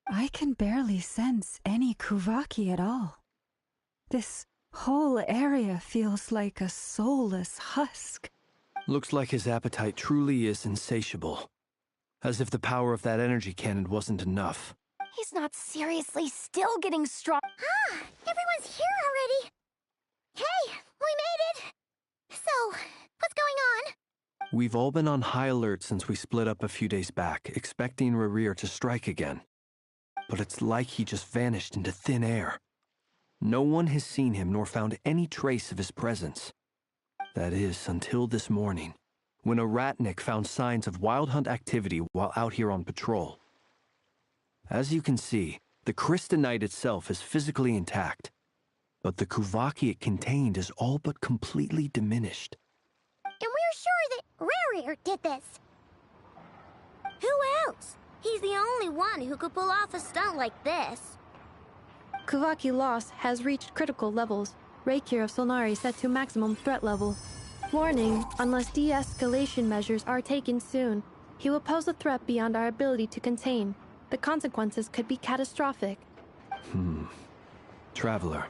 I can barely sense any Kuvaki at all. This whole area feels like a soulless husk. Looks like his appetite truly is insatiable. As if the power of that energy cannon wasn't enough. He's not seriously still getting strong. Ah, everyone's here already. Hey, we made it. So, what's going on? We've all been on high alert since we split up a few days back, expecting Rerir to strike again. But it's like he just vanished into thin air. No one has seen him nor found any trace of his presence. That is, until this morning, when a ratnik found signs of wild hunt activity while out here on patrol. As you can see, the crystalline itself is physically intact, but the Kuvaki it contained is all but completely diminished. And we're sure that Rerir did this. Who else? He's the only one who could pull off a stunt like this. Kuvaki loss has reached critical levels. Reikir of Solnari set to maximum threat level. Warning, unless de-escalation measures are taken soon, he will pose a threat beyond our ability to contain. The consequences could be catastrophic. Traveler,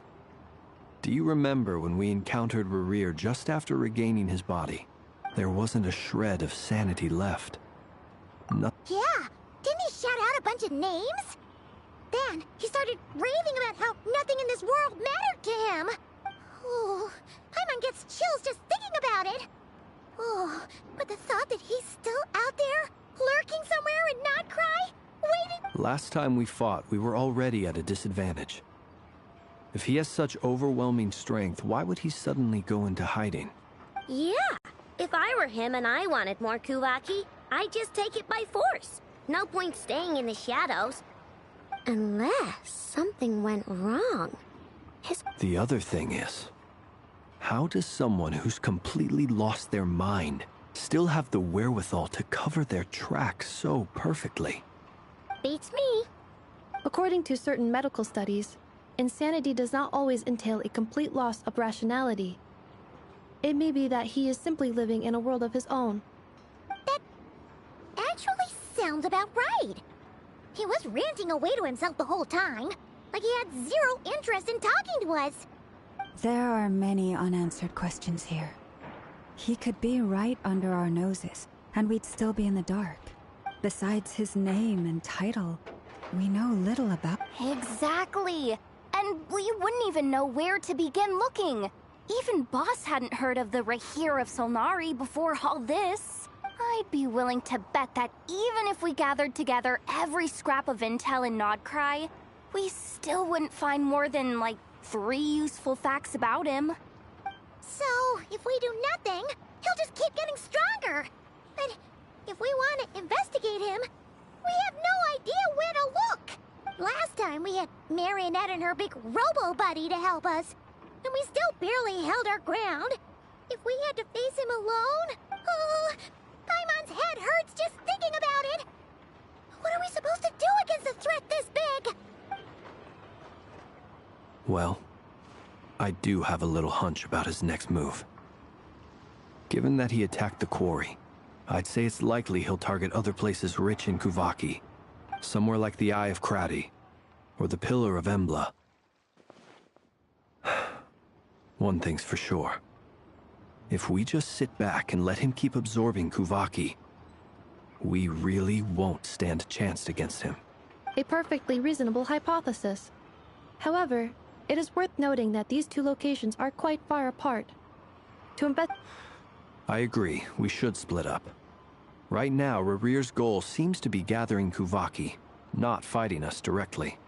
do you remember when we encountered Rerir just after regaining his body? There wasn't a shred of sanity left. Yeah, didn't he shout out a bunch of names? Then he started raving about how nothing in this world mattered to him. Oh, Paimon gets chills just thinking about it. Oh, but the thought that he's still out there, lurking somewhere in Not Cry, waiting... Last time we fought, we were already at a disadvantage. If he has such overwhelming strength, why would he suddenly go into hiding? Yeah, if I were him and I wanted more Kuvaki, I'd just take it by force. No point staying in the shadows. Unless something went wrong. The other thing is, how does someone who's completely lost their mind still have the wherewithal to cover their tracks so perfectly? Beats me. According to certain medical studies, insanity does not always entail a complete loss of rationality. It may be that he is simply living in a world of his own. That actually sounds about right. He was ranting away to himself the whole time, like he had zero interest in talking to us. There are many unanswered questions here. He could be right under our noses, and we'd still be in the dark. Besides his name and title, we know little about... Exactly. And we wouldn't even know where to begin looking. Even Boss hadn't heard of the Reikir of Solnari before all this. I'd be willing to bet that even if we gathered together every scrap of intel in Nodcry, we still wouldn't find more than, like, 3 useful facts about him. So, if we do nothing, he'll just keep getting stronger. But if we want to investigate him, we have no idea where to look. Last time we had Marionette and her big robo-buddy to help us, and we still barely held our ground. If we had to face him alone, Paimon's head hurts just thinking about it. What are we supposed to do against a threat this big? Well, I do have a little hunch about his next move. Given that he attacked the quarry, I'd say it's likely he'll target other places rich in Kuvaki. Somewhere like the Eye of Krati, or the Pillar of Embla. One thing's for sure. If we just sit back and let him keep absorbing Kuvaki, we really won't stand a chance against him. A perfectly reasonable hypothesis. However, it is worth noting that these two locations are quite far apart. I agree, we should split up. Right now, Rerir's goal seems to be gathering Kuvaki, not fighting us directly.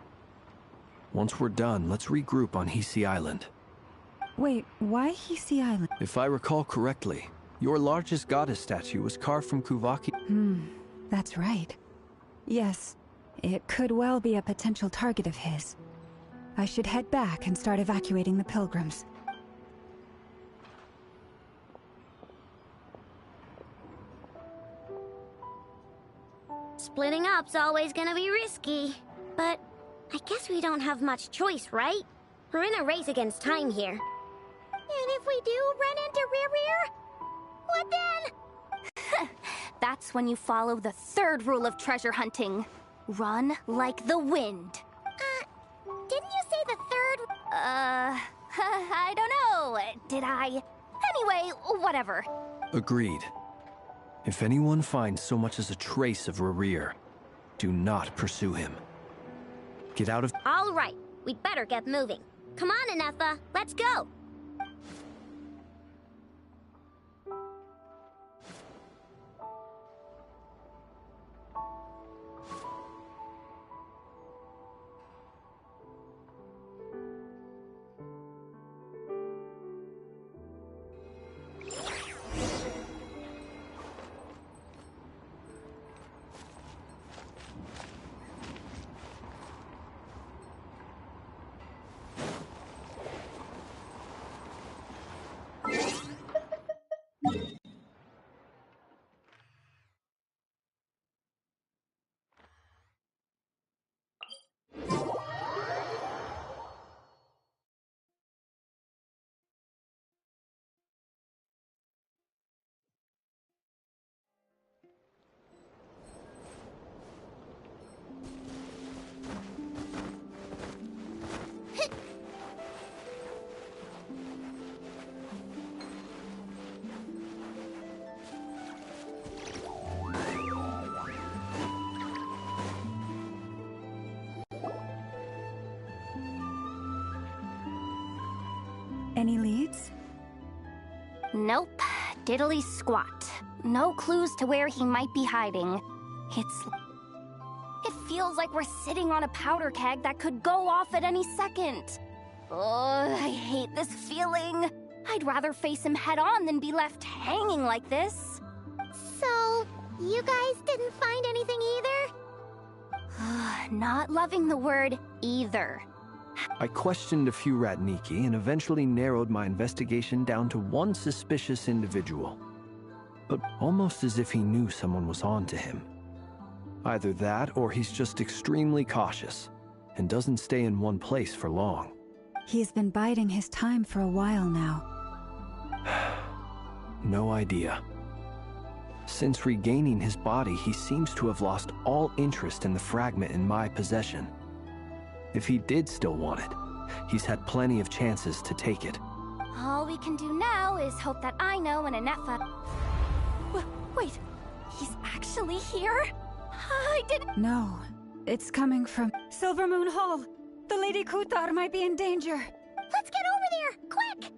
Once we're done, let's regroup on Hisi Island. Wait, why Hisi Island? If I recall correctly, your largest goddess statue was carved from Kuvaki. That's right. Yes, it could well be a potential target of his. I should head back and start evacuating the pilgrims. Splitting up's always gonna be risky, but I guess we don't have much choice, right? We're in a race against time here. And if we do run into Rerir, what then? That's when you follow the third rule of treasure hunting. Run like the wind. Didn't you say the third? I don't know. Did I? Anyway, whatever. Agreed. If anyone finds so much as a trace of Rerir, do not pursue him. Get out of— All right, we'd better get moving. Come on, Anefa, let's go. Any leads? Nope. Diddly squat. No clues to where he might be hiding. It feels like we're sitting on a powder keg that could go off at any second. Oh, I hate this feeling. I'd rather face him head on than be left hanging like this. So, you guys didn't find anything either? Not loving the word either. I questioned a few Ratniki and eventually narrowed my investigation down to one suspicious individual. But almost as if he knew someone was on to him. Either that or he's just extremely cautious and doesn't stay in one place for long. He's been biding his time for a while now. No idea. Since regaining his body, he seems to have lost all interest in the fragment in my possession. If he did still want it, he's had plenty of chances to take it. All we can do now is hope that I know and Anefa... Wait, he's actually here? I didn't... No, it's coming from Silver Moon Hall. The Lady Kuthar might be in danger. Let's get over there, quick!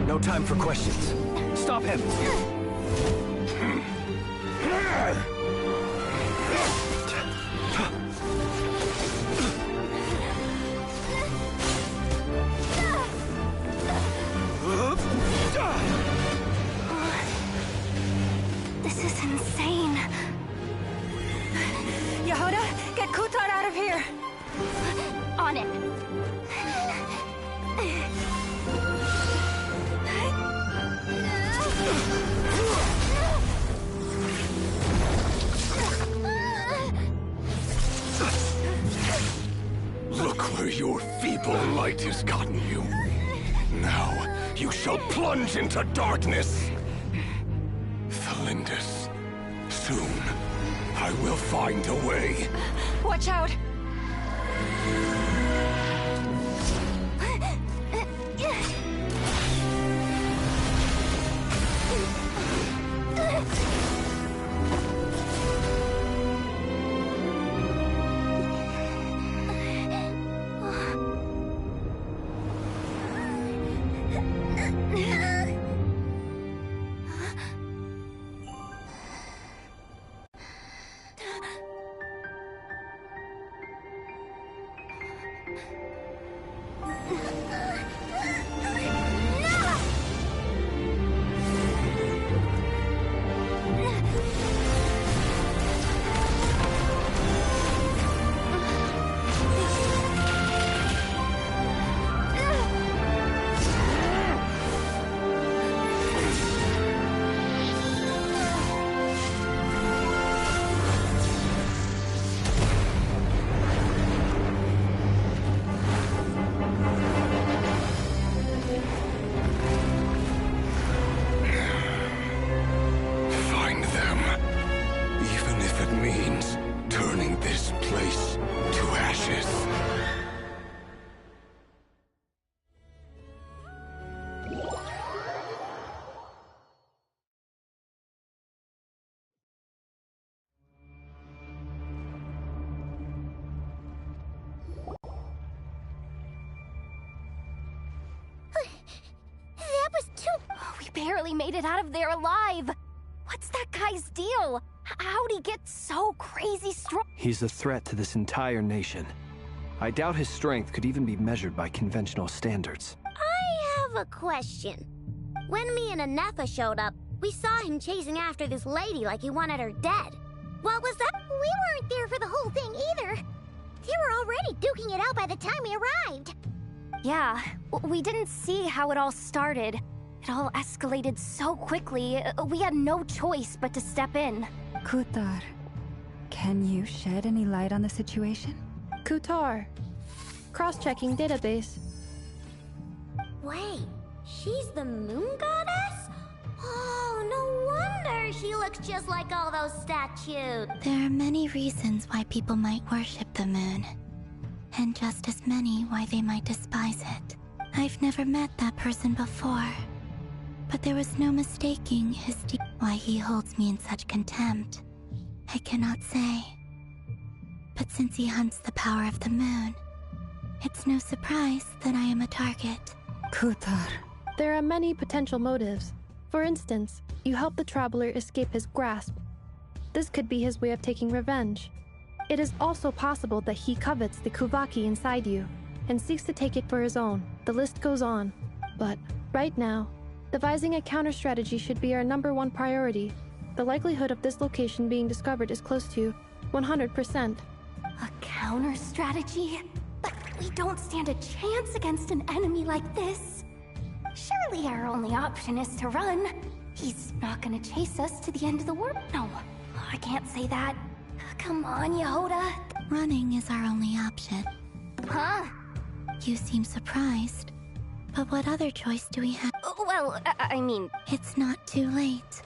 No time for questions. Stop him! This is insane. Yehuda, get Kuthar out of here! On it. Look where your feeble light has gotten you. Now, you shall plunge into darkness. Thalindus, soon, I will find a way. Watch out! barely made it out of there alive. What's that guy's deal? How'd he get so crazy strong? He's a threat to this entire nation. I doubt his strength could even be measured by conventional standards. I have a question. When me and Anefa showed up, we saw him chasing after this lady like he wanted her dead. What was that? We weren't there for the whole thing either. They were already duking it out by the time we arrived. Yeah, we didn't see how it all started. It all escalated so quickly, we had no choice but to step in. Kutar, can you shed any light on the situation? Kutar. Cross-checking database. Wait, she's the moon goddess? Oh, no wonder she looks just like all those statues. There are many reasons why people might worship the moon, and just as many why they might despise it. I've never met that person before, but there was no mistaking why he holds me in such contempt. I cannot say. But since he hunts the power of the moon, it's no surprise that I am a target. Kutar. There are many potential motives. For instance, you help the traveler escape his grasp. This could be his way of taking revenge. It is also possible that he covets the Kuvaki inside you and seeks to take it for his own. The list goes on. But right now, devising a counter-strategy should be our #1 priority. The likelihood of this location being discovered is close to 100%. A counter-strategy? But we don't stand a chance against an enemy like this. Surely our only option is to run. He's not gonna chase us to the end of the world. No, I can't say that. Come on, Yehoda. Running is our only option. Huh? You seem surprised. But what other choice do we have? Well, I mean... It's not too late.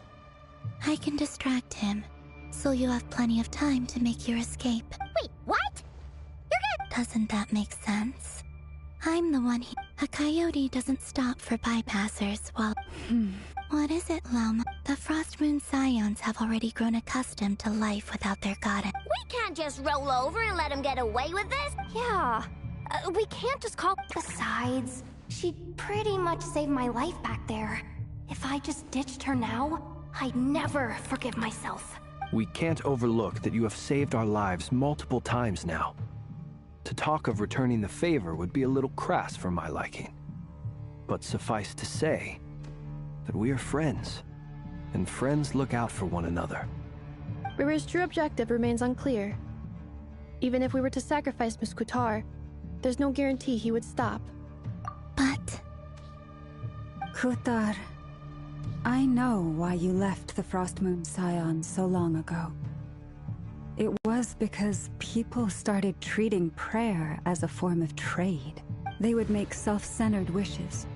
I can distract him, so you have plenty of time to make your escape. Wait, what? Doesn't that make sense? I'm the one A coyote doesn't stop for bypassers while... What is it, Lum? The Frost Moon Scions have already grown accustomed to life without their goddess. We can't just roll over and let him get away with this. Yeah, we can't just call... Besides, she pretty much saved my life back there. If I just ditched her now, I'd never forgive myself. We can't overlook that you have saved our lives multiple times now. To talk of returning the favor would be a little crass for my liking. But suffice to say that we are friends, and friends look out for one another. Rira's true objective remains unclear. Even if we were to sacrifice Miss Kutar, there's no guarantee he would stop. But... Kutar, I know why you left the Frost Moon Scions so long ago. It was because people started treating prayer as a form of trade. They would make self-centered wishes,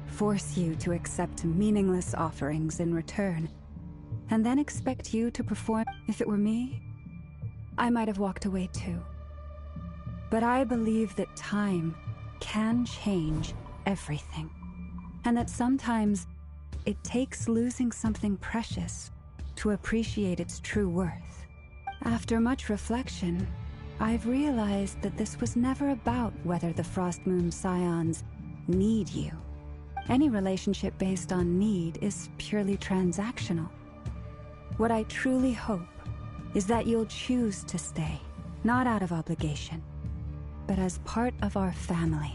force you to accept meaningless offerings in return, and then expect you to perform. If it were me, I might have walked away too. But I believe that time can change everything, and that sometimes it takes losing something precious to appreciate its true worth. After much reflection, I've realized that this was never about whether the Frost Moon Scions need you. Any relationship based on need is purely transactional. What I truly hope is that you'll choose to stay, not out of obligation, but as part of our family.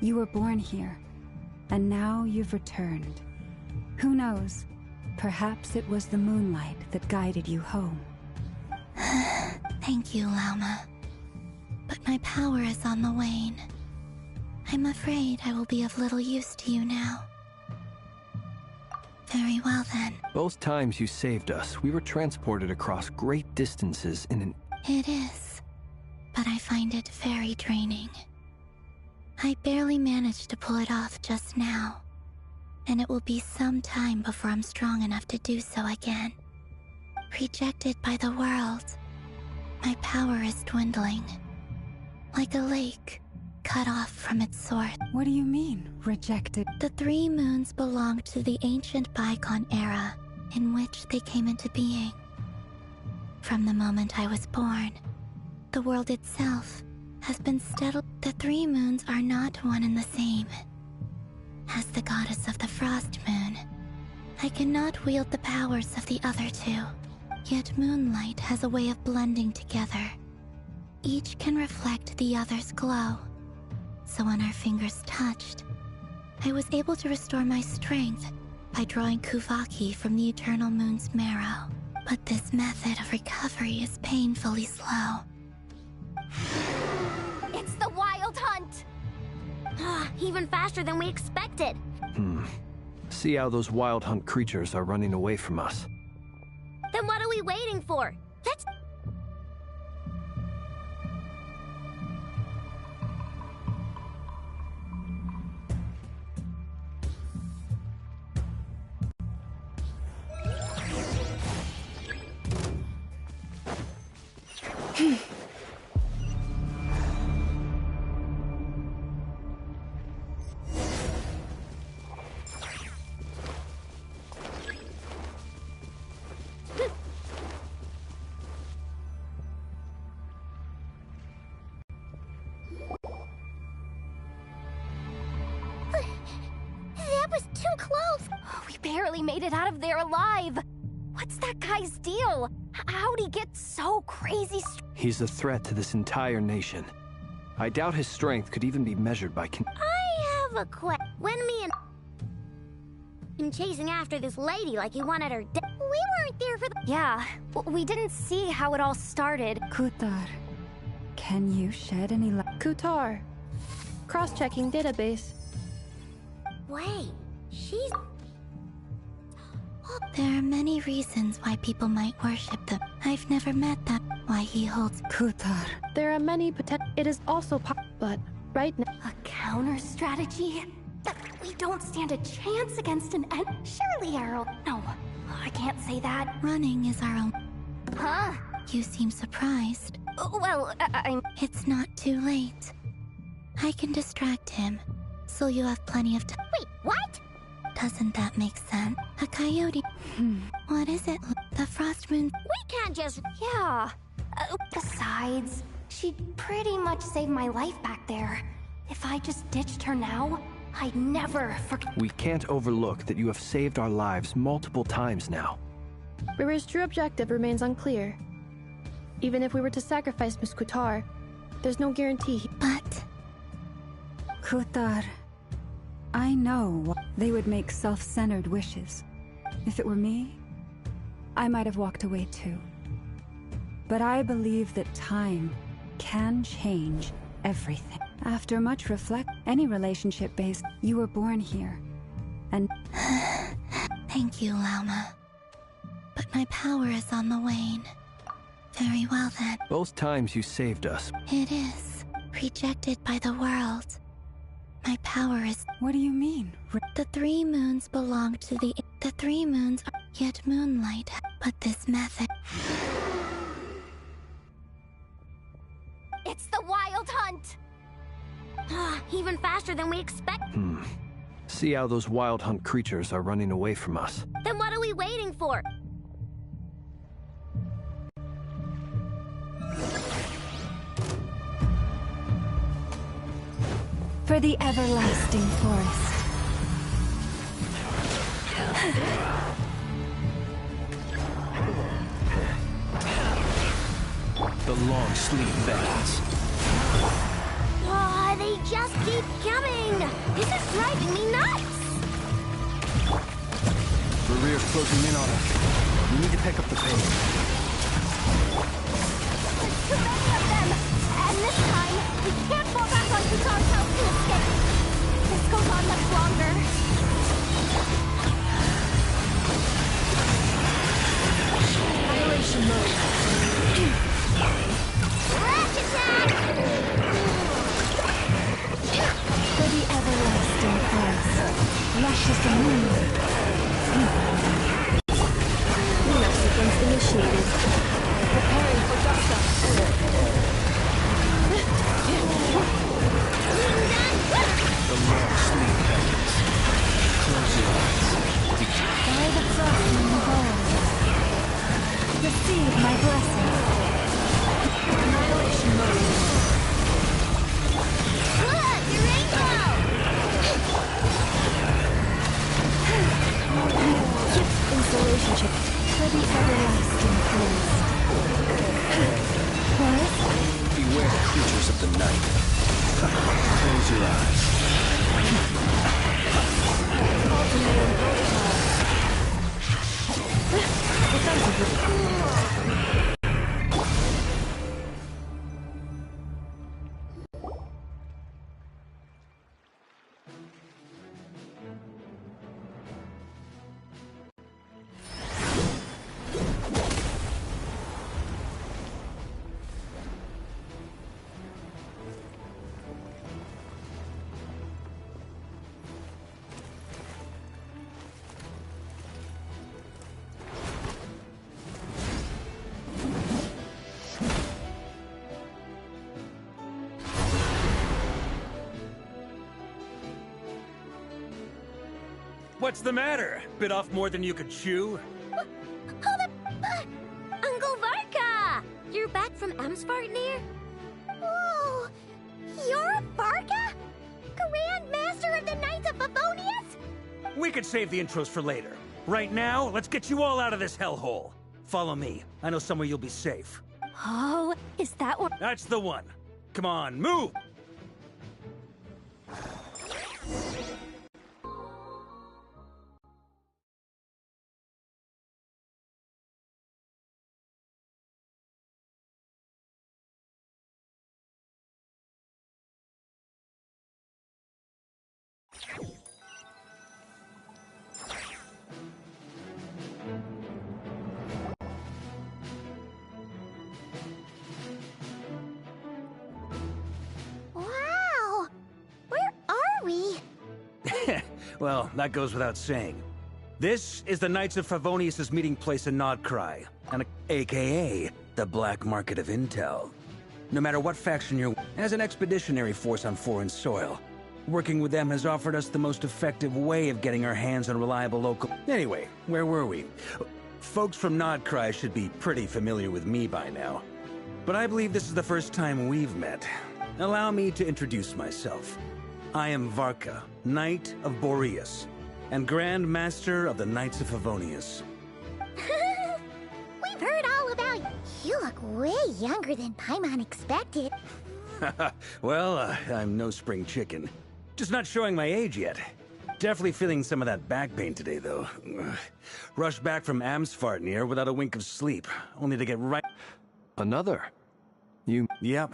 You were born here, and now you've returned. Who knows? Perhaps it was the moonlight that guided you home. Thank you, Lauma. But my power is on the wane. I'm afraid I will be of little use to you now. Very well then. Both times you saved us, we were transported across great distances in an... It is, but I find it very draining. I barely managed to pull it off just now, and it will be some time before I'm strong enough to do so again. Rejected by the world, my power is dwindling. Like a lake, cut off from its source. What do you mean, rejected? The 3 moons belonged to the ancient bygone era in which they came into being. From the moment I was born, the world itself has been steadily... The 3 moons are not one and the same. As the goddess of the Frost Moon, I cannot wield the powers of the other two. Yet moonlight has a way of blending together. Each can reflect the other's glow. So when our fingers touched, I was able to restore my strength by drawing Kuvaki from the eternal moon's marrow. But this method of recovery is painfully slow. It's the Wild Hunt! Even faster than we expected. See how those Wild Hunt creatures are running away from us. Then what are we waiting for? Let's... That was too close! We barely made it out of there alive! What's that guy's deal? How'd he get so crazy? He's a threat to this entire nation. I doubt his strength could even be measured by I have a question. When me and chasing after this lady like he wanted her dead, we weren't there for the... Yeah, we didn't see how it all started. Kutar, can you shed any light? Kutar. Cross-checking database. Wait, she's... There are many reasons why people might worship them. I've never met them. Why he holds... Kutar. There are many It is also but right now... A counter strategy? We don't stand a chance against an end. Surely, Arrow. No, I can't say that. Running is our own... Huh? You seem surprised. Well, I'm... It's not too late. I can distract him, so you have plenty of time. Wait, what? Doesn't that make sense? A coyote... What is it? The frost moon... We can't just... Yeah. Besides, she'd pretty much saved my life back there. If I just ditched her now, I'd never forget. We can't overlook that you have saved our lives multiple times now. Riri's true objective remains unclear. Even if we were to sacrifice Miss Kutar, there's no guarantee But... Kutar, I know they would make self-centered wishes. If it were me, I might have walked away too. But I believe that time can change everything. After much any relationship-based, you were born here. And... Thank you, Lauma. But my power is on the wane. Very well then. Both times you saved us. It is. Rejected by the world. My power is... What do you mean? The 3 moons belong to the... The 3 moons are yet moonlight. But this method... It's the Wild Hunt! Even faster than we expect. See how those Wild Hunt creatures are running away from us. Then what are we waiting for? For the everlasting forest. The long sleep veins. Oh, they just keep coming! This is driving me nuts! Rear's closing in on us. We need to pick up the pace. There's too many of them! And this time, we can't fall back on Kutar's house to escape! This goes on much longer. Annihilation mode. Flash attack! For the everlasting forest. Luscious and moonlight. Cleanup sequence initiated. Preparing for dust-up. The long sleep veins. close your eyes. What's the matter? Bit off more than you could chew? Hold up! Uncle Varka! You're back from Amsvartnir? Whoa! You're Varka? Grand Master of the Knights of Favonius? We could save the intros for later. Right now, let's get you all out of this hellhole. Follow me. I know somewhere you'll be safe. Oh, is that what? That's the one. Come on, move! Wow! Where are we? Well, that goes without saying. This is the Knights of Favonius' meeting place in Nodcry, and aka the Black Market of Intel. No matter what faction you're as an expeditionary force on foreign soil, working with them has offered us the most effective way of getting our hands on reliable local... Anyway, where were we? Folks from Nodcry should be pretty familiar with me by now. But I believe this is the first time we've met. Allow me to introduce myself. I am Varka, Knight of Boreas, and Grand Master of the Knights of Favonius. We've heard all about you. You look way younger than Paimon expected. Well, I'm no spring chicken. Just not showing my age yet. Definitely feeling some of that back pain today, though. Rushed back from Amsvartnir without a wink of sleep, only to get right... Another? You... Yep.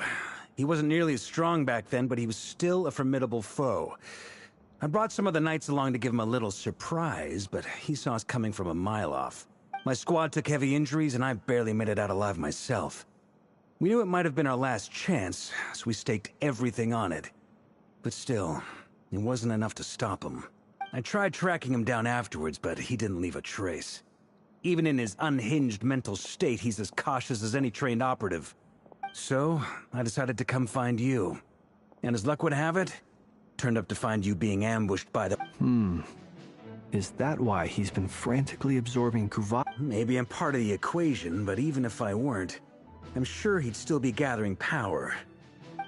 He wasn't nearly as strong back then, but he was still a formidable foe. I brought some of the knights along to give him a little surprise, but he saw us coming from a mile off. My squad took heavy injuries, and I barely made it out alive myself. We knew it might have been our last chance, so we staked everything on it. But still, it wasn't enough to stop him. I tried tracking him down afterwards, but he didn't leave a trace. Even in his unhinged mental state, he's as cautious as any trained operative. So, I decided to come find you. And as luck would have it, turned up to find you being ambushed by the... Is that why he's been frantically absorbing Kuvat? Maybe I'm part of the equation, but even if I weren't, I'm sure he'd still be gathering power.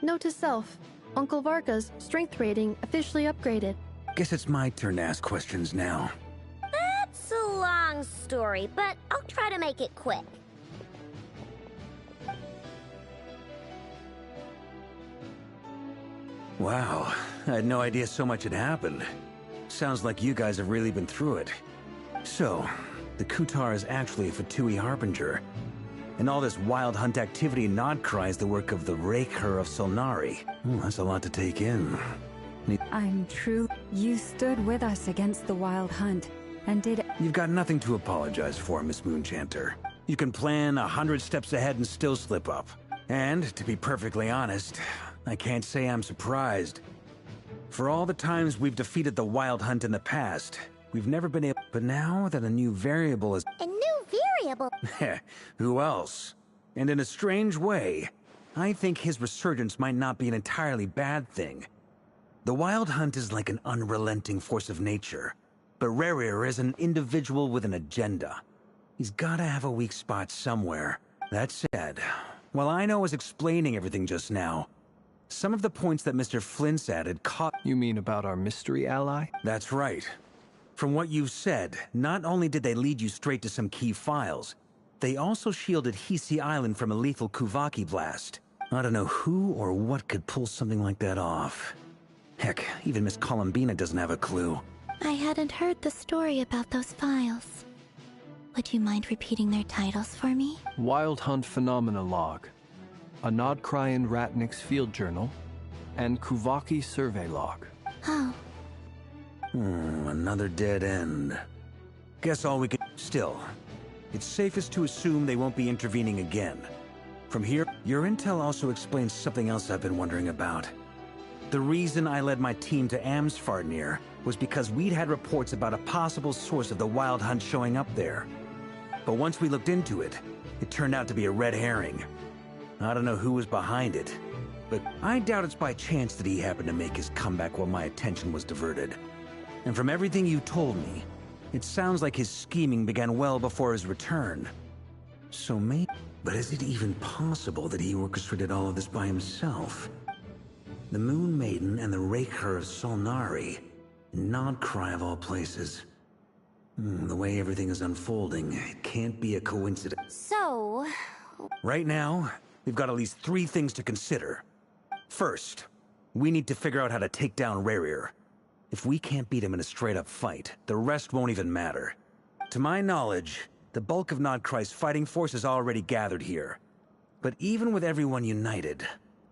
Note to self, Uncle Varka's strength rating officially upgraded. Guess it's my turn to ask questions now. That's a long story, but I'll try to make it quick. Wow, I had no idea so much had happened. Sounds like you guys have really been through it. So, the Kutar is actually a Fatui Harbinger. And all this wild hunt activity in Nodcry is the work of the Raker of Solnari. That's a lot to take in. I'm true. You stood with us against the wild hunt, and did... You've got nothing to apologize for, Miss Moonchanter. You can plan 100 steps ahead and still slip up. And, to be perfectly honest, I can't say I'm surprised. For all the times we've defeated the Wild Hunt in the past, we've never been able... But now that a new variable is... A new variable? Who else? And in a strange way, I think his resurgence might not be an entirely bad thing. The Wild Hunt is like an unrelenting force of nature, but Rerir is an individual with an agenda. He's gotta have a weak spot somewhere. That said, while I was explaining everything just now, some of the points that Mr. Flint's added caught... You mean about our mystery ally? That's right. From what you've said, not only did they lead you straight to some key files, they also shielded Hisi Island from a lethal Kuvaki blast. I don't know who or what could pull something like that off. Heck, even Miss Columbina doesn't have a clue. I hadn't heard the story about those files. Would you mind repeating their titles for me? Wild Hunt Phenomena Log, a Nodcry and Ratnik's Field Journal, and Kuvaki Survey Log. Oh. Another dead end. Guess all we could... Still, it's safest to assume they won't be intervening again. From here, your intel also explains something else I've been wondering about. The reason I led my team to Amsfarnir was because we'd had reports about a possible source of the Wild Hunt showing up there. But once we looked into it, it turned out to be a red herring. I don't know who was behind it, but I doubt it's by chance that he happened to make his comeback while my attention was diverted. And from everything you told me, it sounds like his scheming began well before his return. So maybe... But is it even possible that he orchestrated all of this by himself? The Moon Maiden and the Raker of Solnari, Nodcry of all places. The way everything is unfolding, it can't be a coincidence. So... Right now, we've got at least 3 things to consider. First, we need to figure out how to take down Rerir. If we can't beat him in a straight-up fight, the rest won't even matter. To my knowledge, the bulk of Nodcry's fighting force is already gathered here. But even with everyone united,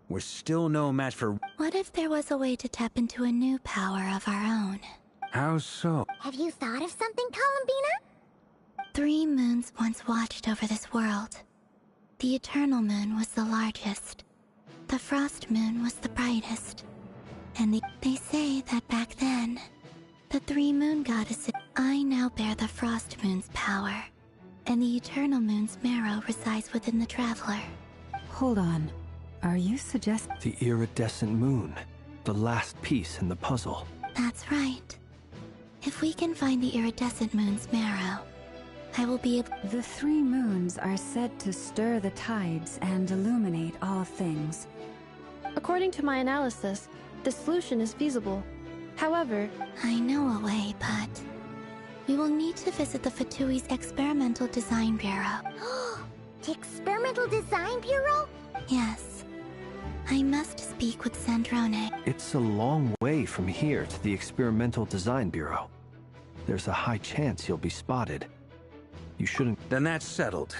we're still no match for... What if there was a way to tap into a new power of our own? How so? Have you thought of something, Columbina? 3 moons once watched over this world. The Eternal Moon was the largest. The Frost Moon was the brightest. And they say that back then, the 3 moon goddesses... I now bear the Frost Moon's power, and the Eternal Moon's marrow resides within the Traveler. Hold on. Are you suggesting... The iridescent moon, the last piece in the puzzle. That's right. If we can find the iridescent moon's marrow, I will be able... The 3 moons are said to stir the tides and illuminate all things. According to my analysis, the solution is feasible. However... I know a way, but... We will need to visit the Fatui's Experimental Design Bureau. The Experimental Design Bureau? Yes. I must speak with Sandrone. It's a long way from here to the Experimental Design Bureau. There's a high chance you'll be spotted. You shouldn't... Then that's settled.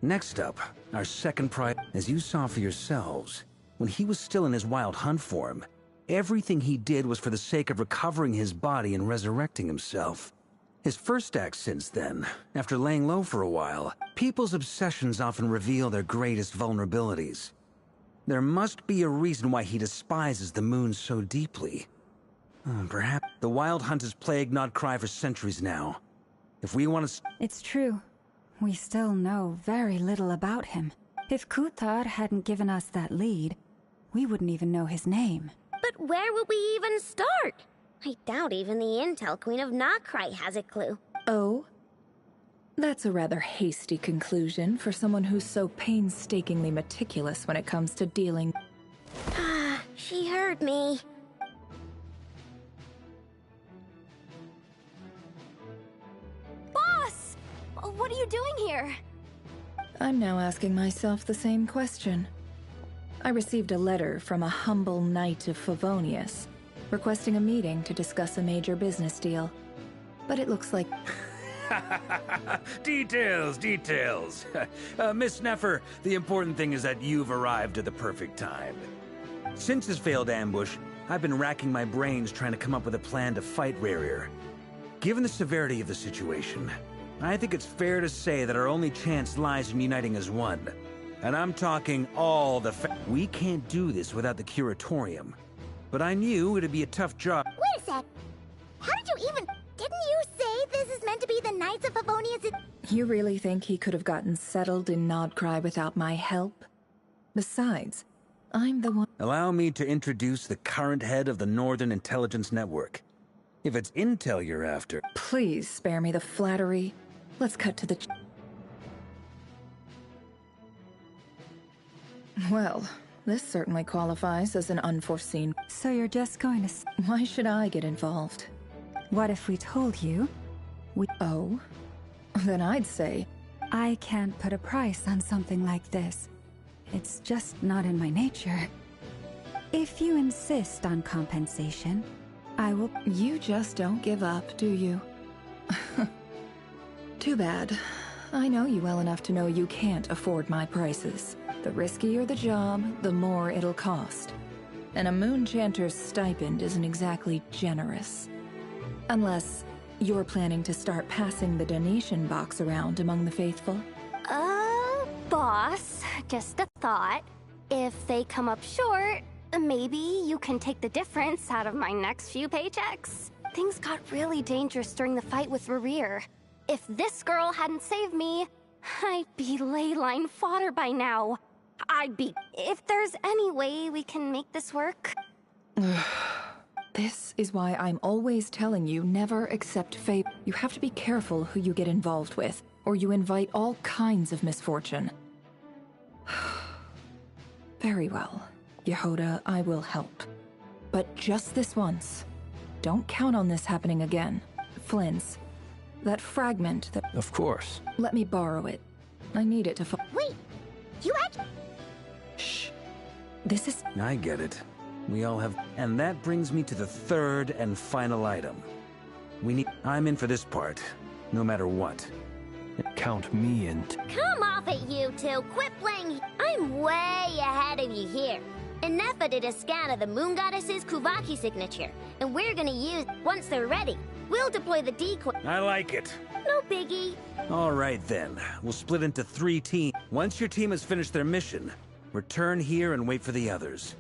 Next up, our second priority. As you saw for yourselves, when he was still in his Wild Hunt form, everything he did was for the sake of recovering his body and resurrecting himself. His first act since then, after laying low for a while, people's obsessions often reveal their greatest vulnerabilities. There must be a reason why he despises the moon so deeply. Perhaps the Wild Hunt has plagued Nodcry for centuries now. If we want to... It's true. We still know very little about him. If Kuthar hadn't given us that lead, we wouldn't even know his name. But where would we even start? I doubt even the Intel Queen of Nodcry has a clue. Oh? That's a rather hasty conclusion for someone who's so painstakingly meticulous when it comes to dealing... Ah, she heard me. Boss! What are you doing here? I'm now asking myself the same question. I received a letter from a humble knight of Favonius, requesting a meeting to discuss a major business deal. But it looks like... Details. Miss Neffer, the important thing is that you've arrived at the perfect time. Since his failed ambush, I've been racking my brains trying to come up with a plan to fight Rerir. Given the severity of the situation, I think it's fair to say that our only chance lies in uniting as one. And I'm talking all the We can't do this without the Curatorium. But I knew it'd be a tough job. Wait a sec. How did you even... Didn't you say this is meant to be the Knights of Favonius? You really think he could have gotten settled in Nodcry without my help? Besides, I'm the one... Allow me to introduce the current head of the Northern Intelligence Network. If it's intel you're after... Please spare me the flattery. Let's cut to the... Well, this certainly qualifies as an unforeseen... So you're just going to... Why should I get involved? What if we told you? Oh? Then I'd say... I can't put a price on something like this. It's just not in my nature. If you insist on compensation, I will... You just don't give up, do you? Too bad. I know you well enough to know you can't afford my prices. The riskier the job, the more it'll cost. And a Moonchanter's stipend isn't exactly generous. Unless you're planning to start passing the donation box around among the faithful. Boss, just a thought. If they come up short, maybe you can take the difference out of my next few paychecks. Things got really dangerous during the fight with Rerir. If this girl hadn't saved me, I'd be ley line fodder by now. If there's any way we can make this work. This is why I'm always telling you never accept favor. You have to be careful who you get involved with, or you invite all kinds of misfortune. Very well, Yehoda, I will help. But just this once. Don't count on this happening again. Flynn's. That fragment that... Of course. Let me borrow it. I need it to... Wait! You actually... Shh. This is... I get it. We all have... And that brings me to the third and final item. I'm in for this part, no matter what. Count me in. Come off it, you two! Quit playing! I'm way ahead of you here. Nefa did a scan of the Moon Goddess's Kuvaki signature, and we're gonna use... Once they're ready, we'll deploy the decoy... I like it. No biggie. All right, then. We'll split into 3 teams. Once your team has finished their mission, return here and wait for the others.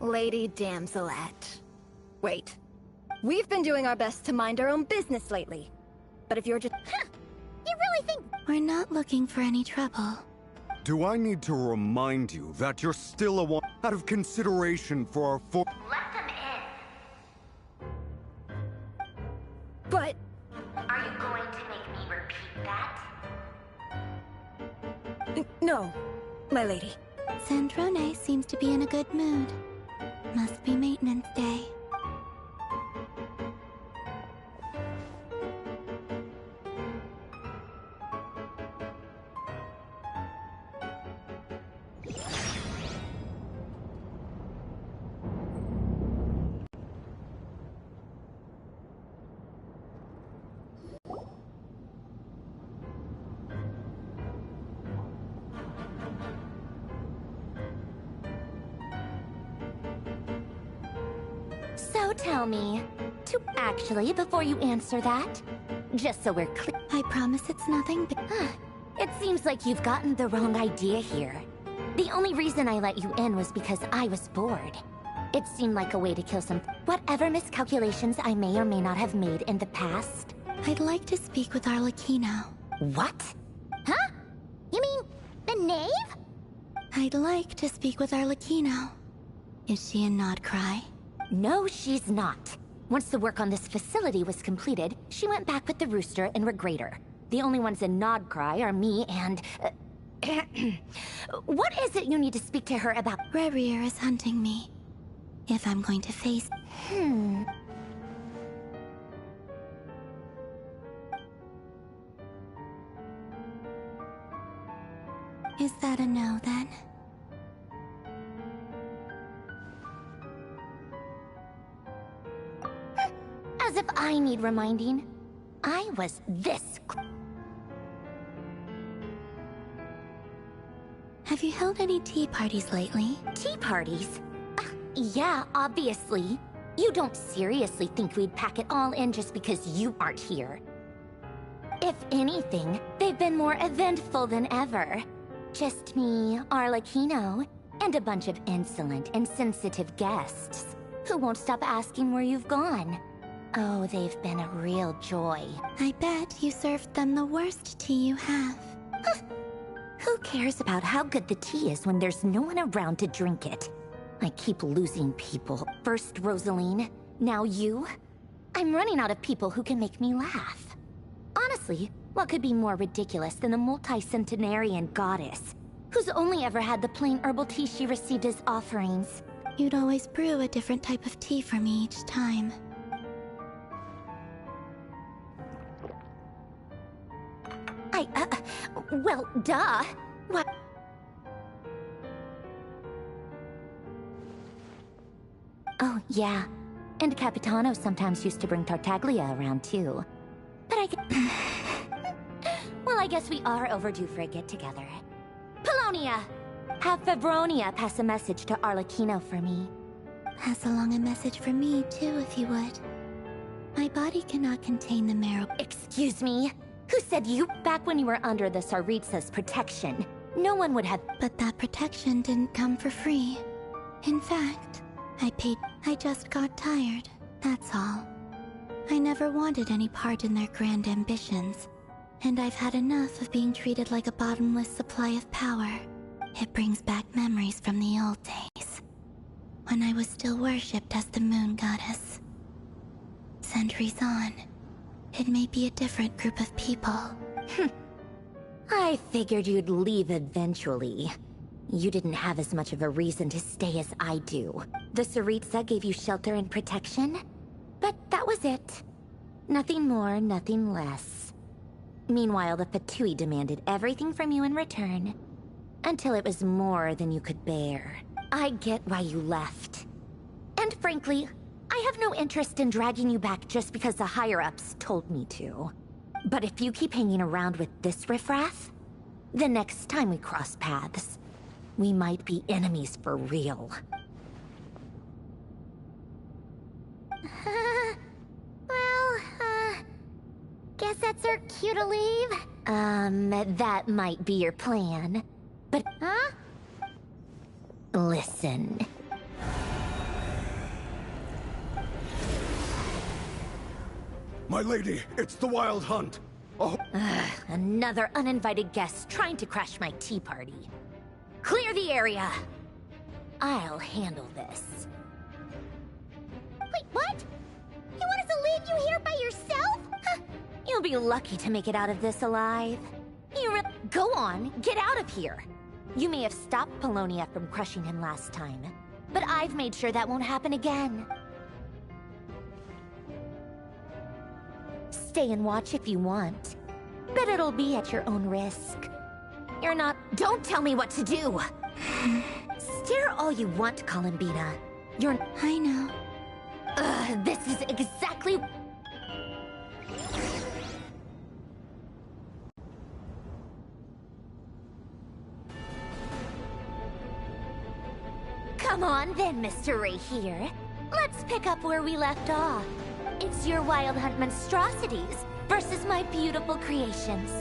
Lady Damselette. Wait. We've been doing our best to mind our own business lately. But if you're just... Huh! You really think... We're not looking for any trouble. Do I need to remind you that you're still a one out of consideration for our Let them in. But... Are you going to make me repeat that? No, my lady. Sandrone seems to be in a good mood. Must be maintenance day. So tell me, actually, before you answer that, just so we're clear... I promise it's nothing but... It seems like you've gotten the wrong idea here. The only reason I let you in was because I was bored. It seemed like a way to kill some... Whatever miscalculations I may or may not have made in the past. I'd like to speak with Arlecchino. What? Huh? You mean the knave? I'd like to speak with Arlecchino. Is she in Nodcry? No, she's not. Once the work on this facility was completed, she went back with the Rooster and Regrator. The only ones in Nodcry are me and... What is it you need to speak to her about? Rerir is hunting me. If I'm going to face... Is that a no, then? As if I need reminding. I was this... Have you held any tea parties lately? Tea parties? Yeah, obviously. You don't seriously think we'd pack it all in just because you aren't here. If anything, they've been more eventful than ever. Just me, Arlecchino, and a bunch of insolent and sensitive guests who won't stop asking where you've gone. Oh, they've been a real joy. I bet you served them the worst tea you have. Who cares about how good the tea is when there's no one around to drink it? I keep losing people. First Rosaline, now you. I'm running out of people who can make me laugh. Honestly, what could be more ridiculous than a multi-centenarian goddess who's only ever had the plain herbal tea she received as offerings? You'd always brew a different type of tea for me each time. Well, duh. What? Oh, yeah. And Capitano sometimes used to bring Tartaglia around, too. But well, I guess we are overdue for a get-together. Polonia! Have Fevronia pass a message to Arlecchino for me. Pass along a message for me, too, if you would. My body cannot contain the marrow. Excuse me? Who said you? Back when you were under the Tsaritsa's protection, no one would have... But that protection didn't come for free. In fact, I paid... I just got tired, that's all. I never wanted any part in their grand ambitions, and I've had enough of being treated like a bottomless supply of power. It brings back memories from the old days, when I was still worshipped as the moon goddess. Centuries on, it may be a different group of people. I figured you'd leave eventually. You didn't have as much of a reason to stay as I do. The Tsaritsa gave you shelter and protection, but that was it. Nothing more, nothing less. Meanwhile, the Fatui demanded everything from you in return, until it was more than you could bear. I get why you left. And frankly, I have no interest in dragging you back just because the higher-ups told me to. But if you keep hanging around with this riffraff, the next time we cross paths, we might be enemies for real. Guess that's our cue to leave? That might be your plan. But, huh? Listen. My lady, it's the Wild Hunt. Oh. Another uninvited guest trying to crash my tea party. Clear the area! I'll handle this. Wait, what? You want us to leave you here by yourself? Huh. You'll be lucky to make it out of this alive. Go on, get out of here. You may have stopped Polonia from crushing him last time, but I've made sure that won't happen again. Stay and watch if you want, but it'll be at your own risk. You're not... Don't tell me what to do! Stare all you want, Columbina. You're... I know. This is exactly... Come on then, Mr. Ray here. Let's pick up where we left off. It's your Wild Hunt monstrosities versus my beautiful creations.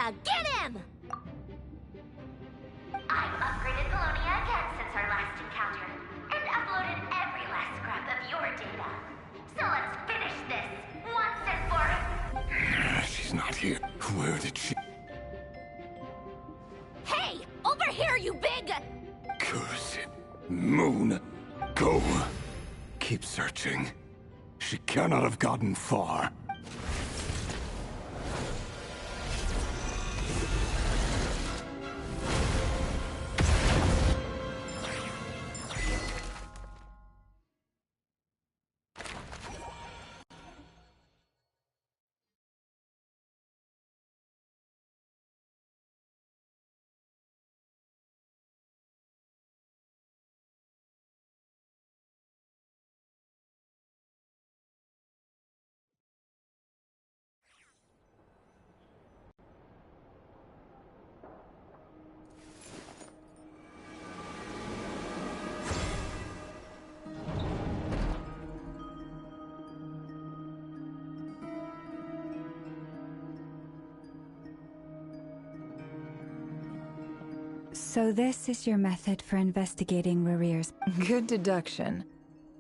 Yeah, get him! I've upgraded Polonia again since our last encounter, and uploaded every last scrap of your data. So let's finish this, once and for... She's not here. Where did she... Hey! Over here, you big... Curse it. Moon, go. Keep searching. She cannot have gotten far. So this is your method for investigating Rarir's... Good deduction.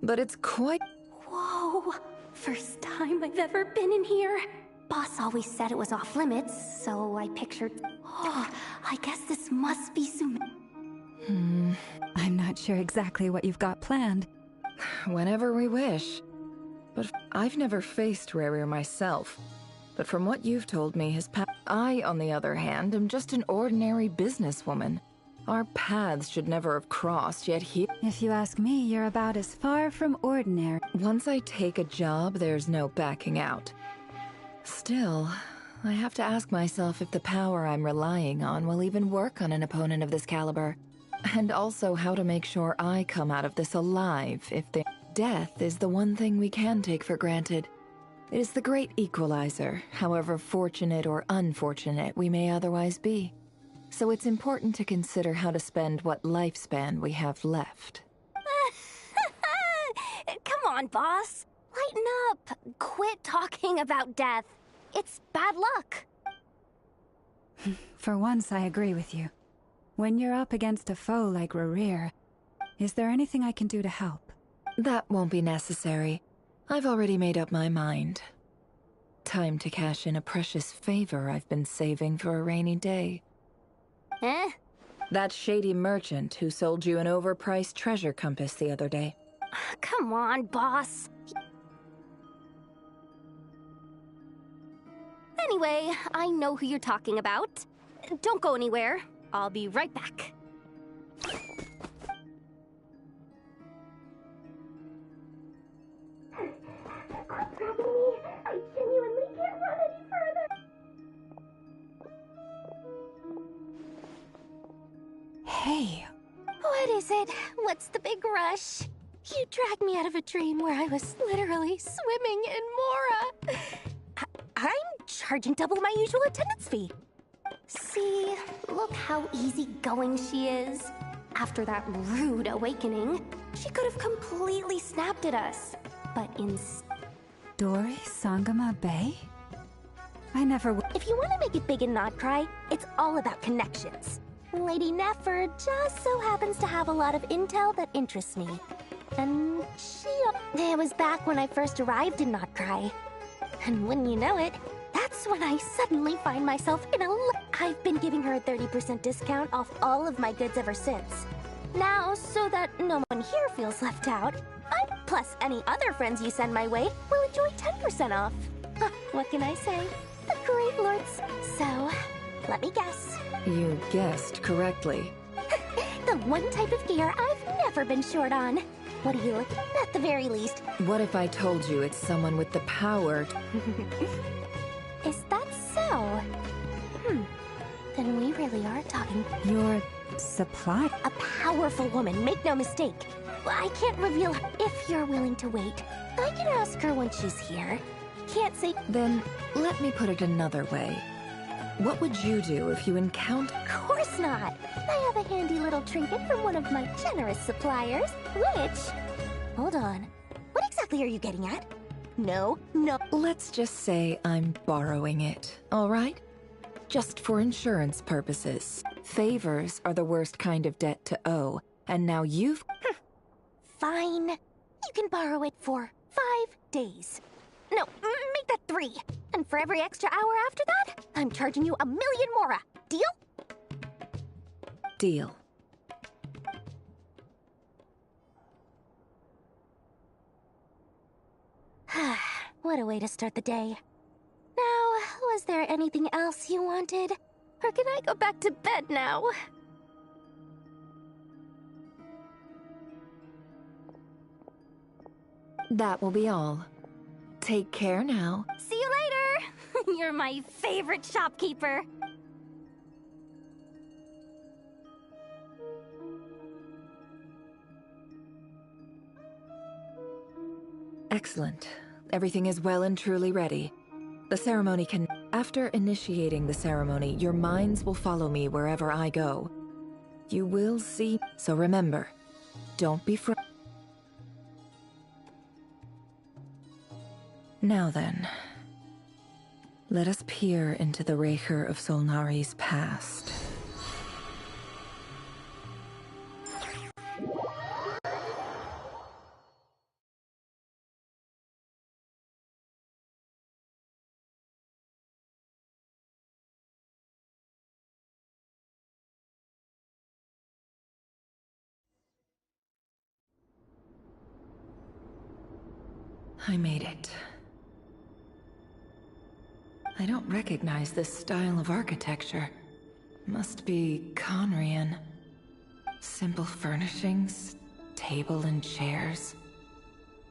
But it's quite... Whoa! First time I've ever been in here. Boss always said it was off limits, so I pictured... Oh, I guess this must be I'm not sure exactly what you've got planned. Whenever we wish. But I've never faced Rarir myself. But from what you've told me, I, on the other hand, am just an ordinary businesswoman. Our paths should never have crossed, yet here... If you ask me, you're about as far from ordinary. Once I take a job, there's no backing out. Still, I have to ask myself if the power I'm relying on will even work on an opponent of this caliber. And also how to make sure I come out of this alive if the... Death is the one thing we can take for granted. It is the great equalizer, however fortunate or unfortunate we may otherwise be. So it's important to consider how to spend what lifespan we have left. Come on, boss. Lighten up. Quit talking about death. It's bad luck. For once, I agree with you. When you're up against a foe like Rarir, is there anything I can do to help? That won't be necessary. I've already made up my mind. Time to cash in a precious favor I've been saving for a rainy day. Eh? That shady merchant who sold you an overpriced treasure compass the other day. Come on, boss. Anyway, I know who you're talking about. Don't go anywhere. I'll be right back. I genuinely can't run any further. Hey. What is it? What's the big rush? You dragged me out of a dream where I was literally swimming in Mora. I'm charging double my usual attendance fee. See, look how easygoing she is. After that rude awakening, she could have completely snapped at us. But instead... Dori Sangama Bay? I never... If you want to make it big and not cry, it's all about connections. Lady Nefer just so happens to have a lot of intel that interests me. And she... It was back when I first arrived in Not Cry. And wouldn't you know it, that's when I suddenly find myself in a... I've been giving her a 30% discount off all of my goods ever since. Now, so that no one here feels left out, I, plus any other friends you send my way, will enjoy 10% off. What can I say? The great lords. So, let me guess. You guessed correctly. The one type of gear I've never been short on. What are you looking at the very least? What if I told you it's someone with the power Is that so? Then we really are talking... Your supply? A powerful woman, make no mistake. I can't reveal her. If you're willing to wait, I can ask her when she's here. Can't say... Then, let me put it another way. What would you do if you encounter... Of course not! I have a handy little trinket from one of my generous suppliers, which... Hold on. What exactly are you getting at? No. Let's just say I'm borrowing it, all right? just for insurance purposes. Favors are the worst kind of debt to owe, and now you've... Fine. You can borrow it for 5 days. No, make that 3. And for every extra hour after that, I'm charging you 1 million mora. Deal? Deal. What a way to start the day. Now, was there anything else you wanted? Or can I go back to bed now? That will be all. Take care now. See you later! You're my favorite shopkeeper. Excellent. Everything is well and truly ready. The ceremony can... After initiating the ceremony, your minds will follow me wherever I go. You will see... So remember, don't be frightened. Now then, let us peer into the Raker of Solnari's past. I made it. I don't recognize this style of architecture. Must be Conrian. Simple furnishings, table and chairs.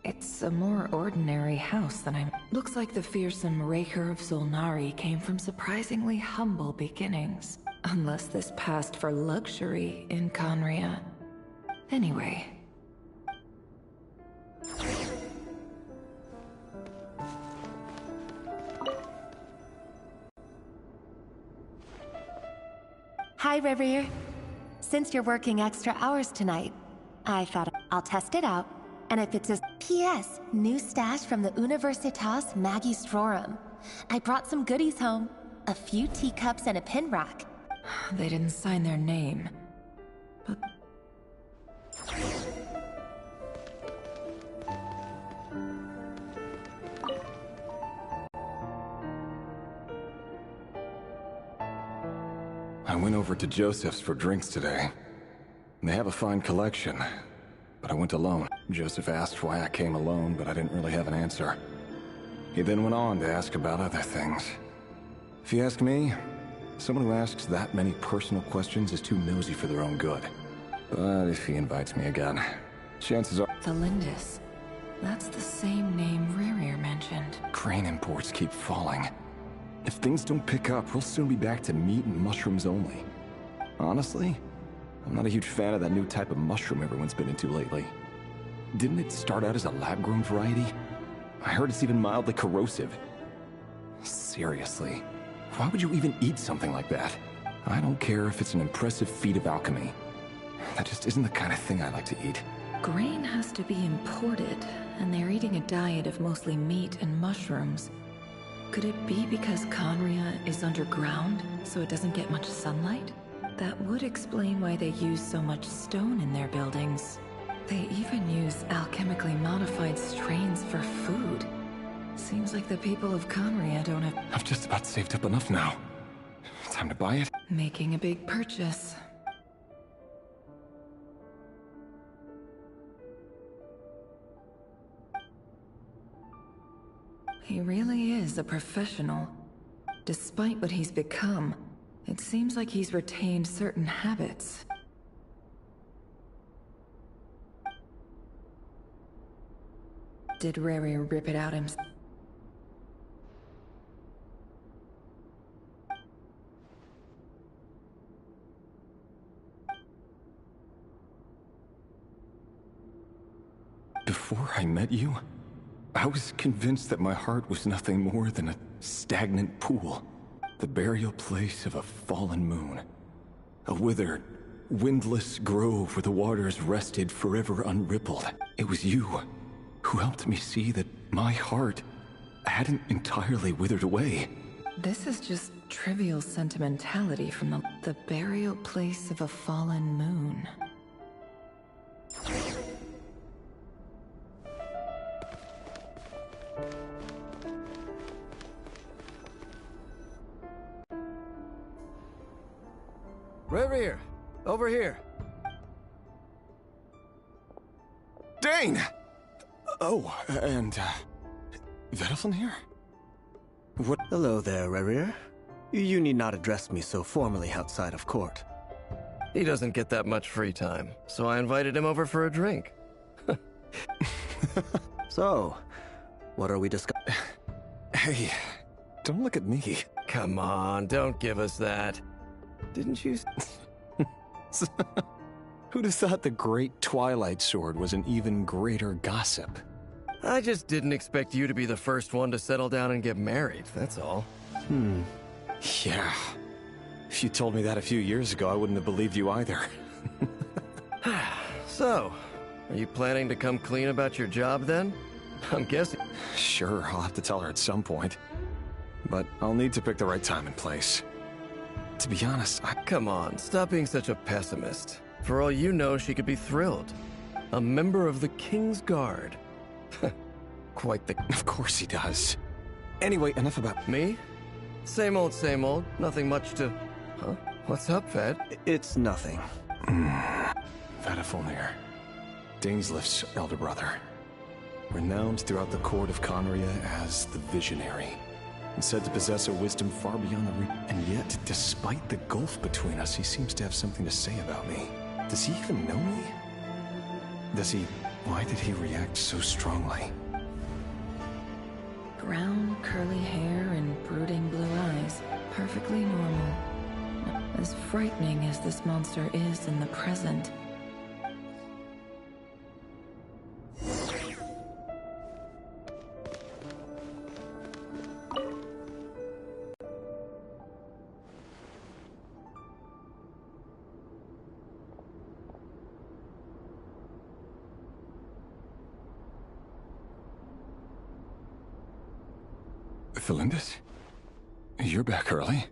It's a more ordinary house than I'm... Looks like the fearsome Raker of Solnari came from surprisingly humble beginnings. Unless this passed for luxury in Conria. Anyway... Hi, Reverie. Since you're working extra hours tonight, I thought I'll test it out. And if it's a... P.S. New stash from the Universitas Magistrorum. I brought some goodies home. A few teacups and a pin rack. They didn't sign their name. But... I went over to Joseph's for drinks today. They have a fine collection, but I went alone. Joseph asked why I came alone, but I didn't really have an answer. He then went on to ask about other things. If you ask me, someone who asks that many personal questions is too nosy for their own good. But if he invites me again, chances are... Thalindis. That's the same name Rerir mentioned. Crane imports keep falling. If things don't pick up, we'll soon be back to meat and mushrooms only. Honestly, I'm not a huge fan of that new type of mushroom everyone's been into lately. Didn't it start out as a lab-grown variety? I heard it's even mildly corrosive. Seriously, why would you even eat something like that? I don't care if it's an impressive feat of alchemy. That just isn't the kind of thing I like to eat. Grain has to be imported, and they're eating a diet of mostly meat and mushrooms. Could it be because Conria is underground, so it doesn't get much sunlight? That would explain why they use so much stone in their buildings. They even use alchemically modified strains for food. Seems like the people of Conria don't have... I've just about saved up enough now. Time to buy it. Making a big purchase. He really is a professional. Despite what he's become, it seems like he's retained certain habits. Did Rerir rip it out himself? Before I met you, I was convinced that my heart was nothing more than a stagnant pool. The burial place of a fallen moon. A withered, windless grove where the waters rested forever unrippled. It was you who helped me see that my heart hadn't entirely withered away. This is just Trivial sentimentality from the burial place of a fallen moon. Reverie, over here. Dane! Oh, and, Vediflin here? What? Hello there, Reverie. You need not address me so formally outside of court. He doesn't get that much free time, so I invited him over for a drink. So, what are we discussing? Hey, don't look at me. Come on, don't give us that. Didn't you? Who'd have thought the Great Twilight Sword was an even greater gossip? I just didn't expect you to be the first one to settle down and get married, that's all. Yeah. If you told me that a few years ago, I wouldn't have believed you either. So, are you planning to come clean about your job then? I'm guessing. Sure, I'll have to tell her at some point. But I'll need to pick the right time and place. To be honest, Come on, stop being such a pessimist. For all you know, she could be thrilled. A member of the King's Guard. Quite the... Of course he does. Anyway, enough about... Me? Same old, nothing much to... Huh? What's up, Ved? It's nothing. Vediflin, Dainsleif's elder brother. Renowned throughout the court of Conria as the Visionary. And said to possess a wisdom far beyond the and yet, despite the gulf between us, he seems to have something to say about me. Does he even know me? Does he... Why did he react so strongly? Brown, curly hair and brooding blue eyes. Perfectly normal. As frightening as this monster is in the present. Felindis? You're back early.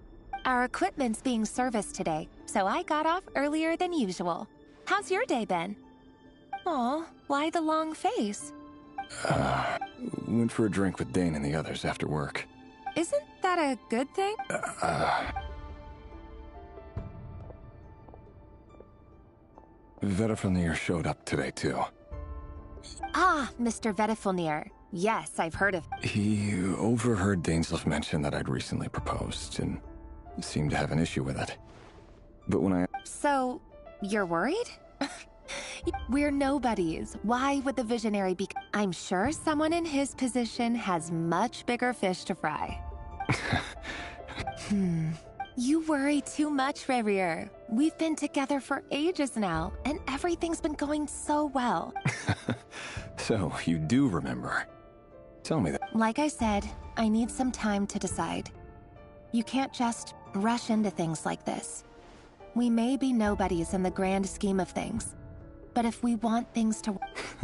Our equipment's being serviced today, so I got off earlier than usual. How's your day been? Aw, why the long face? Went for a drink with Dane and the others after work. Isn't that a good thing? Vediflin showed up today, too. Ah, Mr. Vediflin. Yes, I've heard of... He overheard Dainsleif mention that I'd recently proposed, and seemed to have an issue with it. But when I... So, you're worried? We're nobodies. Why would the Visionary be... I'm sure someone in his position has much bigger fish to fry. You worry too much, Reverie. We've been together for ages now, and everything's been going so well. So, you do remember. Tell me that. Like I said, I need some time to decide. You can't just rush into things like this. We may be nobodies in the grand scheme of things, but if we want things to...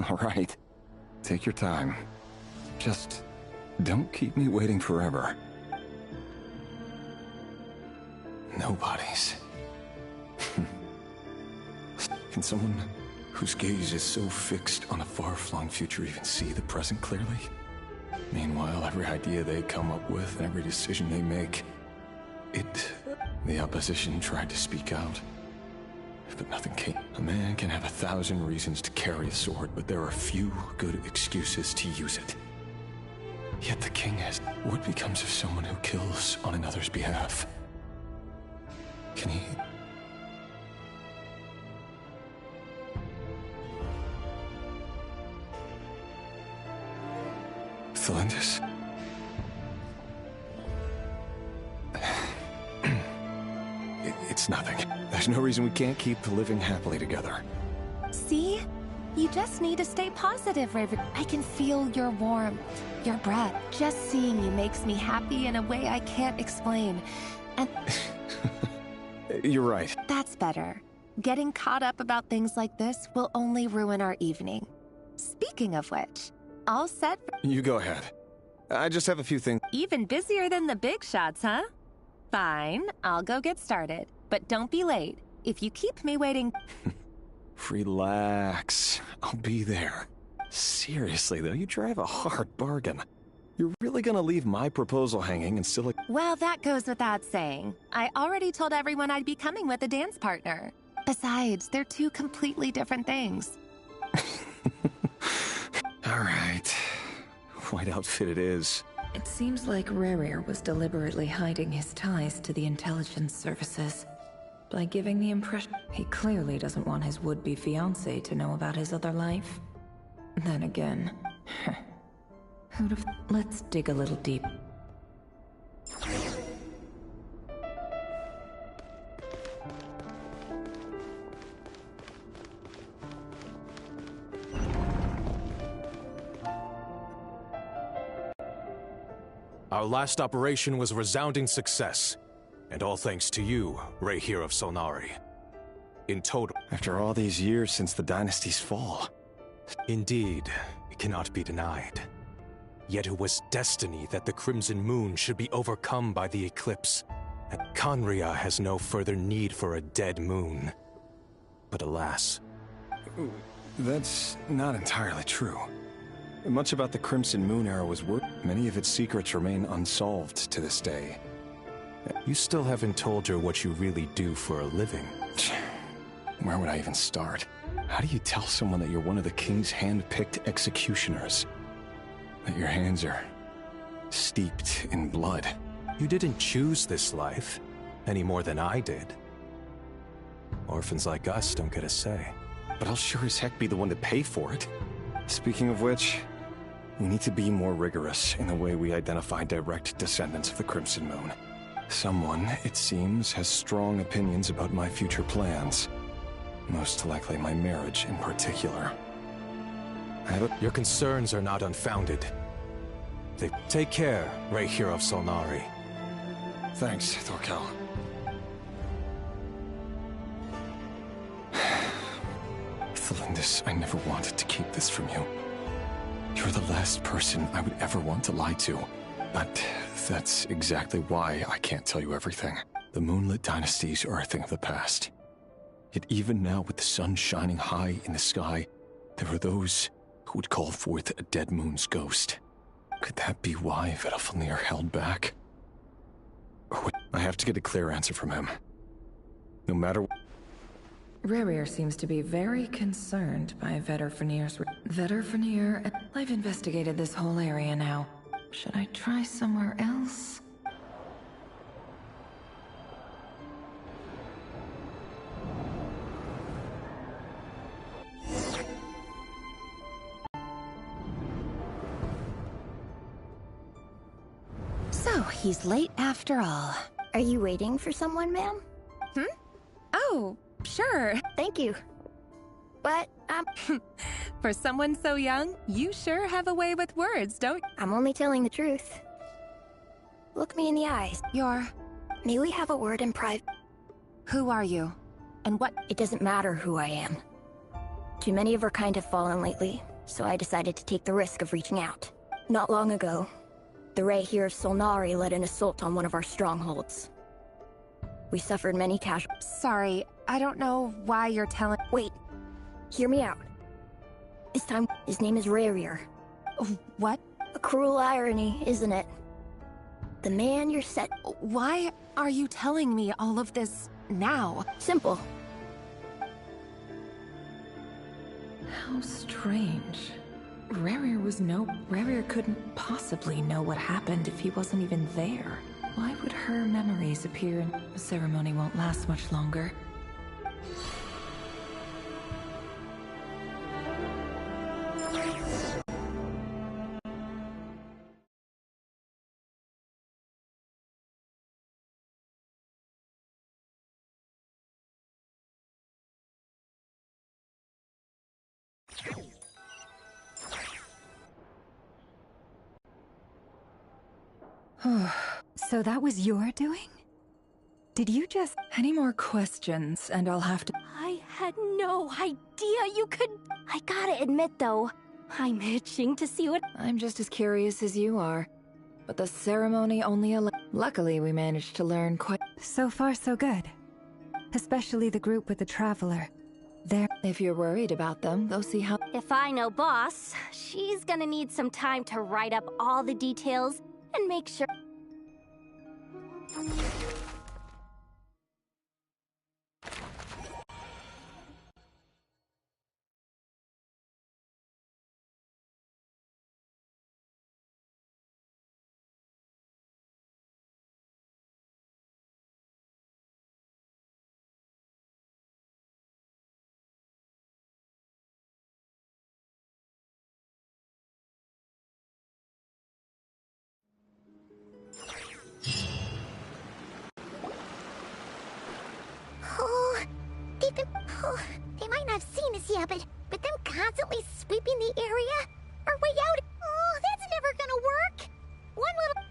All right. Take your time. Just don't keep me waiting forever. Nobodies. Can someone whose gaze is so fixed on a far-flung future even see the present clearly? Meanwhile, every idea they come up with and every decision they make, the opposition tried to speak out, but nothing came. A man can have 1,000 reasons to carry a sword, but there are few good excuses to use it. Yet the king has... What becomes of someone who kills on another's behalf? Can he... Felindis? It's nothing. There's no reason we can't keep living happily together. See? You just need to stay positive, Reverie. I can feel your warmth, your breath. Just seeing you makes me happy in a way I can't explain. And... You're right. That's better. Getting caught up about things like this will only ruin our evening. Speaking of which, all set for... You go ahead. I just have a few things... Even busier than the big shots, huh? Fine, I'll go get started. But don't be late. If you keep me waiting... Relax. I'll be there. Seriously, though, you drive a hard bargain. You're really gonna leave my proposal hanging and still... Well, that goes without saying. I already told everyone I'd be coming with a dance partner. Besides, they're two completely different things. All right. White outfit it is. It seems like Rerir was deliberately hiding his ties to the intelligence services. By giving the impression he clearly doesn't want his would-be fiancé to know about his other life. Then again, who'd have... Let's dig a little deep. Our last operation was a resounding success, and all thanks to you, Rahier of Solnari. In total... After all these years since the dynasty's fall. Indeed, it cannot be denied. Yet it was destiny that the Crimson Moon should be overcome by the eclipse, and Khaenri'ah has no further need for a dead moon. But alas... That's not entirely true. Much about the Crimson Moon era was work. Many of its secrets remain unsolved to this day. You still haven't told her what you really do for a living. Where would I even start? How do you tell someone that you're one of the king's hand-picked executioners? That your hands are steeped in blood? You didn't choose this life, any more than I did. Orphans like us don't get a say. But I'll sure as heck be the one to pay for it. Speaking of which, we need to be more rigorous in the way we identify direct descendants of the Crimson Moon. Someone, it seems, has strong opinions about my future plans. Most likely my marriage in particular. Your concerns are not unfounded. Take care, Rahier of Solnari. Thanks, Thorkel. Thelindis, I never wanted to keep this from you. You're the last person I would ever want to lie to. But that's exactly why I can't tell you everything. The moonlit dynasties are a thing of the past. Yet even now, with the sun shining high in the sky, there are those who would call forth a dead moon's ghost. Could that be why Vedalfnir held back? Or I have to get a clear answer from him. No matter what... Rerir seems to be very concerned by Vedalfnir's... Vedalfnir... I've investigated this whole area now. Should I try somewhere else? So, he's late after all. Are you waiting for someone, ma'am? Oh, sure. Thank you. But, For someone so young, you sure have a way with words, don't you? I'm only telling the truth. Look me in the eyes. May we have a word in private? Who are you? And what? It doesn't matter who I am. Too many of our kind have fallen lately, so I decided to take the risk of reaching out. Not long ago, the Rahier of Solnari led an assault on one of our strongholds. We suffered many casualties. Sorry, I don't know why you're telling... Wait, hear me out. This time, his name is Rerir. What? A cruel irony, isn't it? The man you're set... Why are you telling me all of this now? Simple. How strange. Rerir couldn't possibly know what happened if he wasn't even there. Why would her memories appear in... The ceremony won't last much longer. So that was your doing? Did you just... Any more questions, and I'll have to... I had no idea you could... I gotta admit, though, I'm itching to see what... I'm just as curious as you are. But the ceremony only allows... Luckily, we managed to learn quite... So far, so good. Especially the group with the Traveler. If you're worried about them, go see how... If I know Boss, she's gonna need some time to write up all the details and make sure... They might not have seen us yet, but them constantly sweeping the area? Our way out? Oh, that's never gonna work!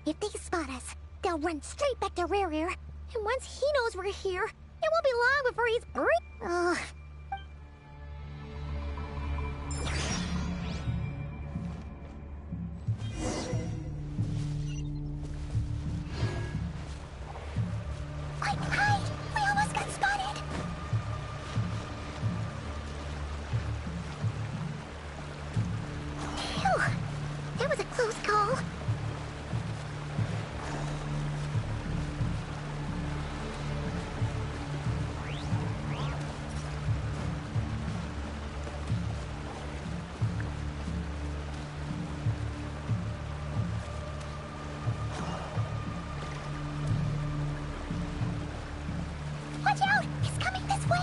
If they spot us, they'll run straight back to Rare. And once he knows we're here, it won't be long before he's Ugh. Hide! We almost got spotted! Phew! That was a close call. Watch out! He's coming this way!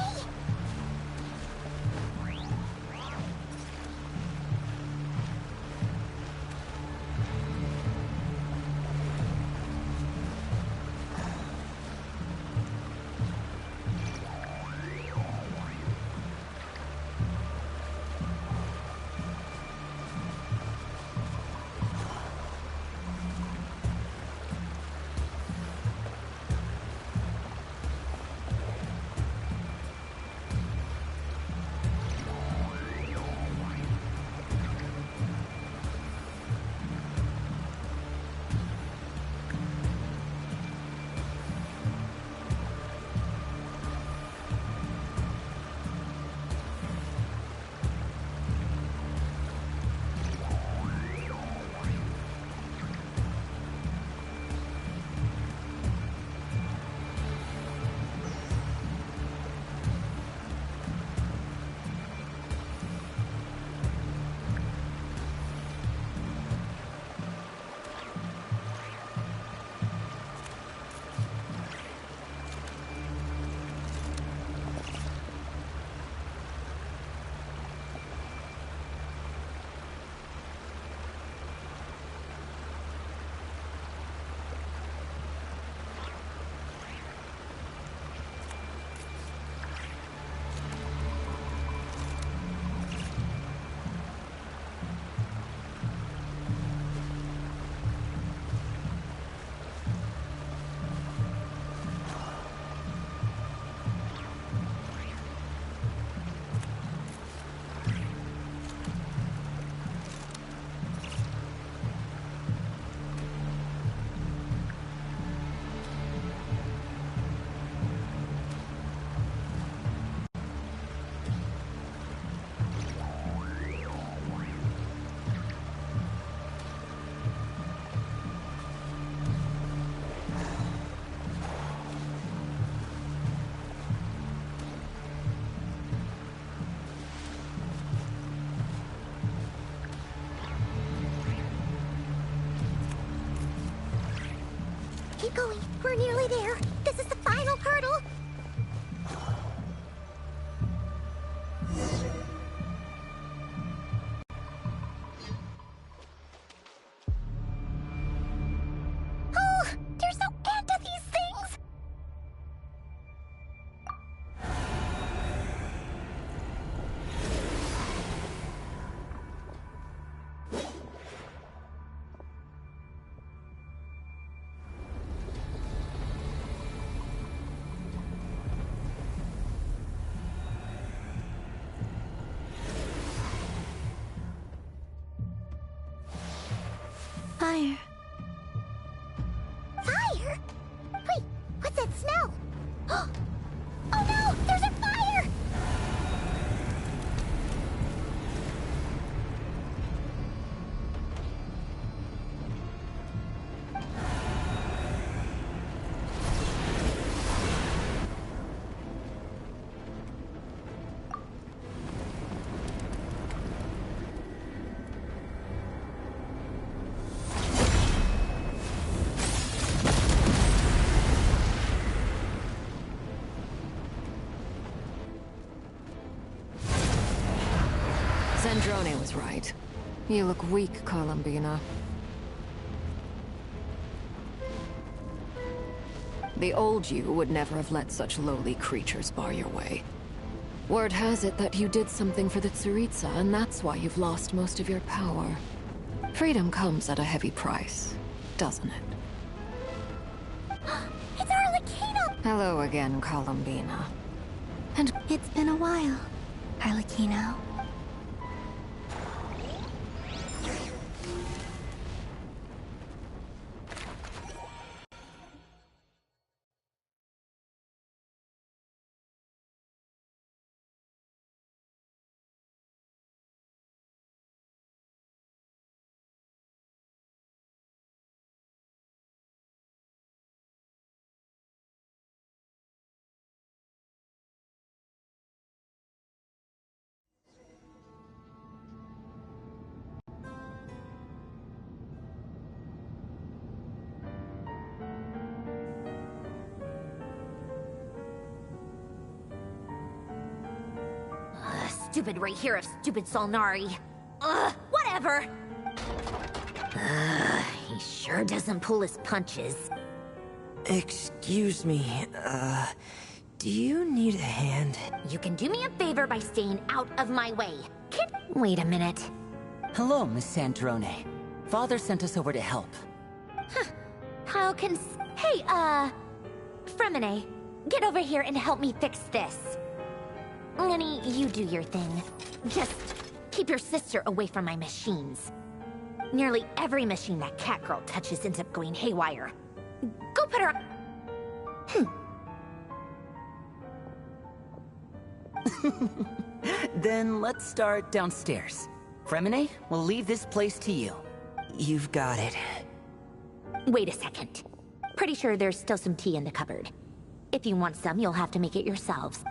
Keep going. We're nearly there. This is the final hurdle. Oh, there's no end to these things. Fire. Fire? Sandrone was right. You look weak, Columbina. The old you would never have let such lowly creatures bar your way. Word has it that you did something for the Tsaritsa, and that's why you've lost most of your power. Freedom comes at a heavy price, doesn't it? It's Arlecchino! Hello again, Columbina. And it's been a while, Arlecchino. Stupid right here of stupid Solnari. Whatever. He sure doesn't pull his punches. Excuse me, do you need a hand? You can do me a favor by staying out of my way. Wait a minute. Hello, Miss Sandrone. Father sent us over to help. How can... Hey, Fremine, get over here and help me fix this. Lenny, you do your thing. Just keep your sister away from my machines. Nearly every machine that cat girl touches ends up going haywire. Go put her... Then let's start downstairs. Fremine, we'll leave this place to you. You've got it. Wait a second. Pretty sure there's still some tea in the cupboard. If you want some, you'll have to make it yourselves.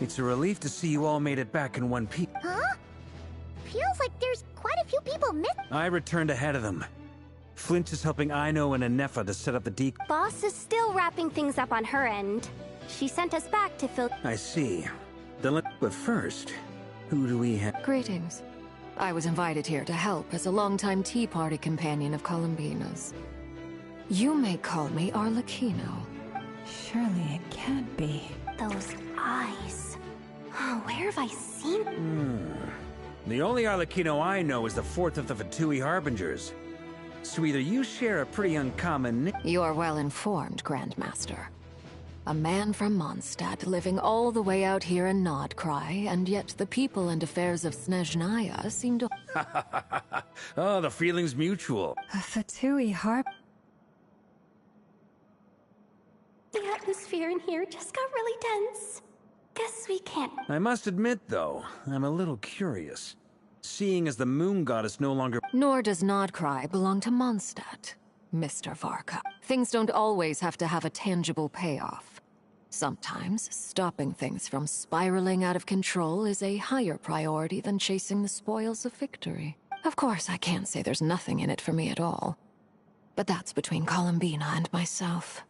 It's a relief to see you all made it back in one piece. Huh? Feels like there's quite a few people missing. I returned ahead of them. Flint is helping Ino and Anefa to set up the Boss is still wrapping things up on her end. She sent us back to fill... I see. Then but first, who do we have? Greetings. I was invited here to help as a longtime Tea Party companion of Columbina's. You may call me Arlecchino. Surely it can't be. Those eyes. Oh, where have I seen? The only Arlecchino I know is the fourth of the Fatui Harbingers. So either you share a pretty uncommon You're well informed, Grandmaster. A man from Mondstadt living all the way out here in Nodcry, and yet the people and affairs of Snezhnaya seem to... Oh, the feeling's mutual. A Fatui harp. The atmosphere in here just got really tense. Guess we can't. I must admit, though, I'm a little curious. Seeing as the moon goddess no longer... Nor does Nodcry belong to Mondstadt, Mr. Varka. Things don't always have to have a tangible payoff. Sometimes, stopping things from spiraling out of control is a higher priority than chasing the spoils of victory. Of course, I can't say there's nothing in it for me at all. But that's between Columbina and myself.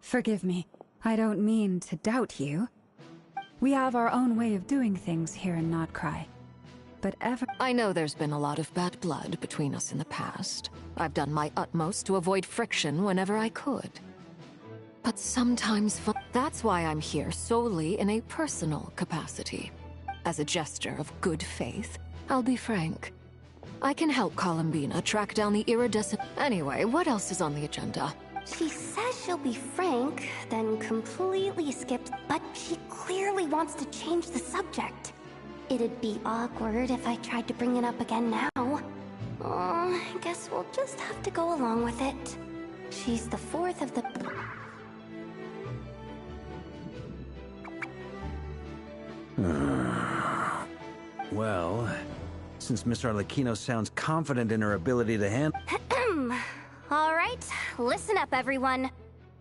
Forgive me. I don't mean to doubt you. We have our own way of doing things here in Nodcry. But I know there's been a lot of bad blood between us in the past. I've done my utmost to avoid friction whenever I could. But sometimes that's why I'm here solely in a personal capacity. As a gesture of good faith, I'll be frank. I can help Columbina track down the iridescent... Anyway, what else is on the agenda? She says she'll be frank, then completely skipped, but she clearly wants to change the subject. It'd be awkward if I tried to bring it up again now. I guess we'll just have to go along with it. She's the fourth of the... Well, since Miss Arlecchino sounds confident in her ability to handle... All right, listen up, everyone.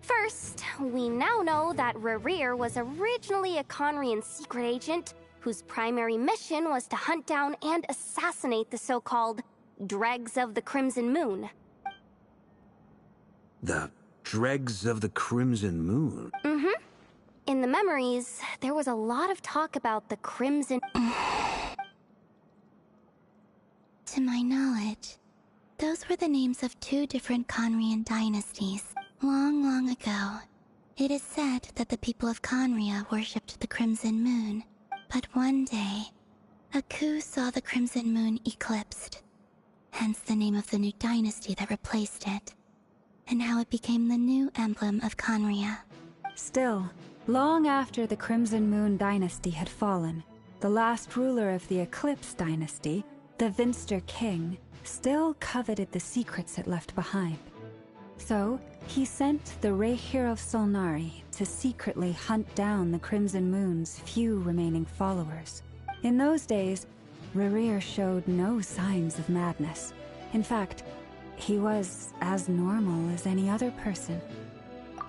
First, we now know that Rerir was originally a Conrian secret agent whose primary mission was to hunt down and assassinate the so-called Dregs of the Crimson Moon. The Dregs of the Crimson Moon? Mm-hmm. In the memories, there was a lot of talk about the Crimson... To my knowledge, those were the names of two different Conrian dynasties. Long, long ago, it is said that the people of Conria worshipped the Crimson Moon. But one day, a coup saw the Crimson Moon eclipsed. Hence the name of the new dynasty that replaced it. And how it became the new emblem of Conria. Still, long after the Crimson Moon dynasty had fallen, the last ruler of the Eclipse dynasty, the Vinster King, still coveted the secrets it left behind. So, he sent the Rehir of Solnari to secretly hunt down the Crimson Moon's few remaining followers. In those days, Rerir showed no signs of madness. In fact, he was as normal as any other person.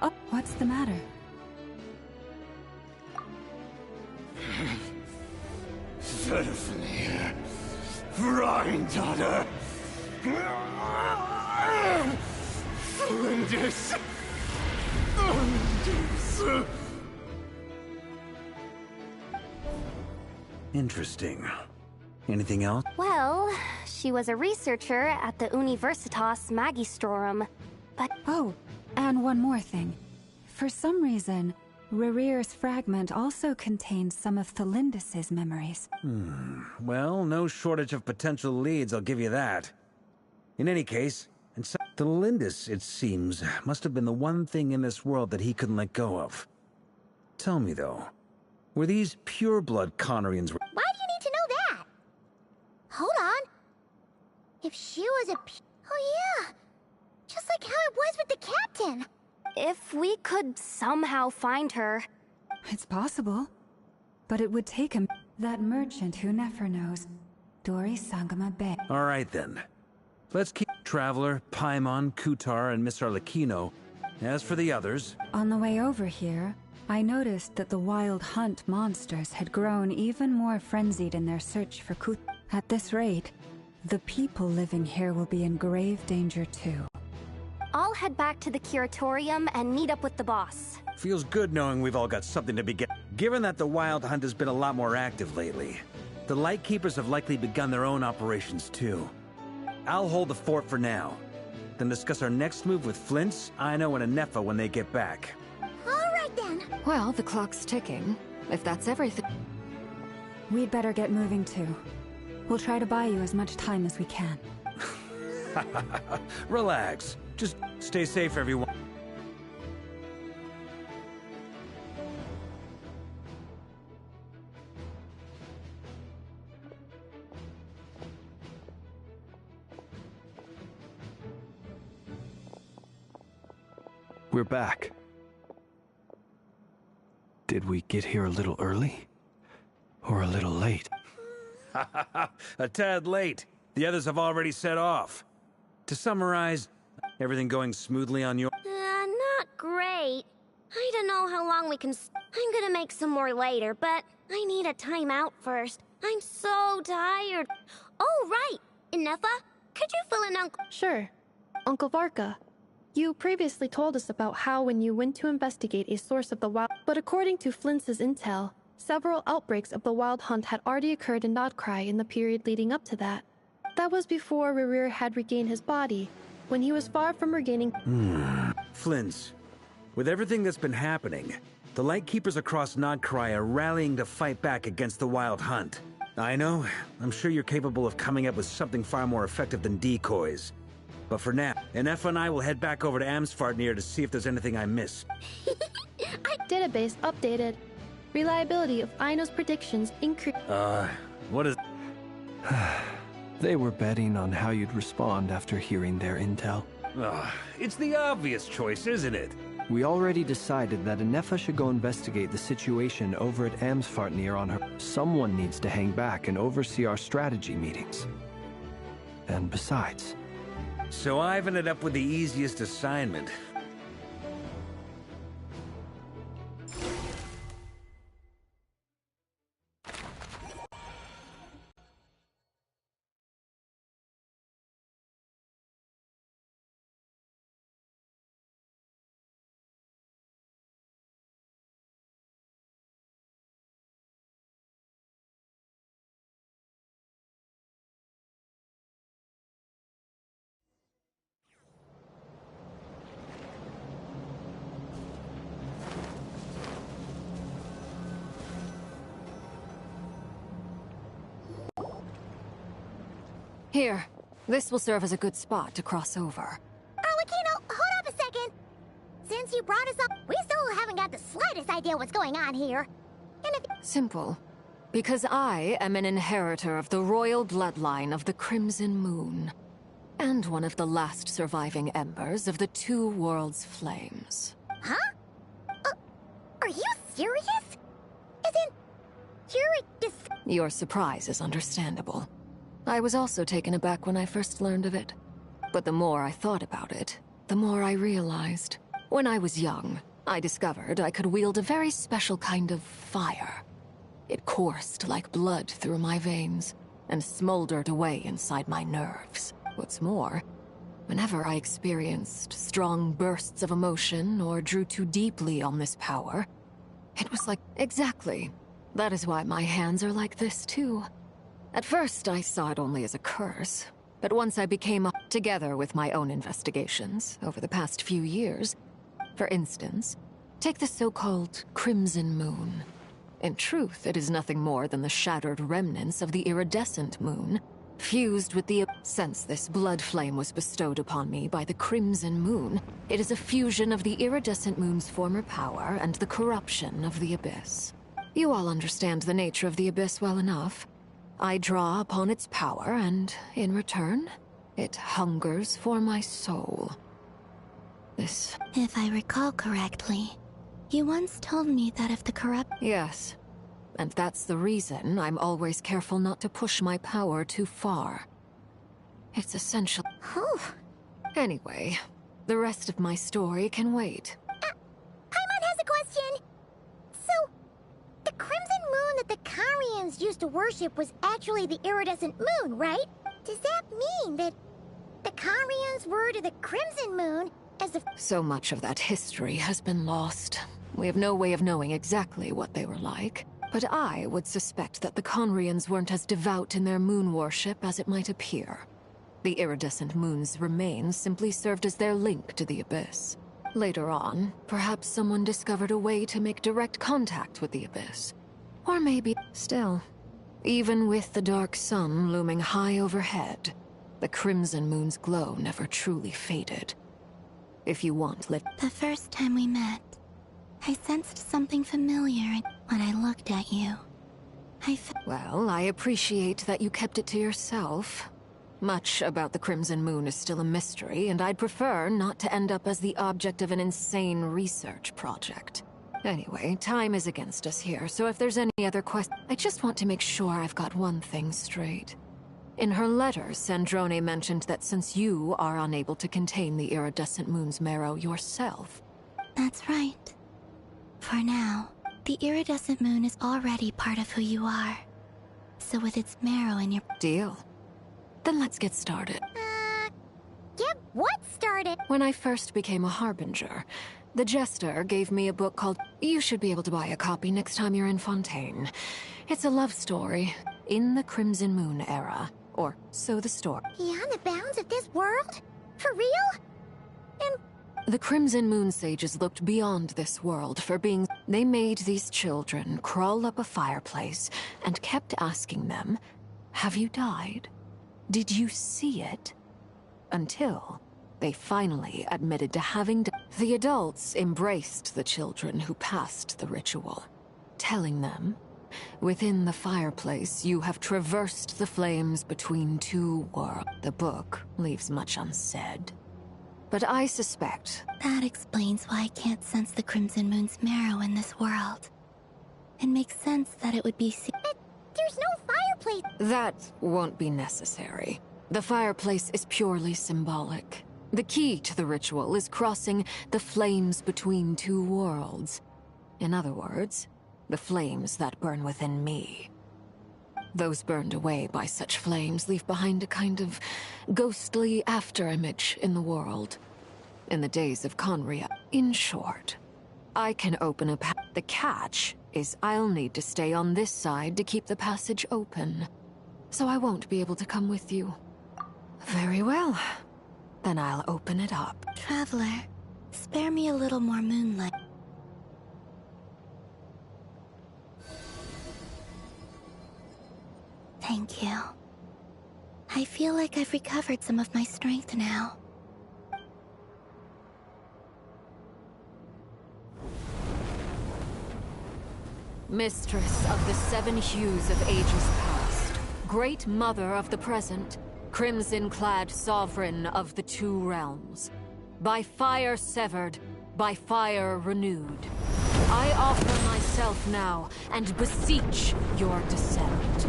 Oh, what's the matter? Stephanie, Granddaughter, Lindis. Interesting. Anything else? Well, she was a researcher at the Universitas Magistrorum, but... Oh, and one more thing. For some reason, Rerir's fragment also contains some of Thelindis' memories. Well, no shortage of potential leads, I'll give you that. In any case, Thelindis, it seems, must have been the one thing in this world that he couldn't let go of. Tell me, though, were these pure-blood Conrians... Why do you need to know that? Hold on. If she was a... Oh yeah! Just like how it was with the captain. If we could somehow find her... It's possible. But it would take him... That merchant who never knows. Dori Sangama Bay. All right, then. Let's keep Traveler, Paimon, Kutar, and Miss Arlecchino. As for the others... On the way over here, I noticed that the Wild Hunt monsters had grown even more frenzied in their search for Kutar. At this rate, the people living here will be in grave danger too. I'll head back to the curatorium and meet up with the boss. Feels good knowing we've all got something to begin. Given that the Wild Hunt has been a lot more active lately, the Lightkeepers have likely begun their own operations too. I'll hold the fort for now, then discuss our next move with Flint's, Ino, and Anefa when they get back. All right then. Well, the clock's ticking, if that's everything. We'd better get moving too. We'll try to buy you as much time as we can. Relax. Just stay safe, everyone. We're back. Did we get here a little early? Or a little late? A tad late. The others have already set off. To summarize, everything going smoothly on your... Not great. I don't know how long we can... I'm gonna make some more later, but I need a timeout first. I'm so tired. Oh, right. Anefa, could you fill in Uncle... Sure. Uncle Varka, you previously told us about how when you went to investigate a source of the wild... But according to Flint's intel, several outbreaks of the Wild Hunt had already occurred in Nodcry in the period leading up to that. That was before Rerir had regained his body, when he was far from regaining... Flint's, with everything that's been happening, the Lightkeepers across Nodcry are rallying to fight back against the Wild Hunt. I know, I'm sure you're capable of coming up with something far more effective than decoys. But for now, Anefa and I will head back over to Amsfartnir to see if there's anything I missed. Database updated. Reliability of Ino's predictions increased. What is... They were betting on how you'd respond after hearing their intel. It's the obvious choice, isn't it? We already decided that Anefa should go investigate the situation over at Amsfartnir on her... Someone needs to hang back and oversee our strategy meetings. And besides... So I've ended up with the easiest assignment. Here, this will serve as a good spot to cross over. Arlecchino, hold up a second. Since you brought us up, we still haven't got the slightest idea what's going on here. And if... Simple. Because I am an inheritor of the royal bloodline of the Crimson Moon. And one of the last surviving embers of the Two Worlds' flames. Huh? Are you serious? As in, you're a... Your surprise is understandable. I was also taken aback when I first learned of it. But the more I thought about it, the more I realized. When I was young, I discovered I could wield a very special kind of fire. It coursed like blood through my veins, and smoldered away inside my nerves. What's more, whenever I experienced strong bursts of emotion or drew too deeply on this power, it was like... Exactly. That is why my hands are like this, too. At first, I saw it only as a curse, but once I became together with my own investigations over the past few years. For instance, take the so-called Crimson Moon. In truth, it is nothing more than the shattered remnants of the iridescent moon, fused with the... Since this blood flame was bestowed upon me by the Crimson Moon, it is a fusion of the iridescent moon's former power and the corruption of the Abyss. You all understand the nature of the Abyss well enough. I draw upon its power, and in return, it hungers for my soul. This... If I recall correctly, you once told me that if the corrupt... Yes. And that's the reason I'm always careful not to push my power too far. It's essential... Anyway, the rest of my story can wait. Paimon has a question! So, the Crimson Moon that the Karians used to worship was actually the iridescent moon, right? Does that mean that the Conrians were to the Crimson Moon as if... So much of that history has been lost. We have no way of knowing exactly what they were like. But I would suspect that the Conrians weren't as devout in their moon worship as it might appear. The iridescent moon's remains simply served as their link to the Abyss. Later on, perhaps someone discovered a way to make direct contact with the Abyss. Or maybe... Still, even with the dark sun looming high overhead, the Crimson Moon's glow never truly faded. If you want, The first time we met, I sensed something familiar when I looked at you. Well, I appreciate that you kept it to yourself. Much about the Crimson Moon is still a mystery, and I'd prefer not to end up as the object of an insane research project. Anyway, time is against us here, so if there's any other questions... I just want to make sure I've got one thing straight. In her letter, Sandrone mentioned that since you are unable to contain the iridescent moon's marrow yourself... That's right. For now, the iridescent moon is already part of who you are. So with its marrow in your... Deal. Then let's get started. Get what started? When I first became a Harbinger, the Jester gave me a book called... You should be able to buy a copy next time you're in Fontaine. It's a love story in the Crimson Moon era. Or so the story. Beyond the bounds of this world? For real? And... The Crimson Moon sages looked beyond this world for beings. They made these children crawl up a fireplace and kept asking them, "Have you died? Did you see it?" Until they finally admitted to having died. The adults embraced the children who passed the ritual, telling them, "Within the fireplace, you have traversed the flames between two worlds." The book leaves much unsaid. But I suspect... That explains why I can't sense the Crimson Moon's marrow in this world. It makes sense that it would be... But there's no fireplace! That won't be necessary. The fireplace is purely symbolic. The key to the ritual is crossing the flames between two worlds. In other words, the flames that burn within me. Those burned away by such flames leave behind a kind of ghostly afterimage in the world. In the days of Conria. In short, I can open a The catch is I'll need to stay on this side to keep the passage open. So I won't be able to come with you. Very well. Then I'll open it up. Traveler, spare me a little more moonlight. Thank you. I feel like I've recovered some of my strength now. Mistress of the seven hues of ages past, great mother of the present, crimson-clad sovereign of the two realms, by fire severed, by fire renewed, I offer myself now and beseech your descent.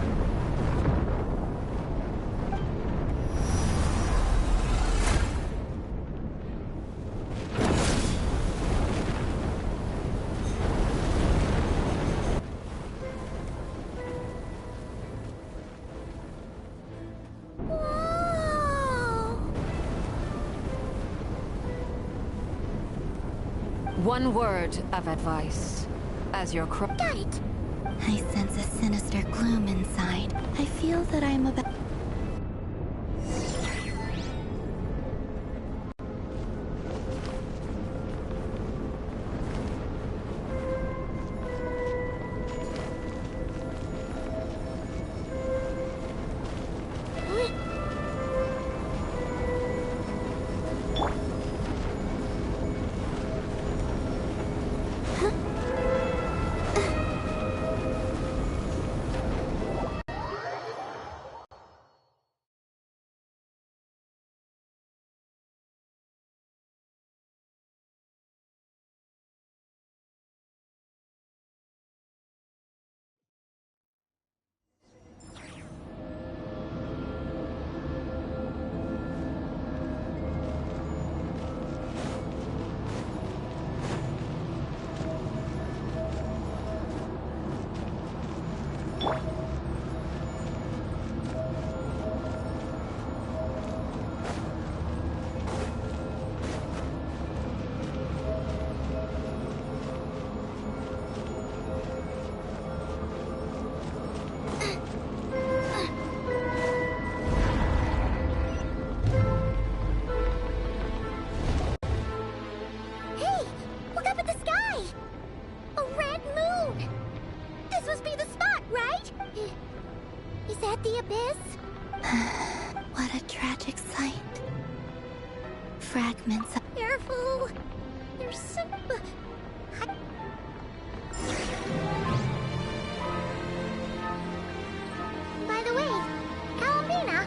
One word of advice. As your Got it! I sense a sinister gloom inside. I feel that I'm about... What a tragic sight. Fragments of... Careful! There's some... By the way, Kalamina,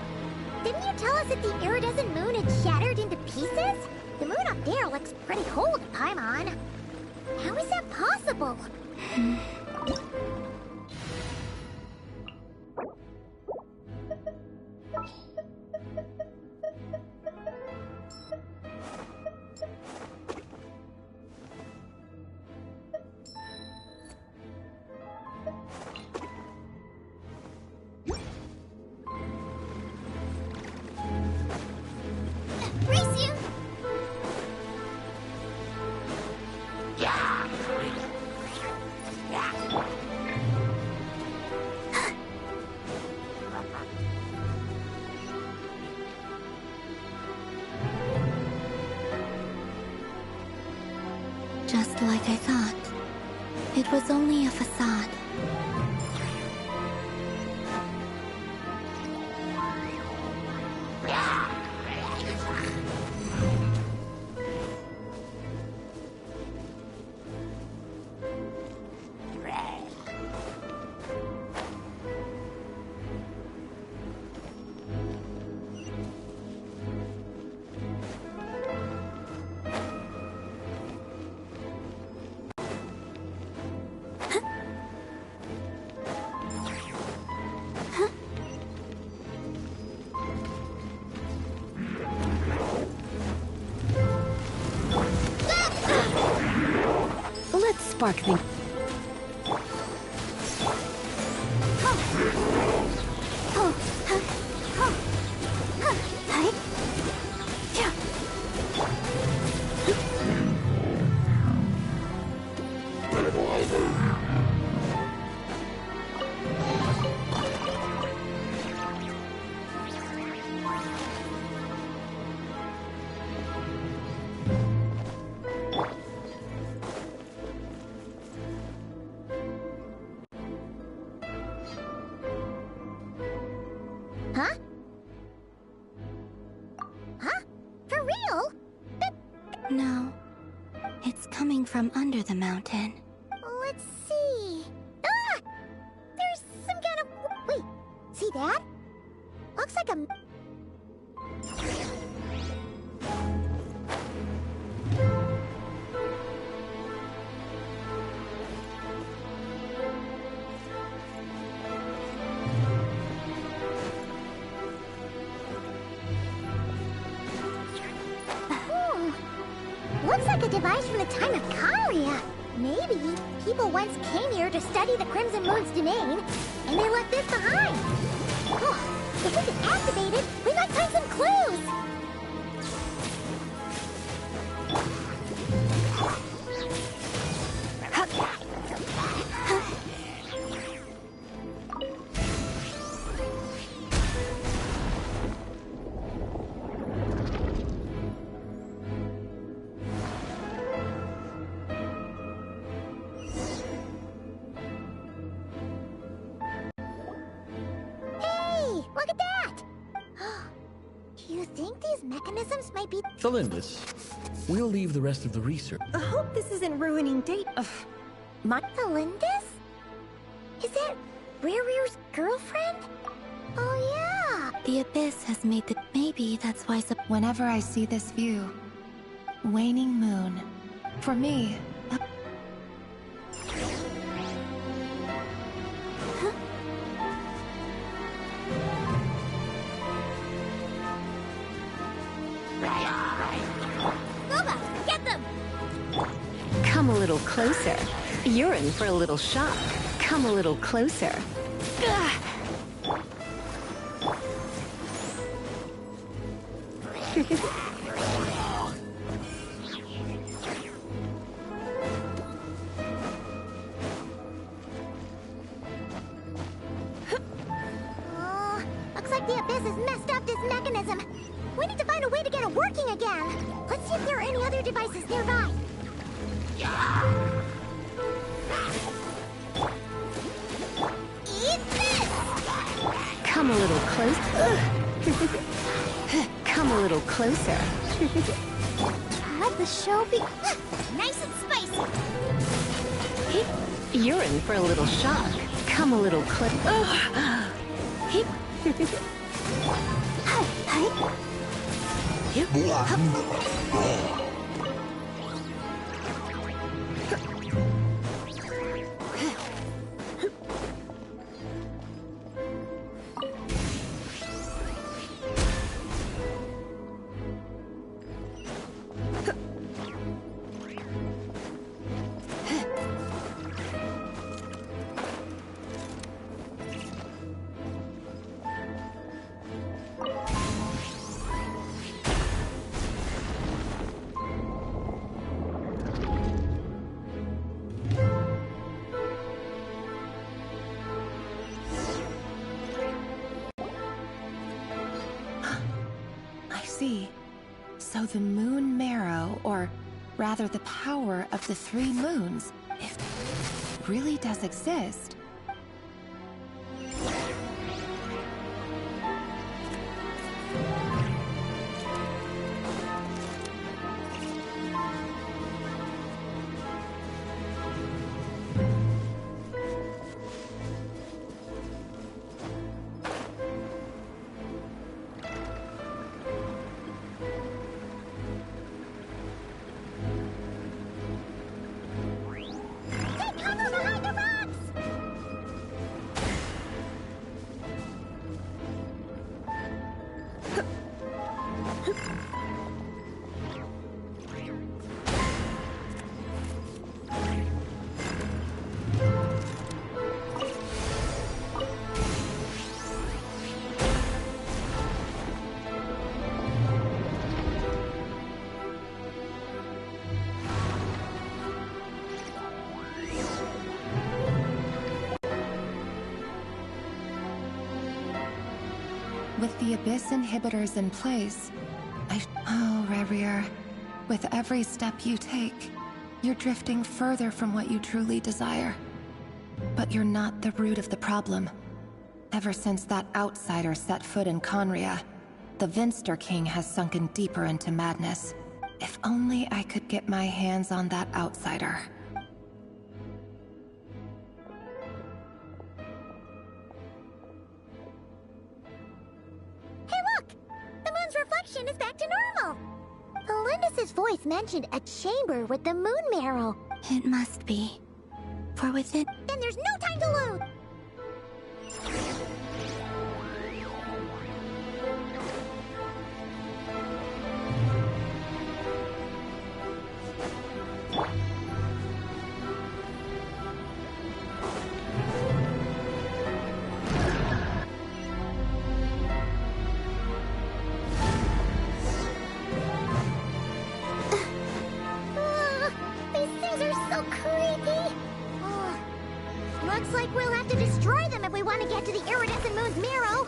didn't you tell us that the iridescent moon had shattered into pieces? The moon up there looks pretty cold, Paimon. How is that possible? Brace you! Just like I thought. It was only a facade. Let's spark things. Huh? Huh? For real? No. It's coming from under the mountain. Let's see. Ah! There's some kind of... Wait, see that? Looks like a... Looks like a device from the time of Conria. Maybe people once came here to study the Crimson Moon's domain, and they left this behind. Oh, if we can activate it, we might find some clues. Look at that! Do you think these mechanisms might be... Thelindis, we'll leave the rest of the research. I hope this isn't ruining date of... my... Thelindis? Is that Rere's girlfriend? Oh, yeah! The Abyss has made the... Maybe that's why... Whenever I see this view, waning moon, for me... Get them! Come a little closer. You're in for a little shock. Come a little closer. Looks like the Abyss has messed up this mechanism. We need to find a way to get it working again. Let's see if there are any other devices nearby. Eat this! Come a little closer. Come a little closer. Let the show be nice and spicy. You're in for a little shock. Come a little closer. So the moon marrow, or rather the power of the 3 moons, if it really does exist. With the Abyss inhibitors in place, Oh, Rerir. With every step you take, you're drifting further from what you truly desire. But you're not the root of the problem. Ever since that outsider set foot in Conria, the Vinster King has sunken deeper into madness. If only I could get my hands on that outsider. Reflection is back to normal. Elendis' voice mentioned a chamber with the moon marrow. It must be. For within... Then there's no time to lose! Looks like we'll have to destroy them if we want to get to the iridescent moon's marrow.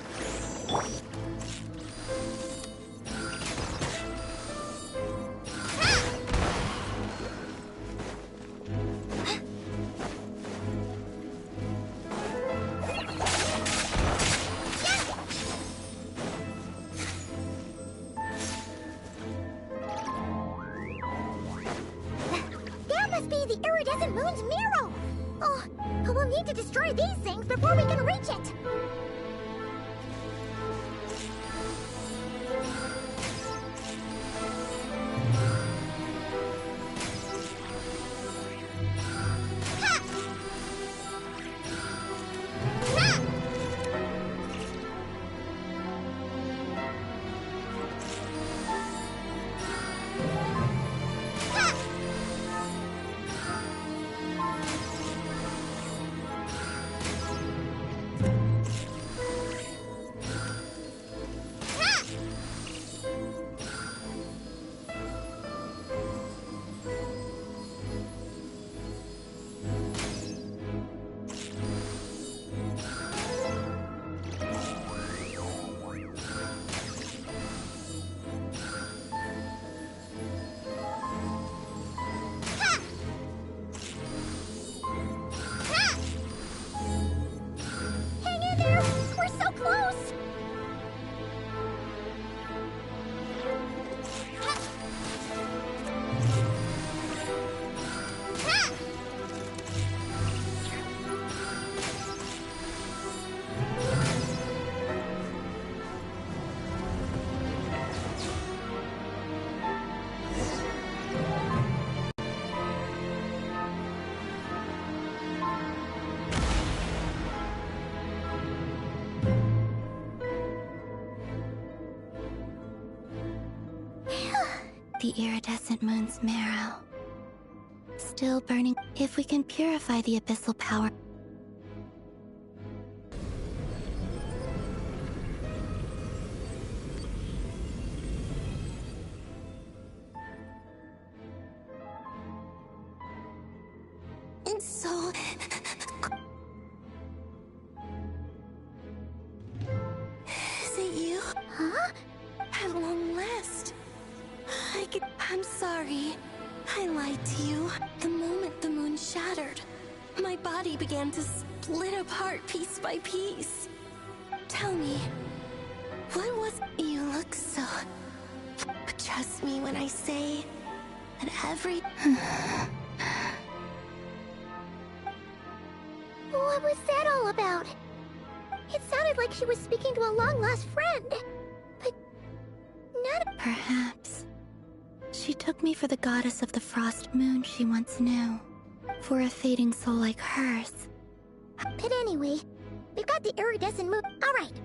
That must be the iridescent moon's marrow. Oh, we'll need to destroy these things before we can reach it! the iridescent moon's marrow. Still burning. If we can purify the abyssal power... It's so... Is it you? Huh? At long last. I'm sorry. I lied to you. The moment the moon shattered, my body began to split apart piece by piece. Tell me, what was... You look so... But trust me when I say that every... What was that all about? It sounded like she was speaking to a long-lost friend. But... not... Perhaps. She took me for the goddess of the frost moon she once knew. For a fading soul like hers. But anyway, we've got the iridescent moon. Alright.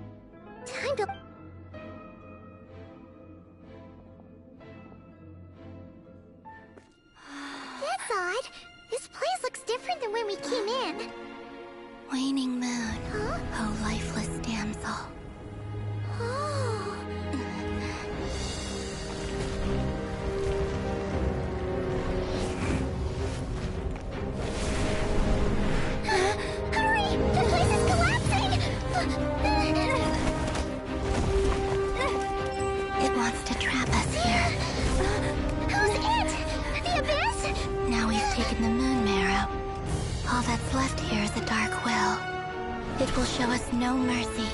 Time to... That's odd. This place looks different than when we came in. Waning moon. Huh? Oh, lifeless damsel. Oh. Hurry! The place is collapsing! It wants to trap us here. Who's it? The abyss? Now we've taken the moon marrow. All that's left here is a dark will. It will show us no mercy.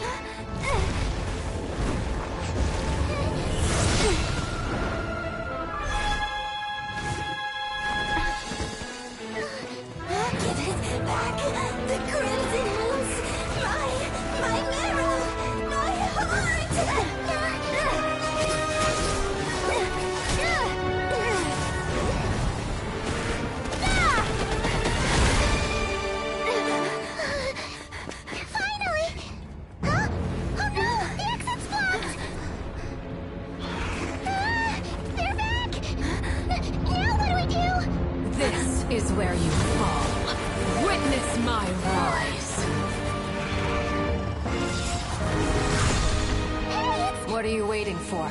Give it back! The crimson moons! My marrow! My heart! Finally! Huh? Oh no! The exit's blocked! They're back! Now what do we do? This is where you fall. Witness my rise. What are you waiting for?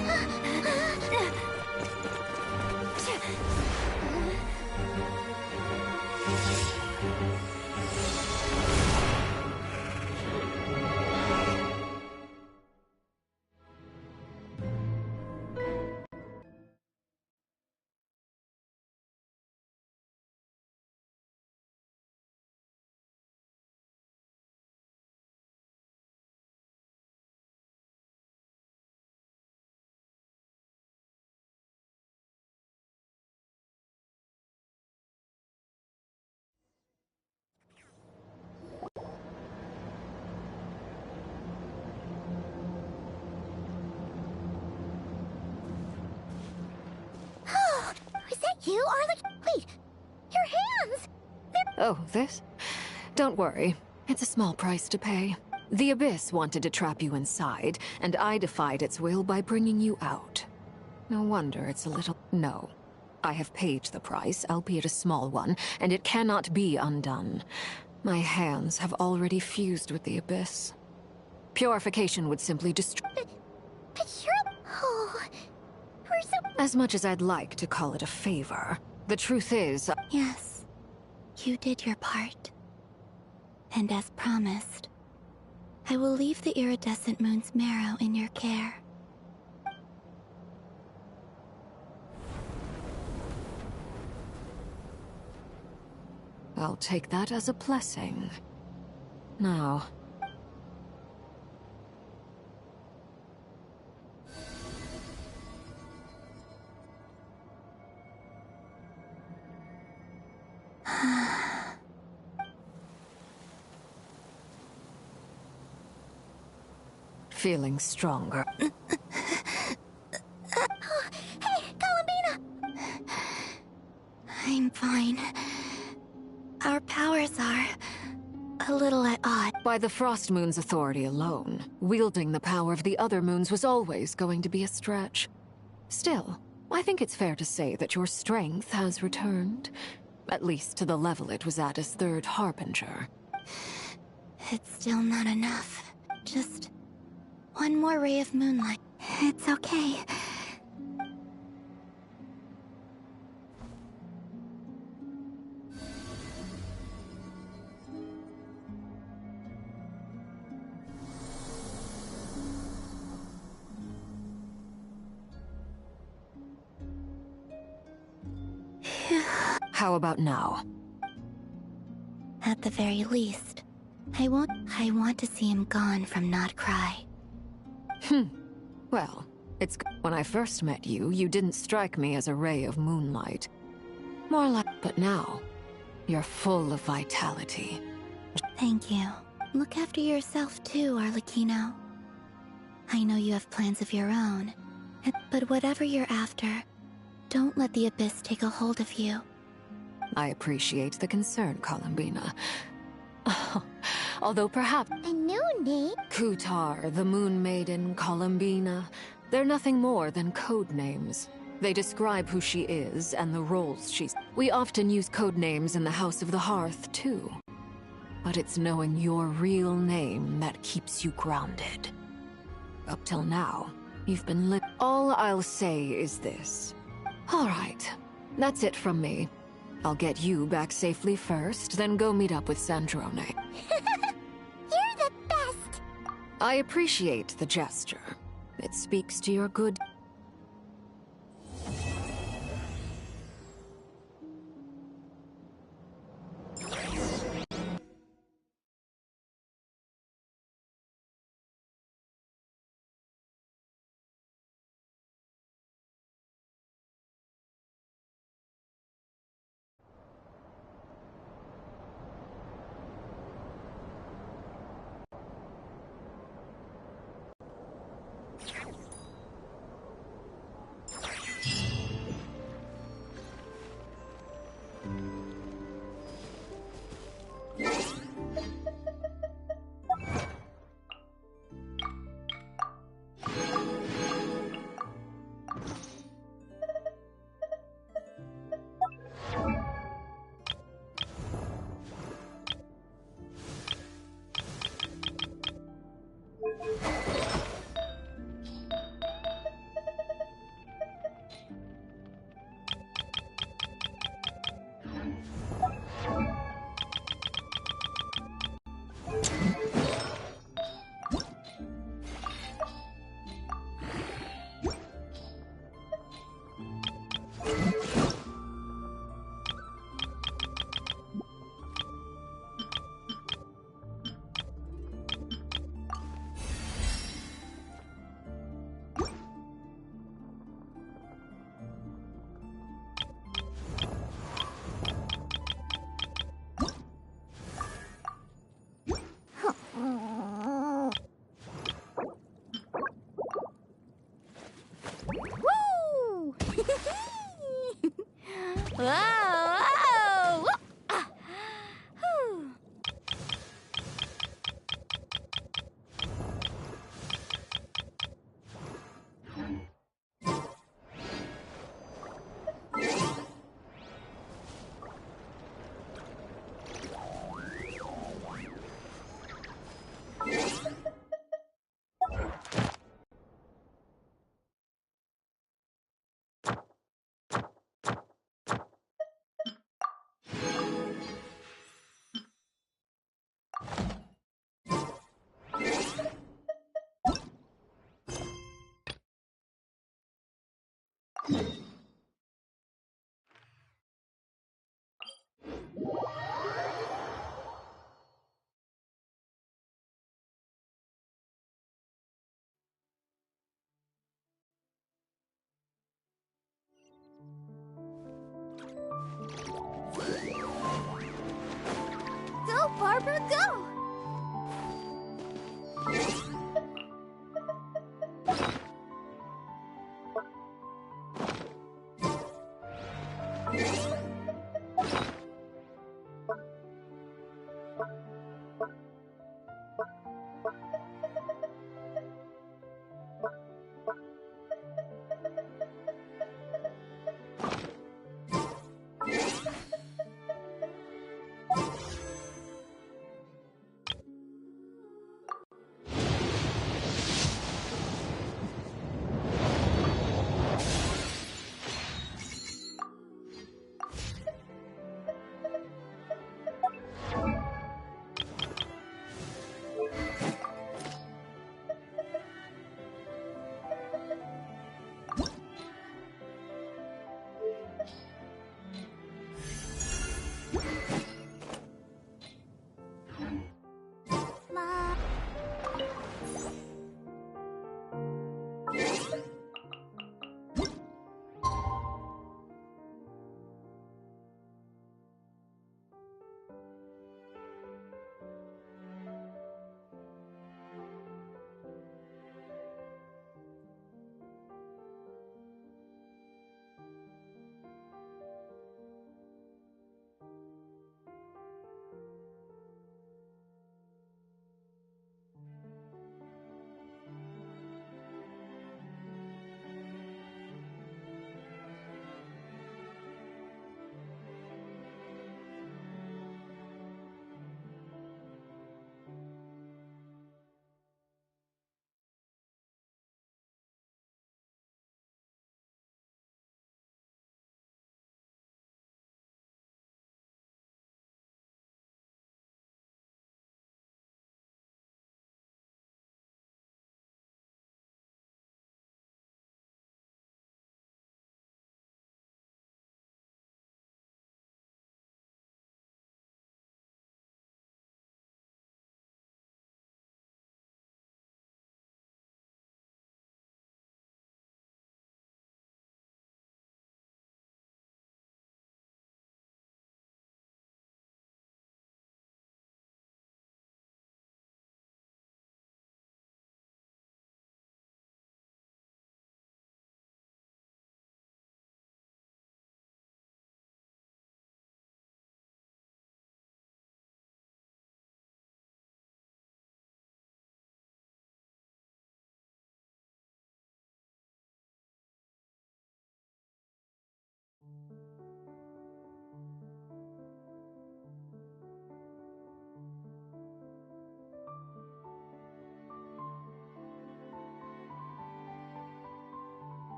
Is that you, Arlic? Wait, your hands! Oh, this? Don't worry. It's a small price to pay. The Abyss wanted to trap you inside, and I defied its will by bringing you out. No wonder it's a little... No. I have paid the price, albeit a small one, and it cannot be undone. My hands have already fused with the Abyss. Purification would simply destroy... But you're... Oh... We're so... As much as I'd like to call it a favor, the truth is... Yes, you did your part. And as promised, I will leave the iridescent moon's marrow in your care. I'll take that as a blessing. Now... Feeling stronger. Hey, Columbina! I'm fine. Our powers are a little at odds. By the Frost Moon's authority alone, wielding the power of the other moons was always going to be a stretch. Still, I think it's fair to say that your strength has returned. At least to the level it was at as Third Harbinger. It's still not enough. Just one more ray of moonlight. It's okay. How about now? At the very least, I want to see him gone from Not Cry. Well, it's when I first met you, you didn't strike me as a ray of moonlight. More like, but now, you're full of vitality. Thank you. Look after yourself too, Arlecchino. I know you have plans of your own, but whatever you're after, don't let the Abyss take a hold of you. I appreciate the concern, Columbina. Although perhaps... A new name? Kutar, the Moon Maiden, Columbina, they're nothing more than code names. They describe who she is and the roles she's... We often use code names in the House of the Hearth, too. But it's knowing your real name that keeps you grounded. Up till now, you've been lit. All I'll say is this. All right, that's it from me. I'll get you back safely first, then go meet up with Sandrone. You're the best! I appreciate the gesture. It speaks to your good...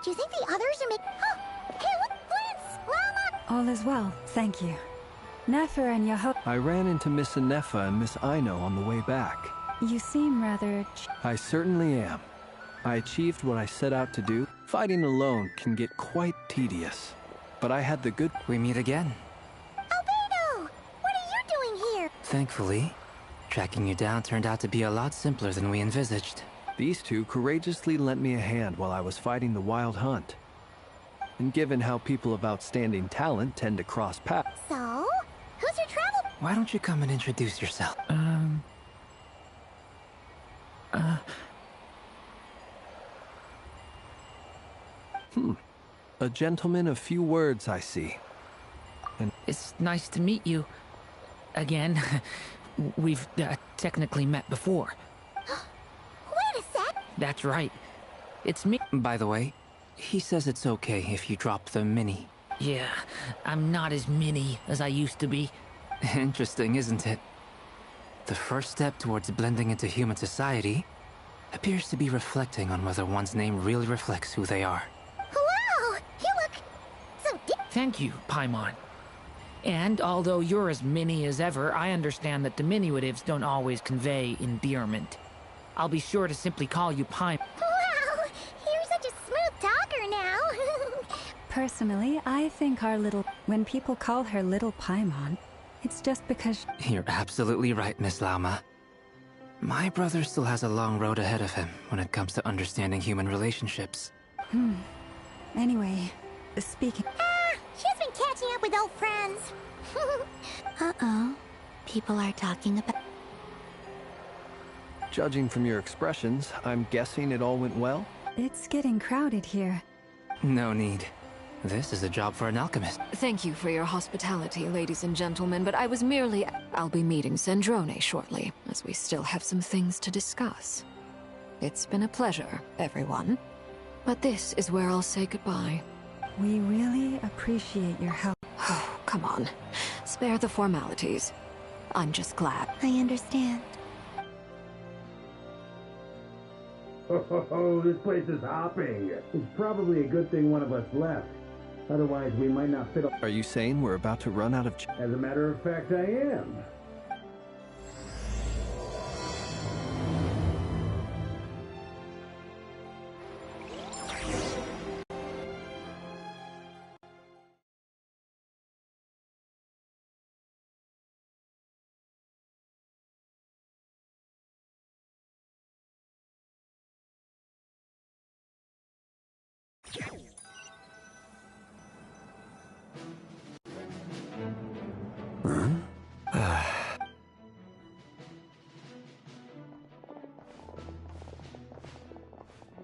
Do you think the others are making... Oh, hey, look, Prince! Llama! All is well, thank you. Nefer and Yaho... I ran into Miss Anefa and Miss Aino on the way back. You seem rather... I certainly am. I achieved what I set out to do. Fighting alone can get quite tedious. But I had the good... We meet again. Albedo! What are you doing here? Thankfully, tracking you down turned out to be a lot simpler than we envisaged. These two courageously lent me a hand while I was fighting the wild hunt. And given how people of outstanding talent tend to cross paths... So? Who's your travel... Why don't you come and introduce yourself? A gentleman of few words, I see. And it's nice to meet you. Again. We've technically met before. Wait a sec! That's right. It's me. By the way, he says it's okay if you drop the mini. Yeah, I'm not as mini as I used to be. Interesting, isn't it? The first step towards blending into human society appears to be reflecting on whether one's name really reflects who they are. Wow! You look so deep. Thank you, Paimon. And although you're as mini as ever, I understand that diminutives don't always convey endearment. I'll be sure to simply call you Paimon. Wow! You're such a smooth talker now. Personally, I think our little... When people call her Little Paimon, it's just because... You're absolutely right, Miss Lauma. My brother still has a long road ahead of him when it comes to understanding human relationships. Anyway, speaking... She's been catching up with old friends. Uh-oh. People are talking about... Judging from your expressions, I'm guessing it all went well? It's getting crowded here. No need. This is a job for an alchemist. Thank you for your hospitality, ladies and gentlemen, but I was merely... I'll be meeting Sandrone shortly, as we still have some things to discuss. It's been a pleasure, everyone. But this is where I'll say goodbye. We really appreciate your help. Oh, come on. Spare the formalities. I'm just glad. I understand. Oh, this place is hopping. It's probably a good thing one of us left. Otherwise, we might not fit. Are you saying we're about to run out of... As a matter of fact, I am.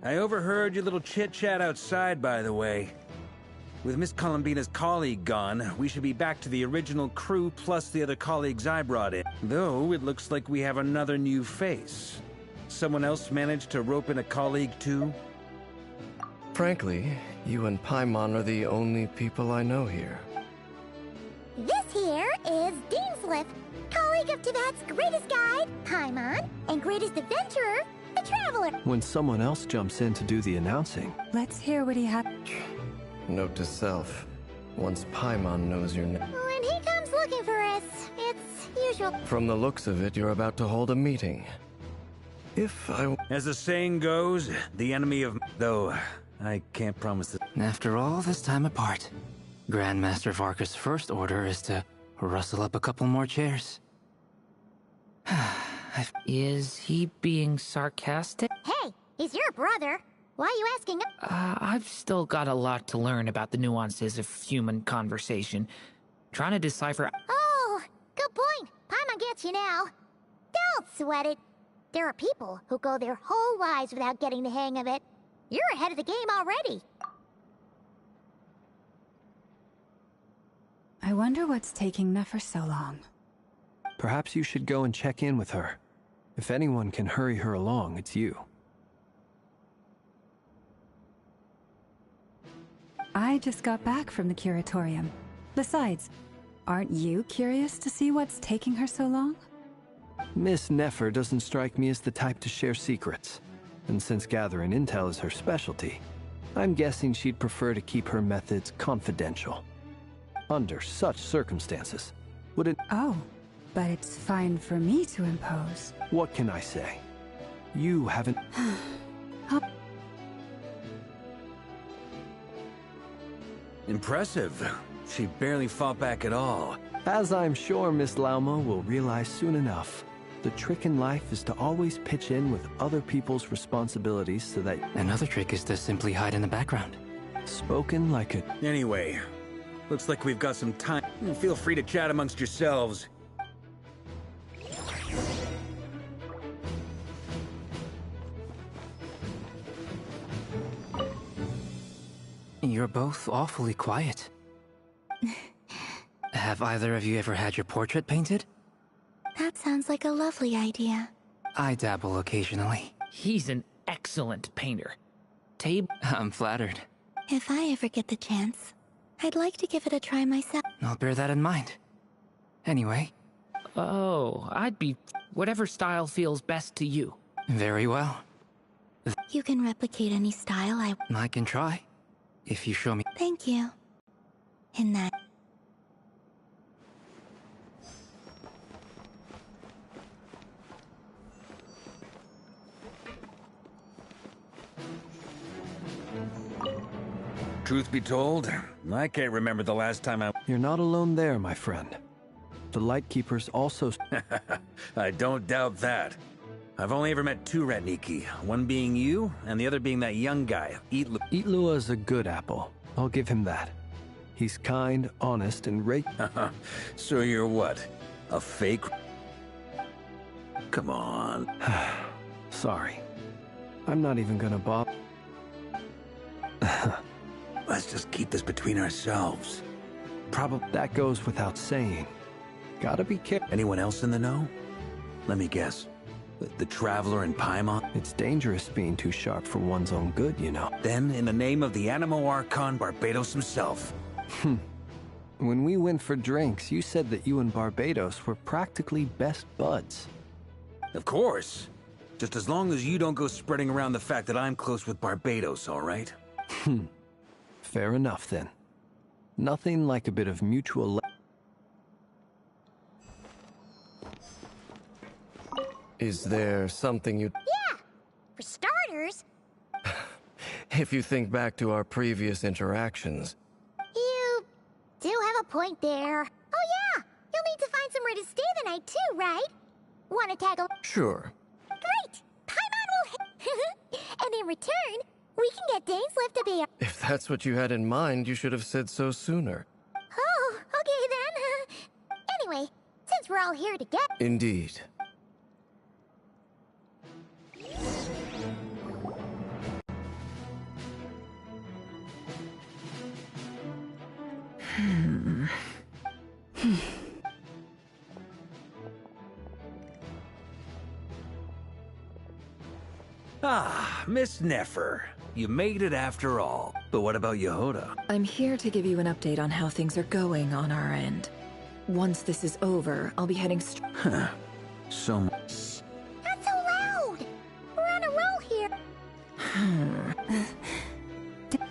I overheard your little chit-chat outside, by the way. With Miss Columbina's colleague gone, we should be back to the original crew plus the other colleagues I brought in. Though, it looks like we have another new face. Someone else managed to rope in a colleague, too? Frankly, you and Paimon are the only people I know here. This here is Deanslip, colleague of Tibet's greatest guide, Paimon, and greatest adventurer, the Traveler. When someone else jumps in to do the announcing... Let's hear what he had... Note to self, once Paimon knows your name... When he comes looking for us, it's usual. From the looks of it, you're about to hold a meeting. If I... As the saying goes, the enemy of... Though, I can't promise it. After all this time apart, Grandmaster Varka's first order is to rustle up a couple more chairs. Is he being sarcastic? Hey, he's your brother. Why are you asking? I've still got a lot to learn about the nuances of human conversation. Trying to decipher... Oh, good point. Paimon gets you now. Don't sweat it. There are people who go their whole lives without getting the hang of it. You're ahead of the game already. I wonder what's taking Nefer so long. Perhaps you should go and check in with her. If anyone can hurry her along, it's you. I just got back from the curatorium. Besides, aren't you curious to see what's taking her so long? Miss Nefer doesn't strike me as the type to share secrets. And since gathering intel is her specialty, I'm guessing she'd prefer to keep her methods confidential. Under such circumstances, would it... Oh, but it's fine for me to impose. What can I say? You haven't... Impressive. She barely fought back at all. As I'm sure Miss Lauma will realize soon enough, the trick in life is to always pitch in with other people's responsibilities so that... Another trick is to simply hide in the background. Spoken like a... Anyway, looks like we've got some time. Feel free to chat amongst yourselves. You're both awfully quiet. Have either of you ever had your portrait painted? That sounds like a lovely idea. I dabble occasionally. He's an excellent painter. I'm flattered. If I ever get the chance, I'd like to give it a try myself. I'll bear that in mind. Anyway. Oh, I'd be... whatever style feels best to you. Very well. You can replicate any style I can try. If you show me... Thank you. In that... Truth be told, I can't remember the last time I... You're not alone there, my friend. The Lightkeepers also... I don't doubt that. I've only ever met two Ratniki, one being you, and the other being that young guy, Eatlua is a good apple. I'll give him that. He's kind, honest, and So you're what? A fake? Come on. Sorry. I'm not even gonna bother. Let's just keep this between ourselves. Probably that goes without saying. Gotta be careful. Anyone else in the know? Let me guess. The Traveler and Paimon? It's dangerous being too sharp for one's own good, you know. Then, in the name of the Animo Archon, Barbados himself. When we went for drinks, you said that you and Barbados were practically best buds. Of course. Just as long as you don't go spreading around the fact that I'm close with Barbados, all right? Fair enough, then. Nothing like a bit of mutual... Is there something you... Yeah! For starters... If you think back to our previous interactions... You do have a point there. Oh yeah! You'll need to find somewhere to stay the night too, right? Wanna tag along? Sure. Great! Paimon will... And in return, we can get Dane's lift to be... If that's what you had in mind, you should have said so sooner. Oh, okay then. Anyway, since we're all here together... Indeed. Ah, Miss Nefer. You made it after all. But what about Yehoda? I'm here to give you an update on how things are going on our end. Once this is over, I'll be heading So much. Not so loud! We're on a roll here.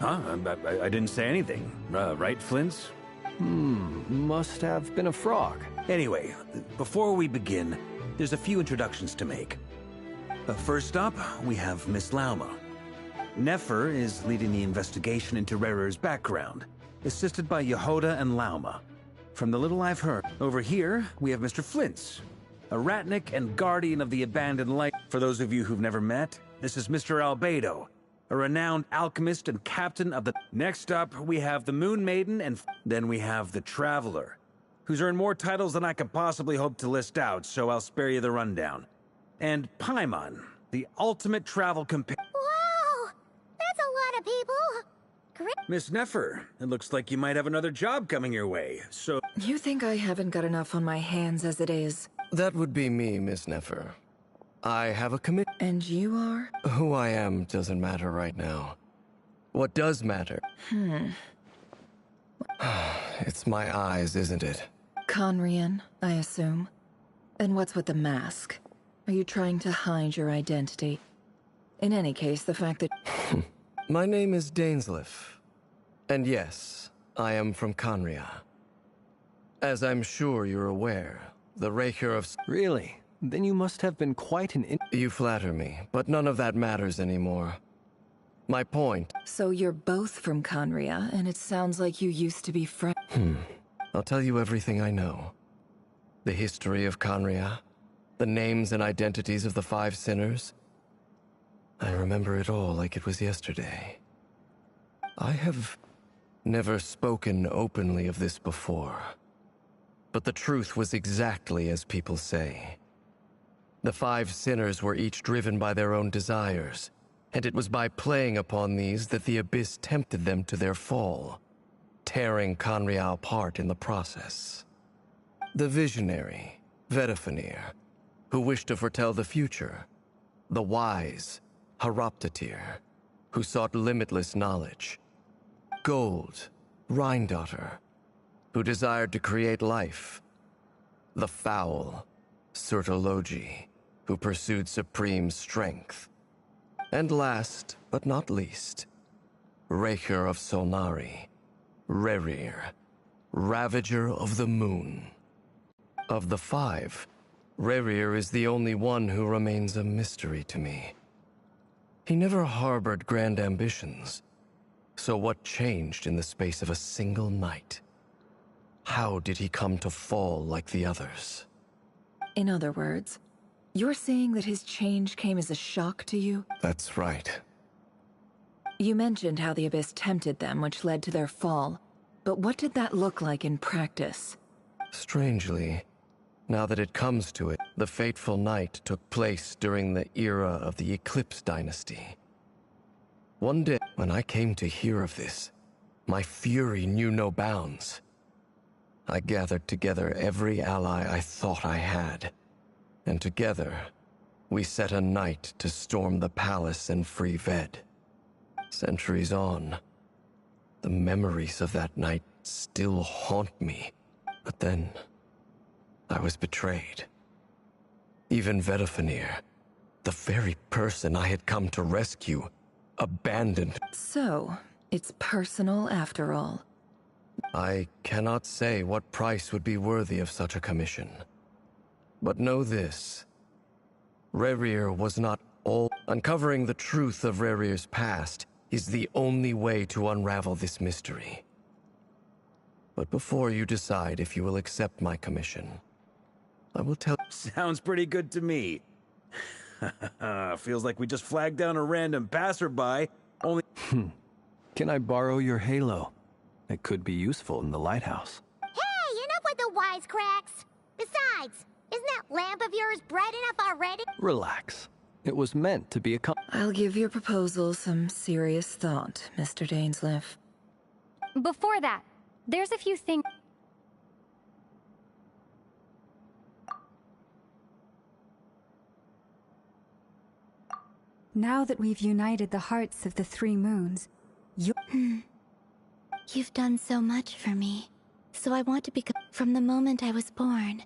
Huh? I didn't say anything. Right, Flints? Must have been a frog. Anyway, before we begin, there's a few introductions to make. First up, we have Miss Lauma. Nefer is leading the investigation into Rerer's background, assisted by Yehoda and Lauma. From the little I've heard, over here, we have Mr. Flints, a Ratnik and guardian of the abandoned light. For those of you who've never met, this is Mr. Albedo, a renowned alchemist and captain of the... Next up, we have the Moon Maiden, and then we have the Traveler, who's earned more titles than I could possibly hope to list out, so I'll spare you the rundown. And Paimon, the ultimate travel companion. Wow! That's a lot of people. Great. Miss Nefer, it looks like you might have another job coming your way, so... You think I haven't got enough on my hands as it is? That would be me, Miss Nefer. I have a commit... And you are? Who I am doesn't matter right now. What does matter? It's my eyes, isn't it? Conrian, I assume. And what's with the mask? Are you trying to hide your identity? In any case, the fact that... My name is Dainsleif. And yes, I am from Conria. As I'm sure you're aware, the Raker of... Really? Then you must have been quite an You flatter me, but none of that matters anymore. My point... So you're both from Conria, and it sounds like you used to be friends. I'll tell you everything I know. The history of Conria, the names and identities of the 5 sinners. I remember it all like it was yesterday. I have never spoken openly of this before. But the truth was exactly as people say. The 5 sinners were each driven by their own desires, and it was by playing upon these that the Abyss tempted them to their fall, tearing Conria apart in the process. The visionary, Vedifenir, who wished to foretell the future. The wise, Haroptatir, who sought limitless knowledge. Gold, Rhindaughter, who desired to create life. The foul, Surtologi, who pursued supreme strength. And last, but not least, Raker of Solnari, Rerir, Ravager of the Moon. Of the 5, Rerir is the only one who remains a mystery to me. He never harbored grand ambitions, so what changed in the space of a single night? How did he come to fall like the others? In other words, you're saying that his change came as a shock to you? That's right. You mentioned how the Abyss tempted them, which led to their fall. But what did that look like in practice? Strangely, now that it comes to it, the fateful night took place during the era of the Eclipse Dynasty. One day, when I came to hear of this, my fury knew no bounds. I gathered together every ally I thought I had, and together, we set a night to storm the palace and free Ved. Centuries on, the memories of that night still haunt me. But then, I was betrayed. Even Vedifenir, the very person I had come to rescue, abandoned. So, it's personal after all. I cannot say what price would be worthy of such a commission. But know this. Rerir was not all. Uncovering the truth of Rerir's past is the only way to unravel this mystery. But before you decide if you will accept my commission, I will tell... Sounds pretty good to me. Feels like we just flagged down a random passerby, only... Can I borrow your halo? It could be useful in the lighthouse. Hey, enough with the wisecracks! Besides, isn't that lamp of yours bright enough already? Relax. It was meant to be a... I'll give your proposal some serious thought, Mr. Dainsleif. Before that, there's a few things... Now that we've united the hearts of the 3 moons, You've done so much for me, so I want to become... From the moment I was born,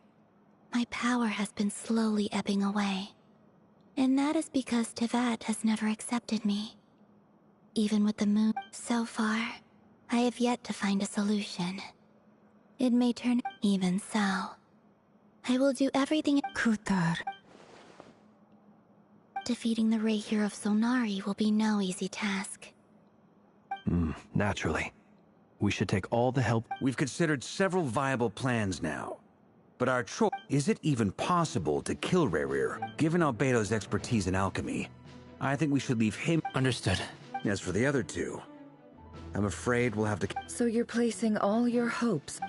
my power has been slowly ebbing away. And that is because Tevat has never accepted me. Even with the moon, so far, I have yet to find a solution. It may turn... Even so, I will do everything... Kutar. Defeating the Raker of Solnari will be no easy task. Naturally. We should take all the help... We've considered several viable plans now. But our choice... Is it even possible to kill Rerir? Given Albedo's expertise in alchemy, I think we should leave him... Understood. As for the other 2, I'm afraid we'll have to... So you're placing all your hopes...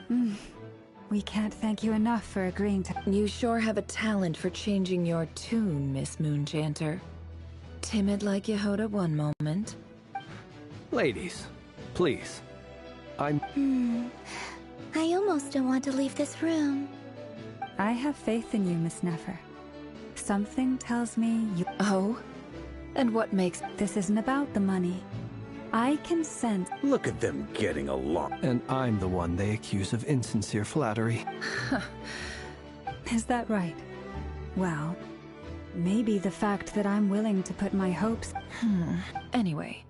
We can't thank you enough for agreeing to... You sure have a talent for changing your tune, Miss Moonchanter. Timid like Yehoda one moment. Ladies, please. I almost don't want to leave this room. I have faith in you, Miss Nefer. Something tells me you... Oh? And what makes... This isn't about the money. I can sense... Look at them getting along. And I'm the one they accuse of insincere flattery. Is that right? Well, maybe the fact that I'm willing to put my hopes... Anyway,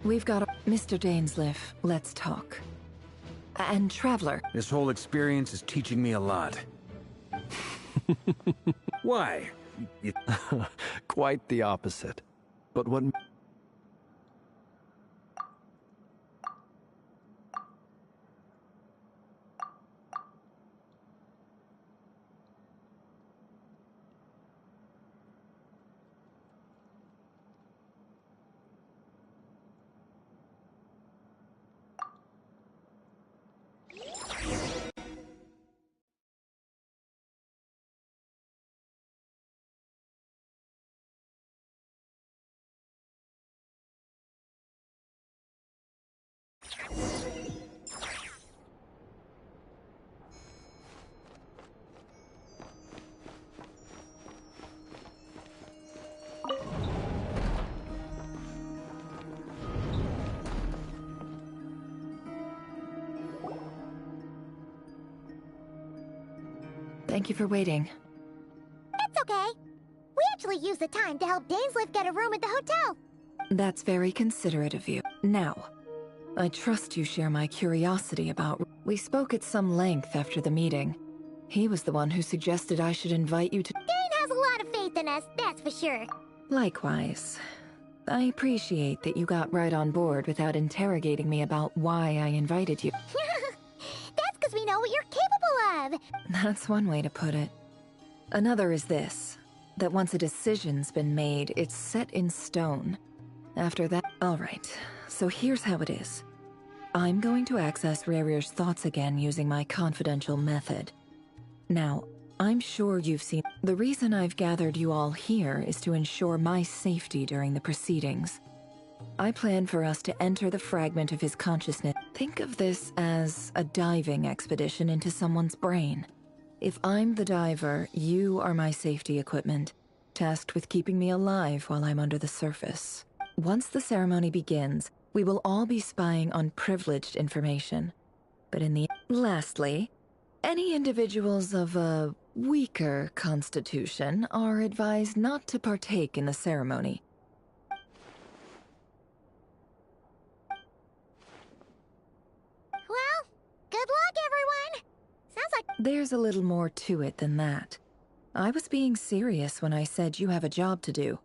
We've got Mr. Dainsleif, let's talk. And Traveler. This whole experience is teaching me a lot. Why? Quite the opposite. But what... Thank you for waiting. That's okay. We actually used the time to help Dainsleif get a room at the hotel. That's very considerate of you. Now, I trust you share my curiosity about... We spoke at some length after the meeting. He was the one who suggested I should invite you to... Dane has a lot of faith in us, that's for sure. Likewise. I appreciate that you got right on board without interrogating me about why I invited you. That's because we know what you're capable of. That's one way to put it. Another is this, that once a decision's been made, it's set in stone. After that... Alright, so here's how it is. I'm going to access Rarir's thoughts again using my confidential method. Now, I'm sure you've seen... The reason I've gathered you all here is to ensure my safety during the proceedings. I plan for us to enter the fragment of his consciousness. Think of this as a diving expedition into someone's brain. If I'm the diver, you are my safety equipment, tasked with keeping me alive while I'm under the surface. Once the ceremony begins, we will all be spying on privileged information. But in the... Lastly, any individuals of a weaker constitution are advised not to partake in the ceremony. Well, good luck, everyone. Sounds like... There's a little more to it than that. I was being serious when I said you have a job to do.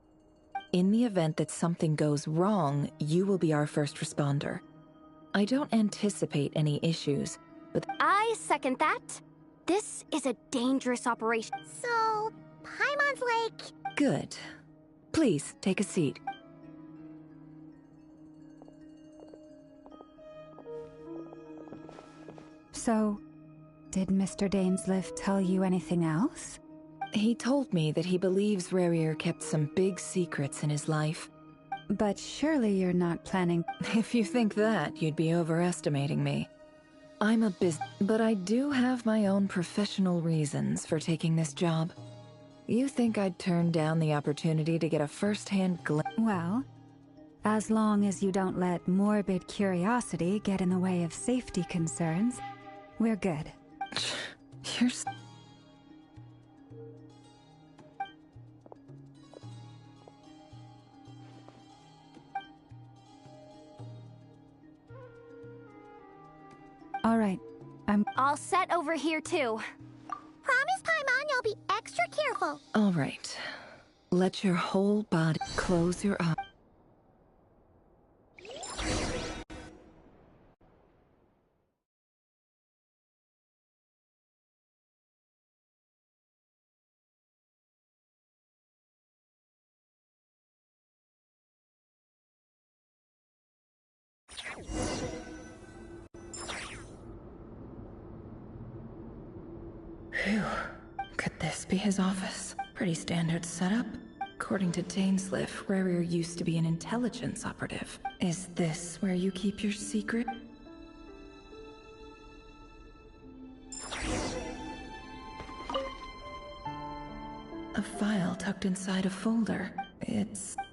In the event that something goes wrong, you will be our first responder. I don't anticipate any issues, but... I second that. This is a dangerous operation. So, Paimon's like... Good. Please, take a seat. So, did Mr. Dainsleif tell you anything else? He told me that he believes Rarir kept some big secrets in his life. But surely you're not planning... If you think that, you'd be overestimating me. I'm a but I do have my own professional reasons for taking this job. You think I'd turn down the opportunity to get a first-hand glimpse? Well, as long as you don't let morbid curiosity get in the way of safety concerns, we're good. You're... All right, I'm all set over here too. Promise, Paimon, you'll be extra careful. All right. Let your whole body close your eyes. Phew. Could this be his office? Pretty standard setup. According to Dainsleif, Rarir used to be an intelligence operative. Is this where you keep your secret? A file tucked inside a folder.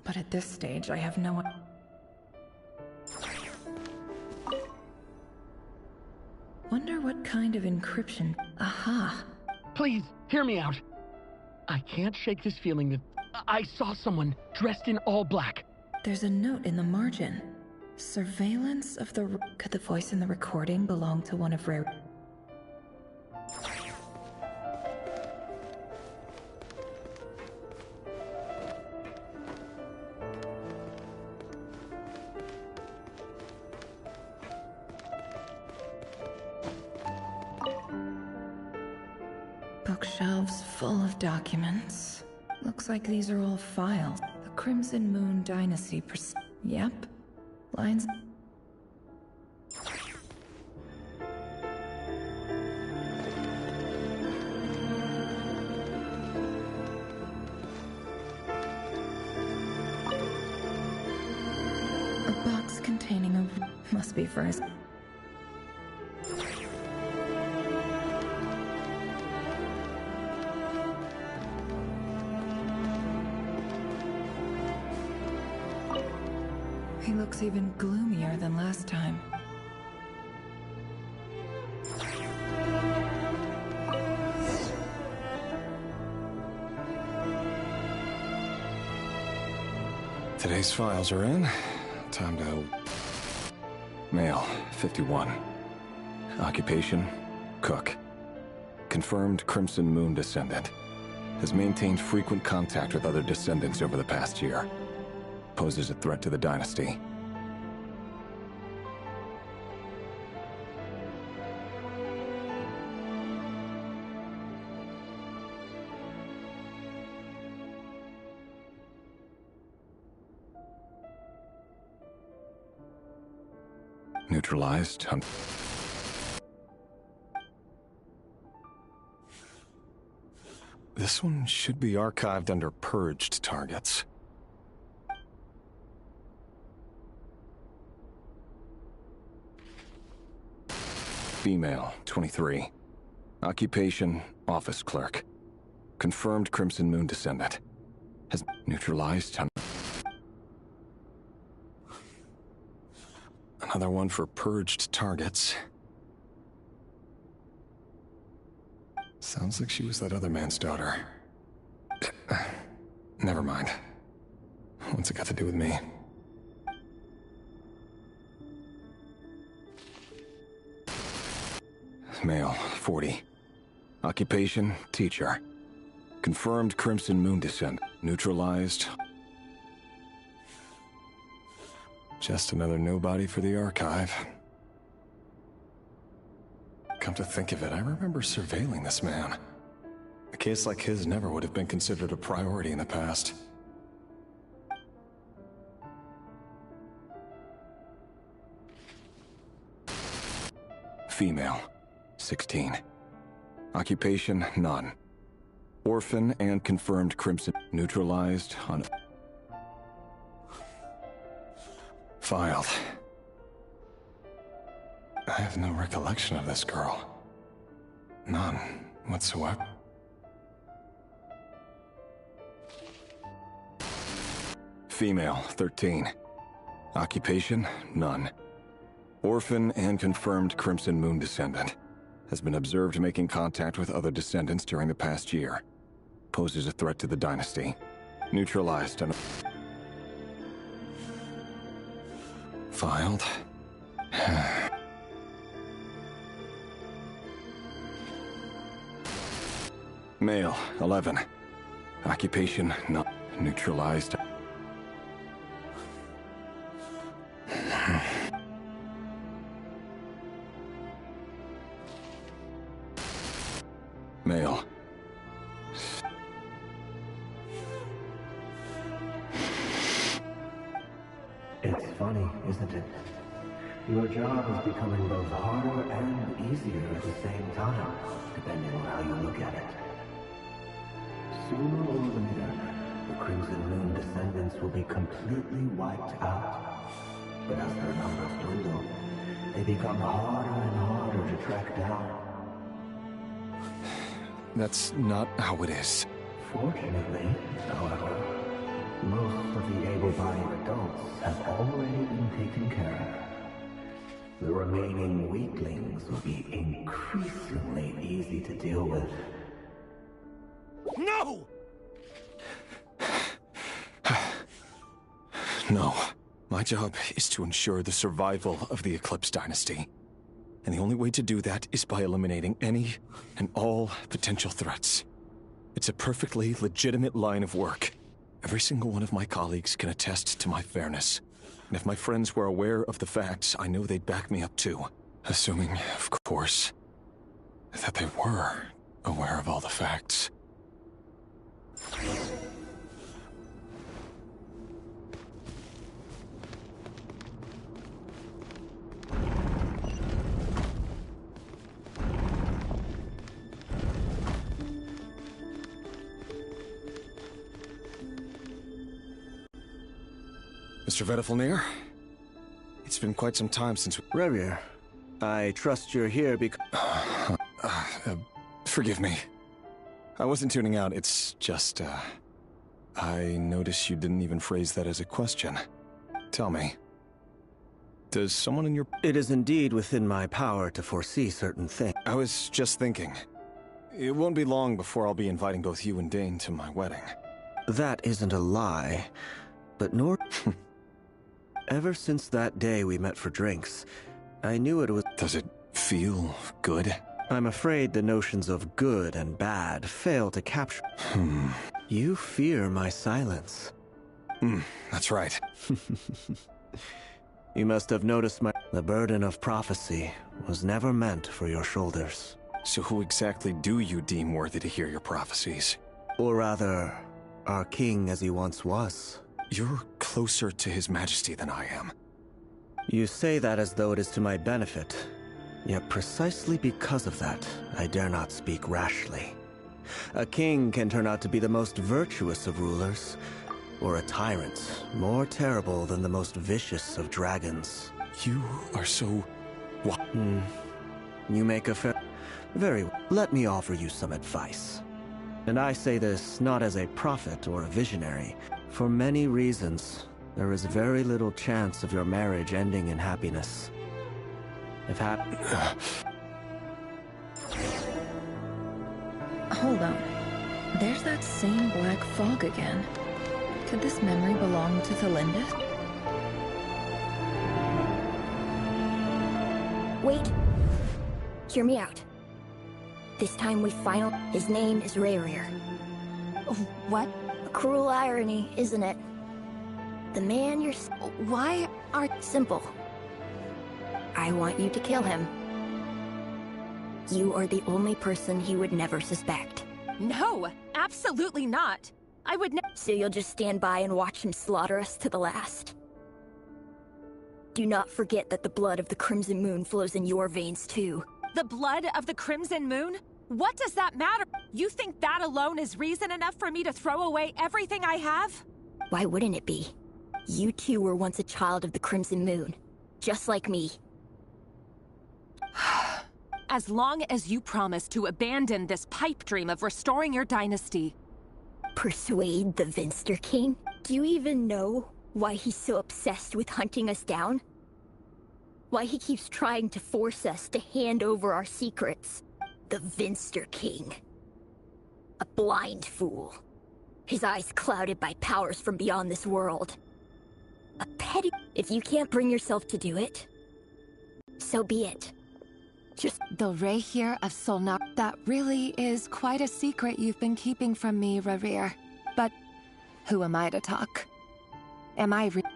But at this stage, I have no... Wonder what kind of encryption... Aha! Please, hear me out. I can't shake this feeling that I saw someone dressed in all black. There's a note in the margin. Surveillance of the... Could the voice in the recording belong to one of Rare... Bookshelves full of documents. Looks like these are all files. The Crimson Moon Dynasty Yep. Lines... A box containing a... Must be for his... He looks even gloomier than last time. Today's files are in. Time to... Male, 51. Occupation, cook. Confirmed Crimson Moon descendant. Has maintained frequent contact with other descendants over the past year. Poses a threat to the dynasty. Neutralized. This one should be archived under purged targets. Female, 23. Occupation, office clerk. Confirmed Crimson Moon descendant. Has neutralized. Another one for purged targets. Sounds like she was that other man's daughter. Never mind. What's it got to do with me? Male, 40. Occupation, teacher. Confirmed Crimson Moon descent. Neutralized. Just another nobody for the archive. Come to think of it, I remember surveilling this man. A case like his never would have been considered a priority in the past. Female, 16. Occupation, none. Orphan and confirmed Crimson. Neutralized on... Filed. I have no recollection of this girl. None whatsoever. Female, 13. Occupation, none. Orphan and confirmed Crimson Moon descendant. Has been observed making contact with other descendants during the past year. Poses a threat to the dynasty. Neutralized on... Filed. Male, 11. Occupation, not neutralized. Male. It's funny, isn't it? Your job is becoming both harder and easier at the same time, depending on how you look at it. Sooner or later, the Crimson Moon descendants will be completely wiped out. But as their numbers dwindle, they become harder and harder to track down. That's not how it is. Fortunately, however, most of the able-bodied adults have already been taken care of. The remaining weaklings will be increasingly easy to deal with. No! No. My job is to ensure the survival of the Eclipse Dynasty. And the only way to do that is by eliminating any and all potential threats. It's a perfectly legitimate line of work. Every single one of my colleagues can attest to my fairness. And if my friends were aware of the facts, I know they'd back me up too. Assuming, of course, that they were aware of all the facts. Mr. Vettelfnir, it's been quite some time since we... Rerir, I trust you're here because... forgive me. I wasn't tuning out, it's just, I noticed you didn't even phrase that as a question. Tell me, does someone in your... It is indeed within my power to foresee certain things. I was just thinking. It won't be long before I'll be inviting both you and Dane to my wedding. That isn't a lie, but nor... Ever since that day we met for drinks, I knew it was... Does it feel good? I'm afraid the notions of good and bad fail to capture... You fear my silence. That's right. You must have noticed the burden of prophecy was never meant for your shoulders. So who exactly do you deem worthy to hear your prophecies? Or rather, our king as he once was. You're closer to His Majesty than I am. You say that as though it is to my benefit. Yet precisely because of that, I dare not speak rashly. A king can turn out to be the most virtuous of rulers, or a tyrant more terrible than the most vicious of dragons. You are so... What? You make a fair... Very well. Let me offer you some advice. And I say this not as a prophet or a visionary. For many reasons, there is very little chance of your marriage ending in happiness. If Hold on. There's that same black fog again. Could this memory belong to Thelinda? Wait. Hear me out. This time we His name is Rerir. What? A cruel irony, isn't it? The man you're... Why are... Simple. I want you to kill him. You are the only person he would never suspect. No, absolutely not. I would So you'll just stand by and watch him slaughter us to the last? Do not forget that the blood of the Crimson Moon flows in your veins too. The blood of the Crimson Moon? What does that matter? You think that alone is reason enough for me to throw away everything I have? Why wouldn't it be? You too were once a child of the Crimson Moon, just like me. As long as you promise to abandon this pipe dream of restoring your dynasty. Persuade the Vinster King? Do you even know why he's so obsessed with hunting us down? Why he keeps trying to force us to hand over our secrets? The Vinster King. A blind fool. His eyes clouded by powers from beyond this world. A petty... If you can't bring yourself to do it, so be it. Just... The Rerir of Solnar... That really is quite a secret you've been keeping from me, Rerir. But who am I to talk?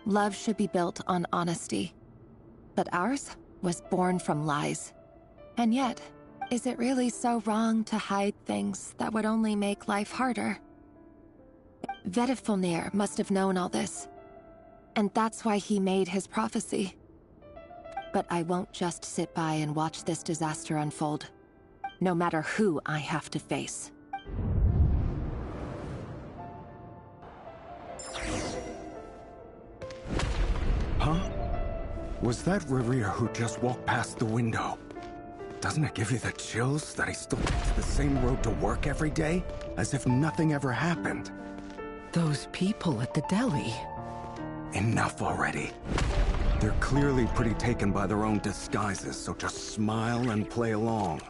Love should be built on honesty. But ours was born from lies. And yet, is it really so wrong to hide things that would only make life harder? Vettelfnir must have known all this. And that's why he made his prophecy. But I won't just sit by and watch this disaster unfold. No matter who I have to face. Huh? Was that Rerir who just walked past the window? Doesn't it give you the chills that he still takes the same road to work every day? As if nothing ever happened. Those people at the deli. Enough already. They're clearly pretty taken by their own disguises, so just smile and play along.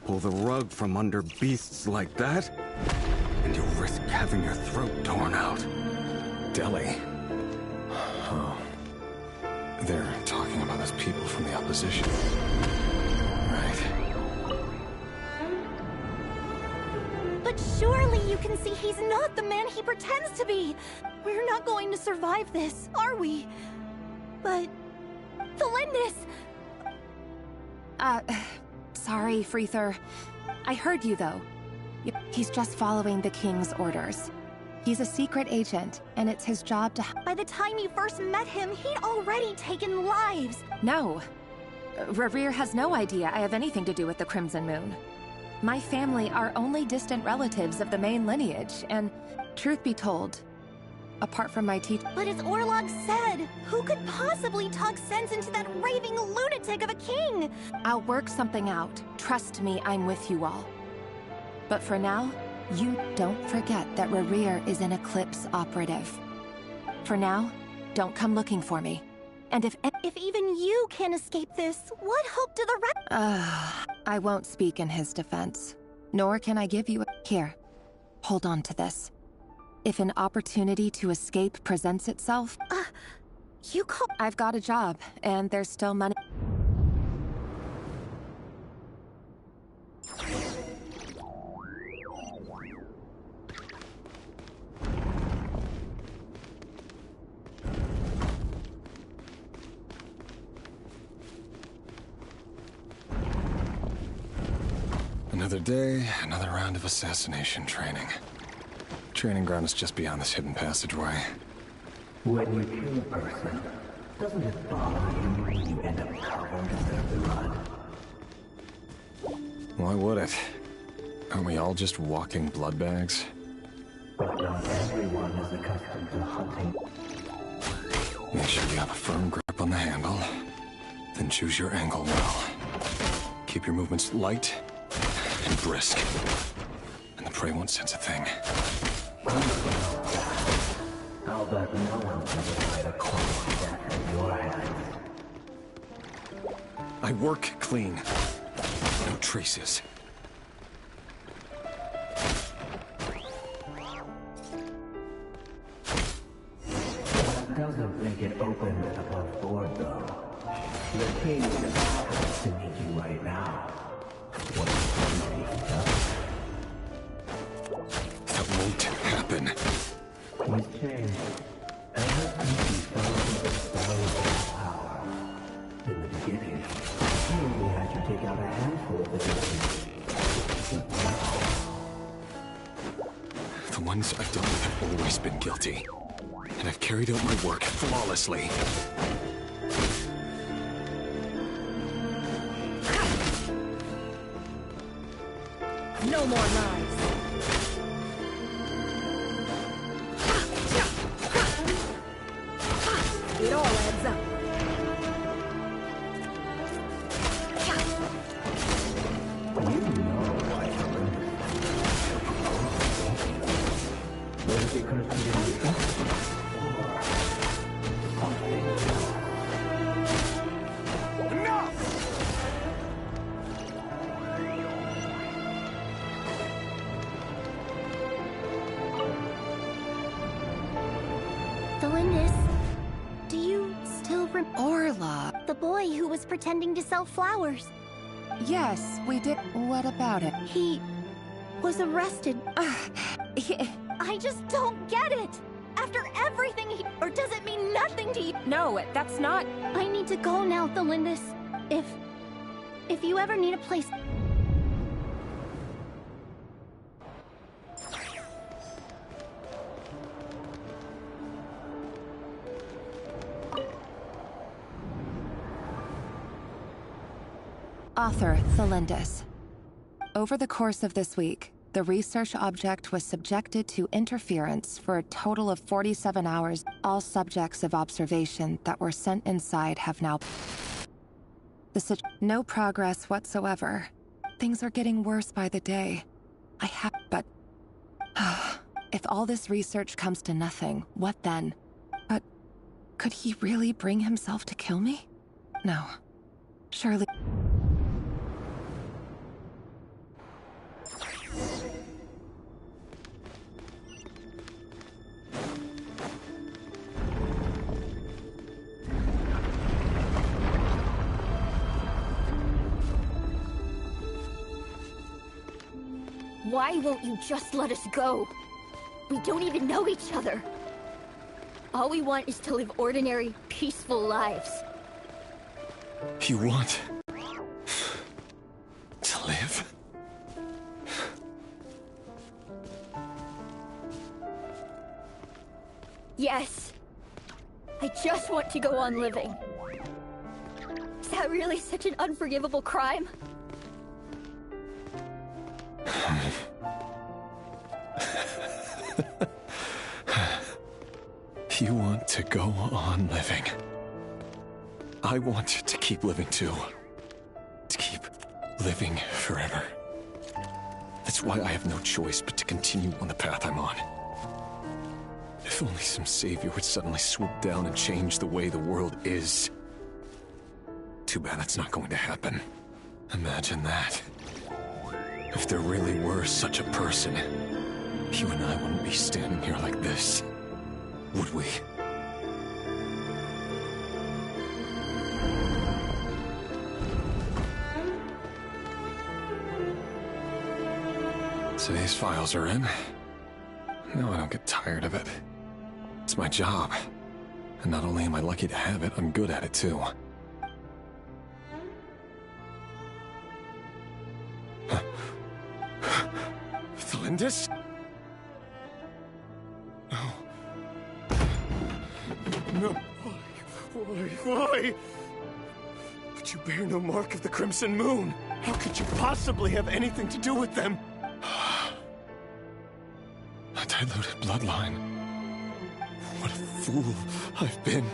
Pull the rug from under beasts like that, and you'll risk having your throat torn out. Deli. They're talking about those people from the opposition. Right. But surely you can see he's not the man he pretends to be. We're not going to survive this, are we? But... Thelindis! Sorry, Freether. I heard you, though. He's just following the King's orders. He's a secret agent, and it's his job to... By the time you first met him, he'd already taken lives! No. Reverie has no idea I have anything to do with the Crimson Moon. My family are only distant relatives of the main lineage, and, truth be told, apart from my teacher... But as Orlog said, who could possibly talk sense into that raving lunatic of a king? I'll work something out. Trust me, I'm with you all. But for now, you don't forget that Reverie is an Eclipse operative. For now, don't come looking for me. And if even you can't escape this, what hope do the rest... I won't speak in his defense. Nor can I give you... Here, hold on to this. If an opportunity to escape presents itself... you call... I've got a job, and there's still money... Another day, another round of assassination training. Training ground is just beyond this hidden passageway. When you kill a person, doesn't it bother you when you end up covered in their blood? Why would it? Aren't we all just walking blood bags? But not everyone is accustomed to hunting. Make sure you have a firm grip on the handle. Then choose your angle well. Keep your movements light and brisk. And the prey won't sense a thing. I'll bet no one's ever tried a close death in your hands. I work clean. No traces. That doesn't make it open and above board, though. The king is happy to meet you right now. What do you think does? That won't happen. He's changed. Ever since he fell into the spell of power. In the beginning, he only had you take out a handful of the The ones I've done with have always been guilty. And I've carried out my work flawlessly. No more lies. It all adds up. You know why was it because he didn't trust you? Thelindis, do you still remember Orla? the boy who was pretending to sell flowers? Yes, we did. What about it? He was arrested. I just don't get it. After everything he... Or does it mean nothing to you? No, that's not... I need to go now, Thelindis. If you ever need a place... Author, Thelindis. Over the course of this week, the research object was subjected to interference for a total of 47 hours. All subjects of observation that were sent inside have now... No progress whatsoever. Things are getting worse by the day. But... if all this research comes to nothing, what then? But... could he really bring himself to kill me? No. Surely... Why won't you just let us go? We don't even know each other. All we want is to live ordinary, peaceful lives. You want to live? Yes. I just want to go on living. Is that really such an unforgivable crime? You want to go on living. I want to keep living too. To keep living forever. That's why I have no choice but to continue on the path I'm on. If only some savior would suddenly swoop down and change the way the world is. Too bad that's not going to happen. Imagine that. If there really were such a person, you and I wouldn't be standing here like this, would we? Today's files are in. No, I don't get tired of it. It's my job. And not only am I lucky to have it, I'm good at it too. Thelindis? No. No. Why? But you bear no mark of the Crimson Moon. How could you possibly have anything to do with them? A diluted bloodline. What a fool I've been.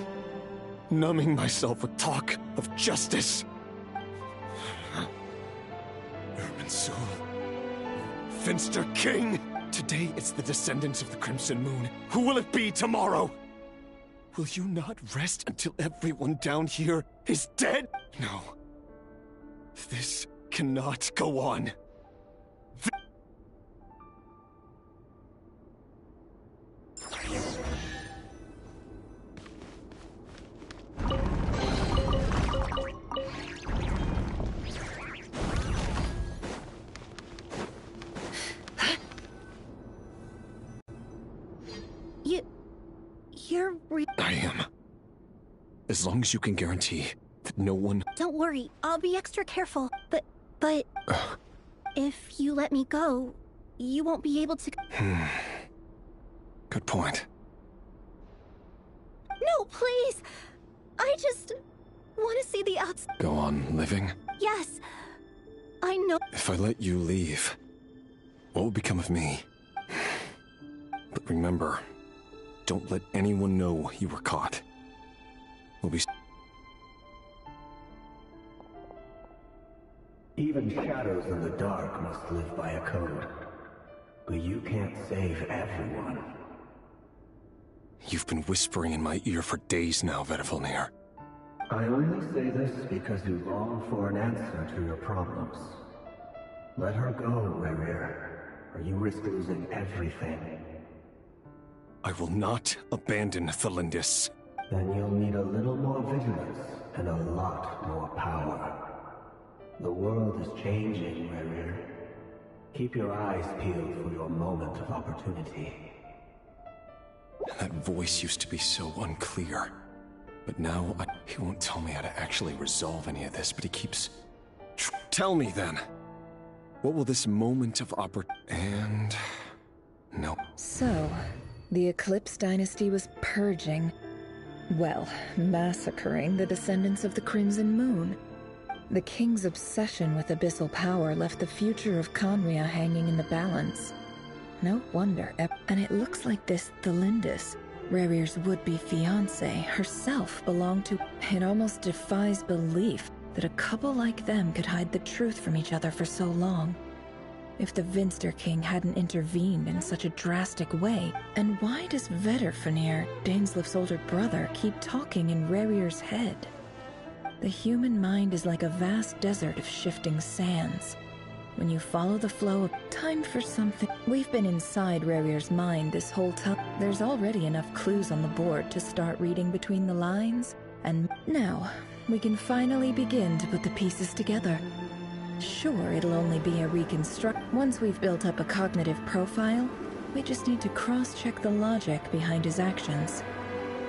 Numbing myself with talk of justice. Irminsul. Finster King. Today it's the descendants of the Crimson Moon. Who will it be tomorrow? Will you not rest until everyone down here is dead? No. This cannot go on. I am. As long as you can guarantee that no one... Don't worry, I'll be extra careful. But... if you let me go, you won't be able to... Good point. No, please! I just want to see the outside. Go on living? Yes, I know. If I let you leave, what will become of me? But remember, don't let anyone know you were caught. We'll be... Even shadows in the dark must live by a code. But you can't save everyone. You've been whispering in my ear for days now, Vedifalnir. I only say this because you long for an answer to your problems. Let her go, Rerir, or you risk losing everything. I will not abandon Thelindis. Then you'll need a little more vigilance and a lot more power. The world is changing, Rerir. Keep your eyes peeled for your moment of opportunity. That voice used to be so unclear. But now, he won't tell me how to actually resolve any of this, but he keeps... Tell me then! What will this moment of And... No. So, the Eclipse Dynasty was purging... well, massacring the descendants of the Crimson Moon. The king's obsession with abyssal power left the future of Conria hanging in the balance. No wonder, and it looks like this Thelindis, Rerir's would-be fiancé, herself belonged to... It almost defies belief that a couple like them could hide the truth from each other for so long. If the Vinster King hadn't intervened in such a drastic way, and why does Vedifalnir, Daneslif's older brother, keep talking in Rerir's head? The human mind is like a vast desert of shifting sands. When you follow the flow of time for something... We've been inside Rerir's mind this whole time. There's already enough clues on the board to start reading between the lines, and now we can finally begin to put the pieces together. Sure, it'll only be a reconstruct. Once we've built up a cognitive profile, we just need to cross-check the logic behind his actions.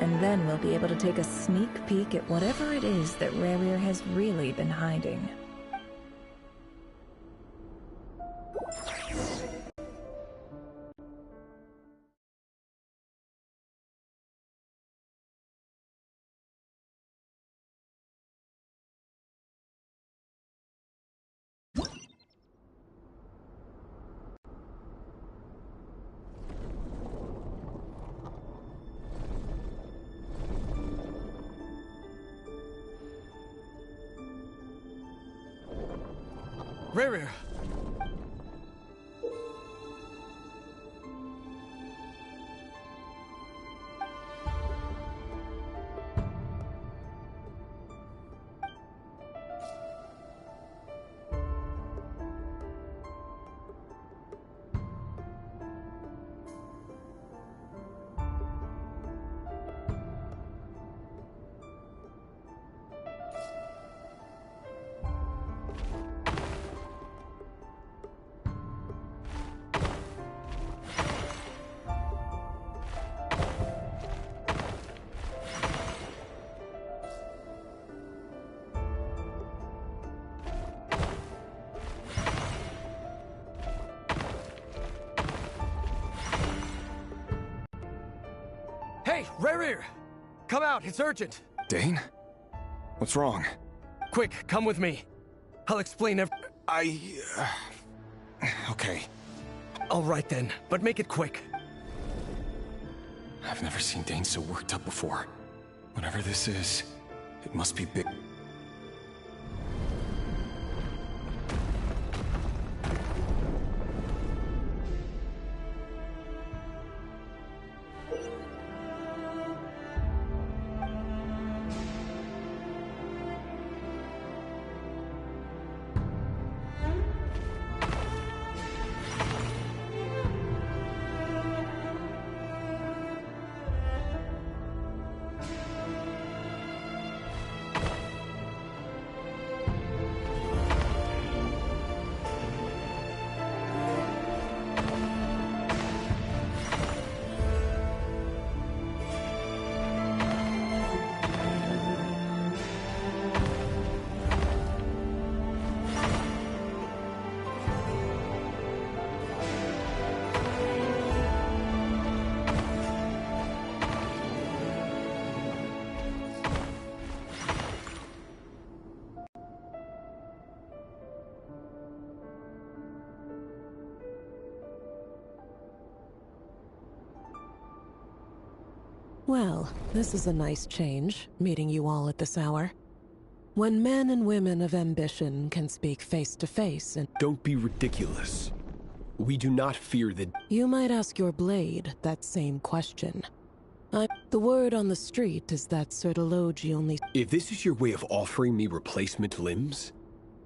And then we'll be able to take a sneak peek at whatever it is that Rerir has really been hiding. Rerir! Hey, Rerir! Come out, it's urgent! Dane? What's wrong? Quick, come with me. I'll explain Okay. All right then, but make it quick. I've never seen Dane so worked up before. Whatever this is, it must be big. Well, this is a nice change, meeting you all at this hour. When men and women of ambition can speak face to face and— Don't be ridiculous. We do not fear the— You might ask your blade that same question. The word on the street is that SierraTheFox only— If this is your way of offering me replacement limbs,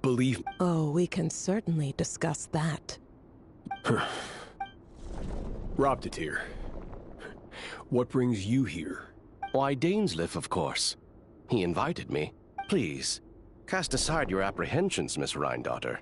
believe me— Oh, we can certainly discuss that. Robdatir, what brings you here? Why, Dainsleif, of course. He invited me. Please, cast aside your apprehensions, Miss Rhine-daughter.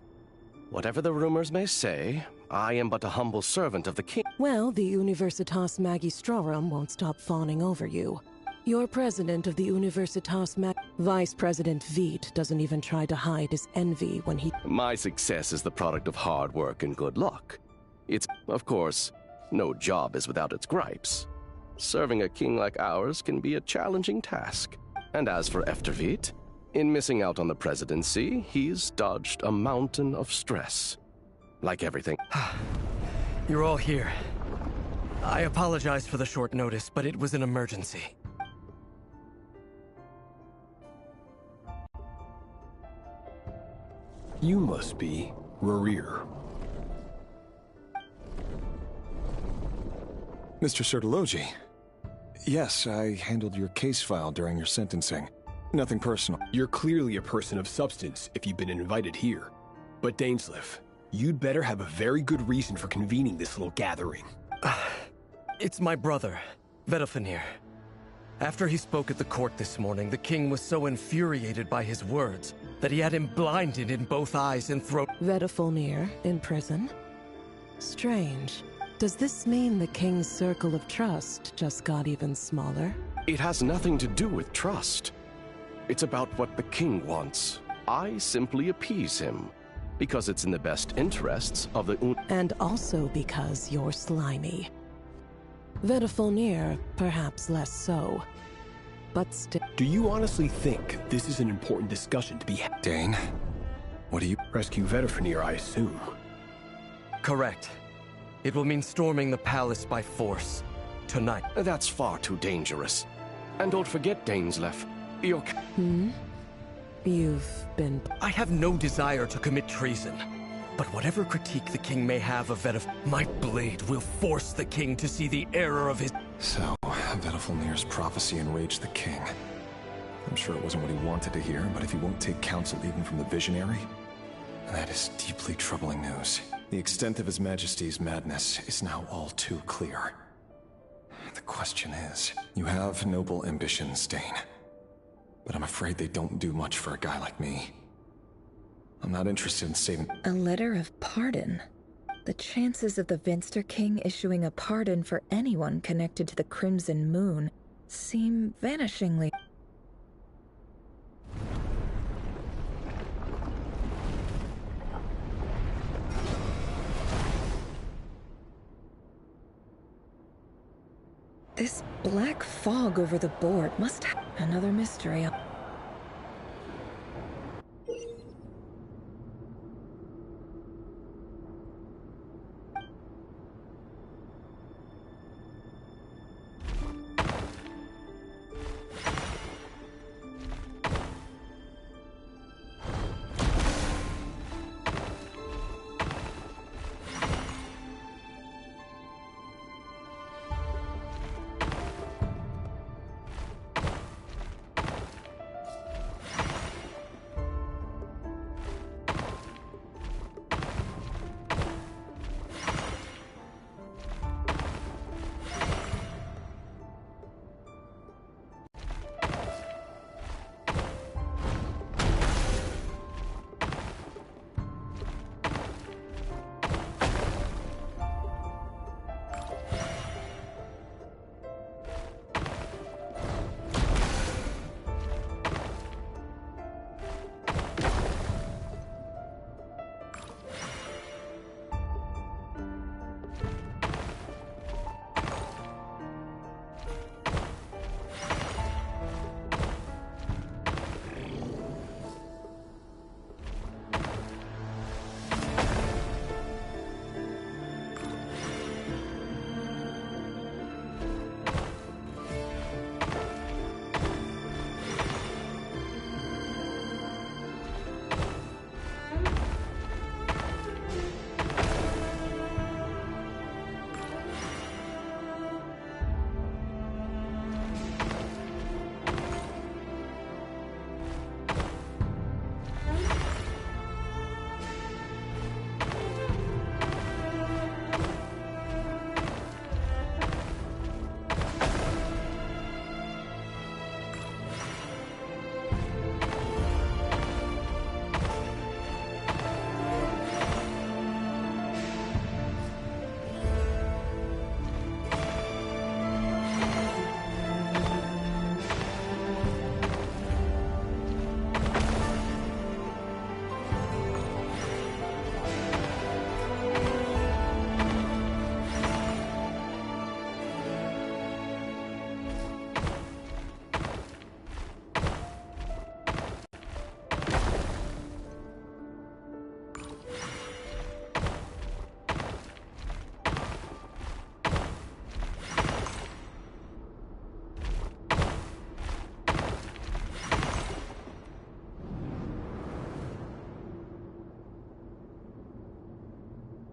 Whatever the rumors may say, I am but a humble servant of the king. Well, the Universitas Magistrorum won't stop fawning over you. You're president of the Universitas Vice President Veit doesn't even try to hide his envy when he— My success is the product of hard work and good luck. It's, of course, no job is without its gripes. Serving a king like ours can be a challenging task. And as for Veit, in missing out on the presidency, he's dodged a mountain of stress. Like everything. You're all here. I apologize for the short notice, but it was an emergency. You must be Rerir. Mr. SierraTheFox. Yes, I handled your case file during your sentencing. Nothing personal. You're clearly a person of substance if you've been invited here. But Dainsleif, you'd better have a very good reason for convening this little gathering. It's my brother, Vedalfinir. After he spoke at the court this morning, the king was so infuriated by his words that he had him blinded in both eyes and thrown— Vedafulnir in prison? Strange. Does this mean the king's circle of trust just got even smaller? It has nothing to do with trust. It's about what the king wants. I simply appease him, because it's in the best interests of the And also because you're slimy. Vedafulnir, perhaps less so. But still— Do you honestly think this is an important discussion to be had? Dane, what do you— Rescue Vedafulnir, I assume. Correct. It will mean storming the palace by force. Tonight. That's far too dangerous. And don't forget, Dainsleif, your— You've been— I have no desire to commit treason. But whatever critique the king may have of my blade will force the king to see the error of his— So, Vedafulnir's prophecy enraged the king. I'm sure it wasn't what he wanted to hear, but if he won't take counsel even from the visionary, that is deeply troubling news. The extent of His Majesty's madness is now all too clear. The question is, you have noble ambitions, Dane. But I'm afraid they don't do much for a guy like me. I'm not interested in saving— A letter of pardon? The chances of the Vinster King issuing a pardon for anyone connected to the Crimson Moon seem vanishingly— This black fog over the board must have another mystery.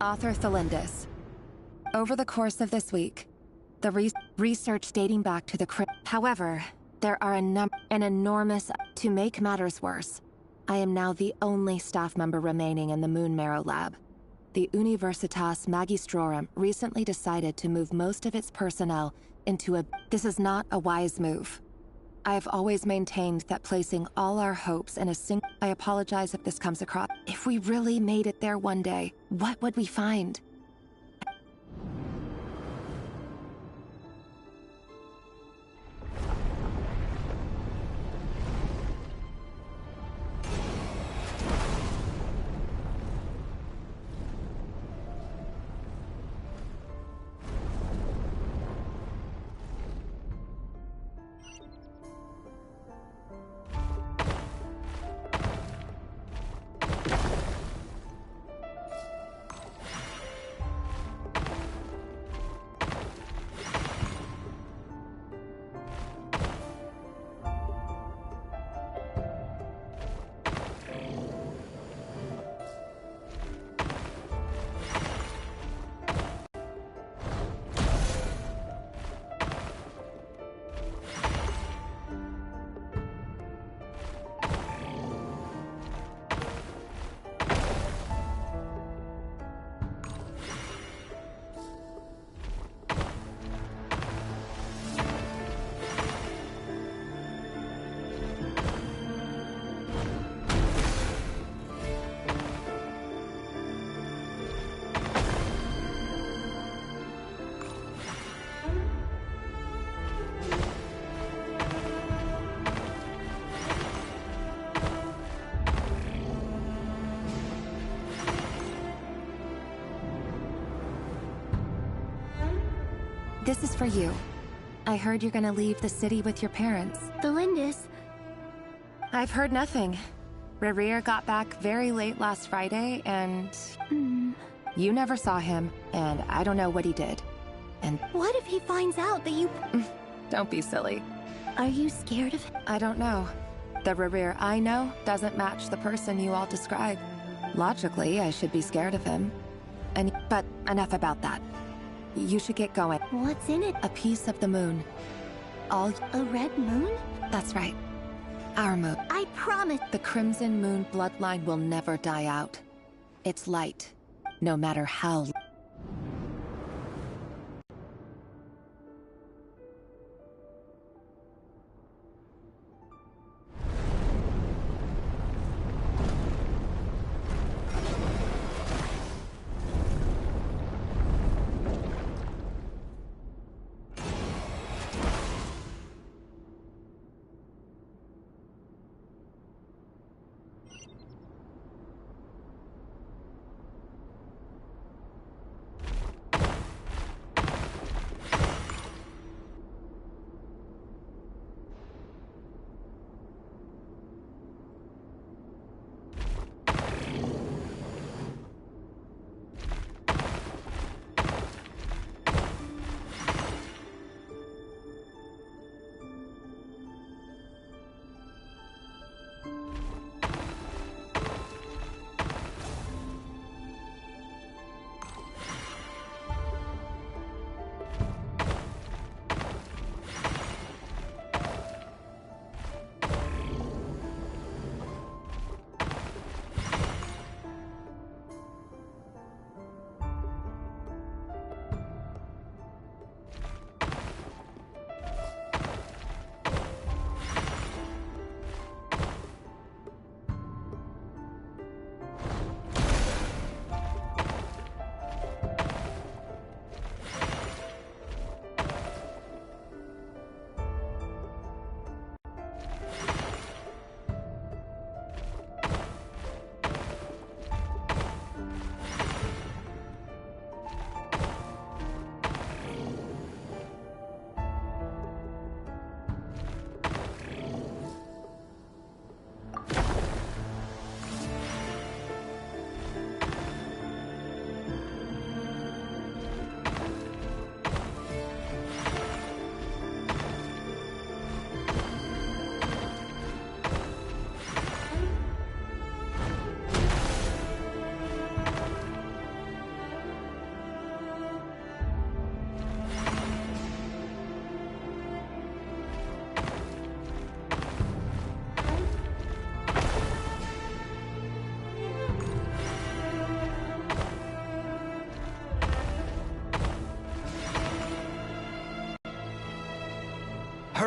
Author Thelindis. Over the course of this week, the research dating back to the However, there are an enormous— To make matters worse, I am now the only staff member remaining in the Moon Marrow lab. the Universitas Magistrorum recently decided to move most of its personnel into a... This is not a wise move. I have always maintained that placing all our hopes in a single... I apologize if this comes across... If we really made it there one day, what would we find? This is for you. I heard you're gonna leave the city with your parents. The Lindis. I've heard nothing. Rerir got back very late last Friday, and... You never saw him, and I don't know what he did. And... What if he finds out that you... Don't be silly. Are you scared of him? I don't know. The Rerir I know doesn't match the person you all describe. Logically, I should be scared of him. But enough about that. You should get going. What's in it? A piece of the moon. A red moon? That's right. Our moon. I promise. The Crimson Moon bloodline will never die out. It's light, no matter how...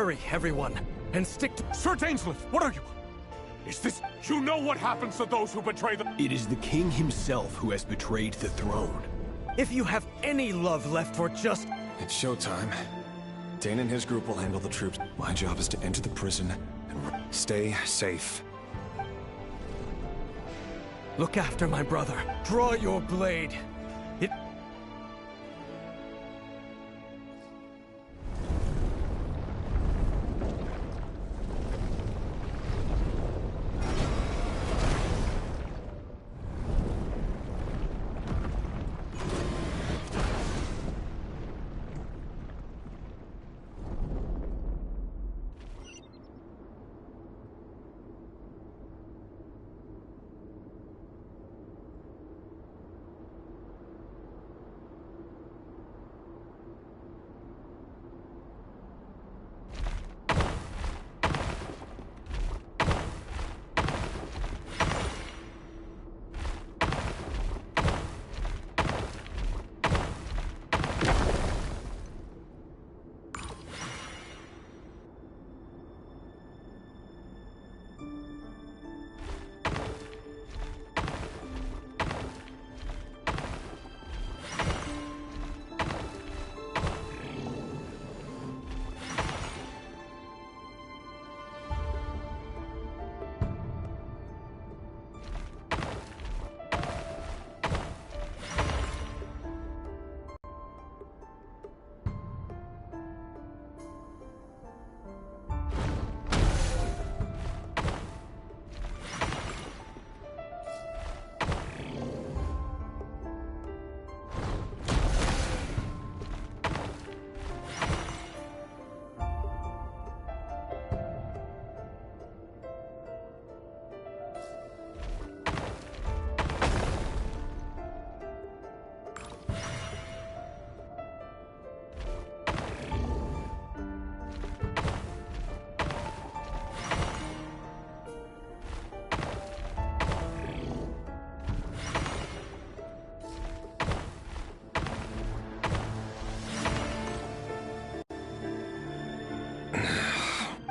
Hurry, everyone, and stick to— Sir Dainsleif, what are you? Is this— You know what happens to those who betray the— It is the king himself who has betrayed the throne. If you have any love left for just— It's showtime. Dane and his group will handle the troops. My job is to enter the prison and stay safe. Look after my brother. Draw your blade. It—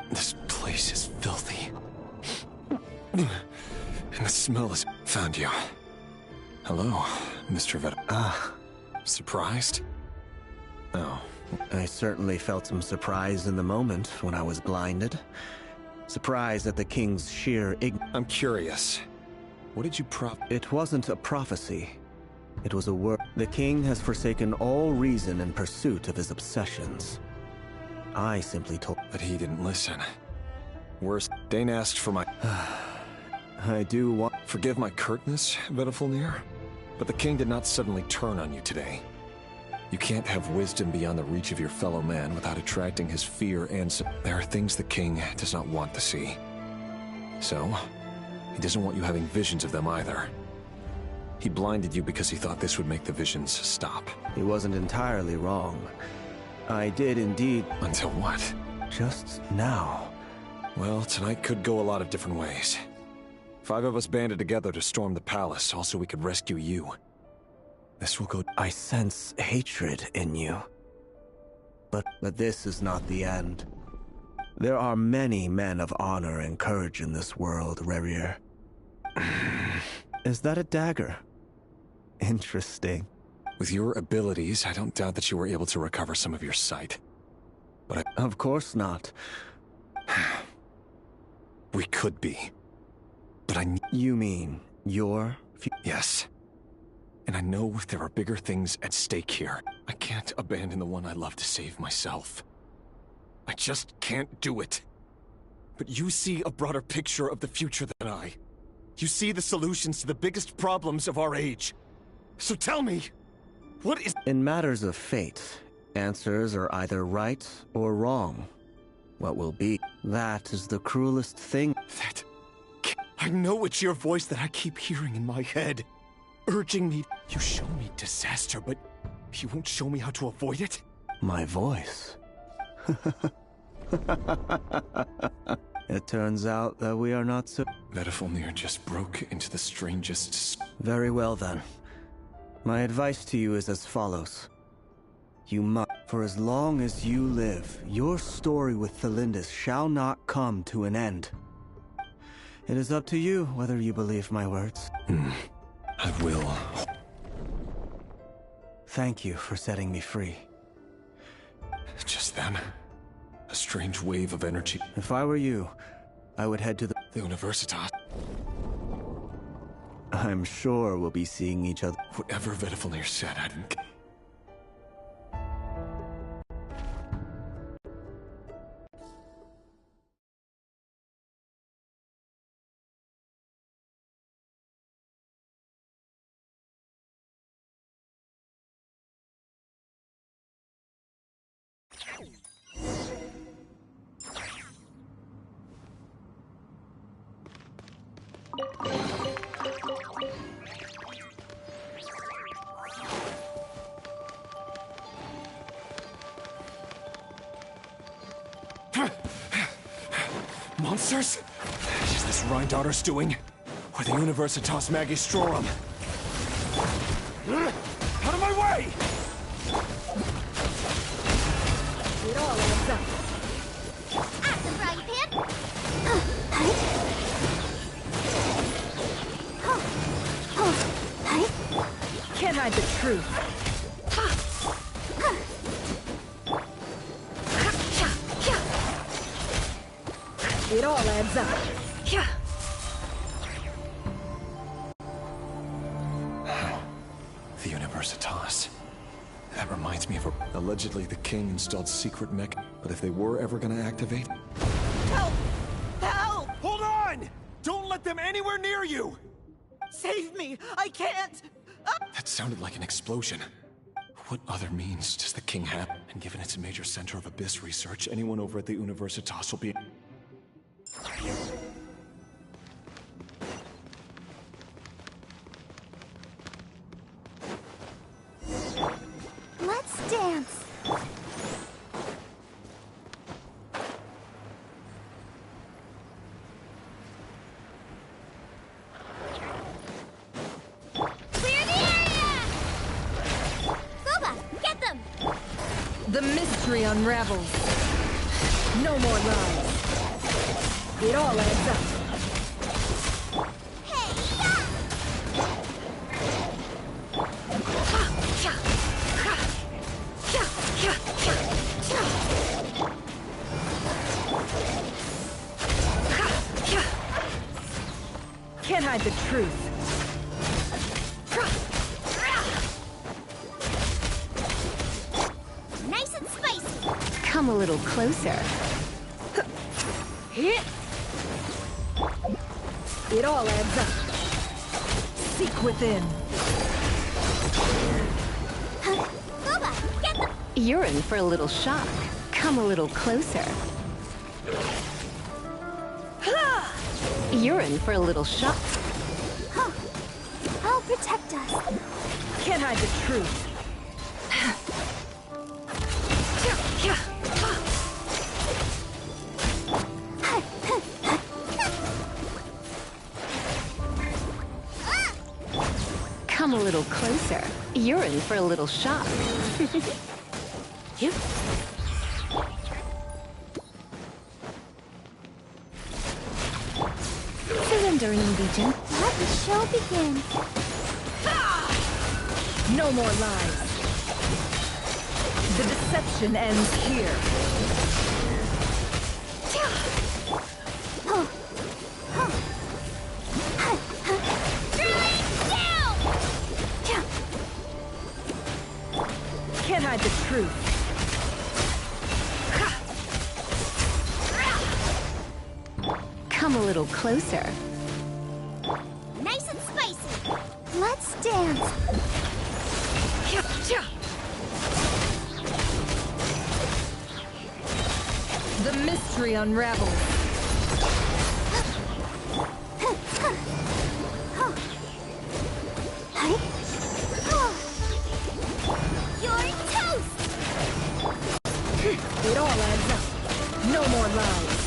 This place is filthy. And the smell is— Found you. Hello, Mr. Surprised? Oh. I certainly felt some surprise in the moment when I was blinded. Surprise at the king's sheer I'm curious. What did you It wasn't a prophecy. It was a word. The king has forsaken all reason in pursuit of his obsessions. I simply told— But he didn't listen. Worse, Dane asked for my— I do want— Forgive my curtness, Vedifulnir, but the king did not suddenly turn on you today. You can't have wisdom beyond the reach of your fellow man without attracting his fear and— There are things the king does not want to see. So, he doesn't want you having visions of them either. He blinded you because he thought this would make the visions stop. He wasn't entirely wrong. I did indeed— Until what? Just now. Well, tonight could go a lot of different ways. 5 of us banded together to storm the palace, also we could rescue you. This will go— I sense hatred in you. But this is not the end. There are many men of honor and courage in this world, Rerir. Is that a dagger? Interesting. With your abilities, I don't doubt that you were able to recover some of your sight. But Of course not. We could be. But You mean your— Yes. And I know there are bigger things at stake here. I can't abandon the one I love to save myself. I just can't do it. But you see a broader picture of the future than I. You see the solutions to the biggest problems of our age. So tell me, what is— In matters of fate, answers are either right or wrong. What will be— That is the cruelest thing. I know it's your voice that I keep hearing in my head, urging me— You show me disaster, but you won't show me how to avoid it? My voice? It turns out that we are not so— Vedifulnir just broke into the strangest— Very well then. My advice to you is as follows. You must— For as long as you live, your story with Thelindis shall not come to an end. It is up to you whether you believe my words. I will. Thank you for setting me free. Just then, a strange wave of energy. If I were you, I would head to the Universitas. I'm sure we'll be seeing each other. Whatever Vedifalnir said, I didn't. Monsters? Is this Rheindarter's doing? Or the Universitas Magistrorum? Out of my way! It all adds up. Awesome, frying pan! Can't hide the truth. It all adds up. The Universitas. That reminds me of a... Allegedly, the king installed secret mech, but if they were ever gonna activate... Help! Help! Hold on! Don't let them anywhere near you! Save me! I can't! That sounded like an explosion. What other means does the king have? And given it's a major center of abyss research, anyone over at the Universitas will be... Let's dance. Clear the area! Boba, get them! The mystery unravels. No more lies. It all adds up. Can't hide the truth. Nice and spicy. Come a little closer. It all adds up. Seek within. Boba, get them! You're in for a little shock. Come a little closer. You're in for a little shock. Huh. I'll protect us. Can't hide the truth. Come a little closer. You're in for a little shock. Yep. Surrendering, Legion. Let the show begin. No more lies. The deception ends here. Can't hide the truth. Come a little closer. Nice and spicy. Let's dance. The mystery unravels. You're toast! It all adds up. No more lies.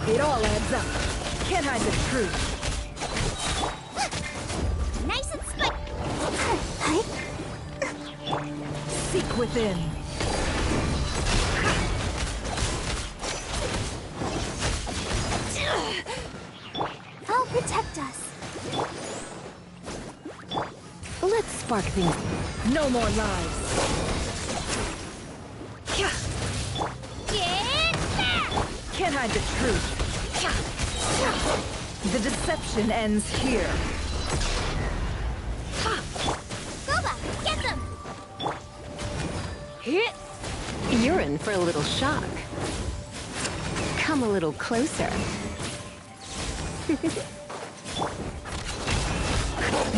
It all adds up. Can't hide the truth. Nice and Seek within. I'll protect us. Let's spark things. No more lies. Can't hide the truth. The deception ends here. Boba, get them! You're in for a little shock. Come a little closer.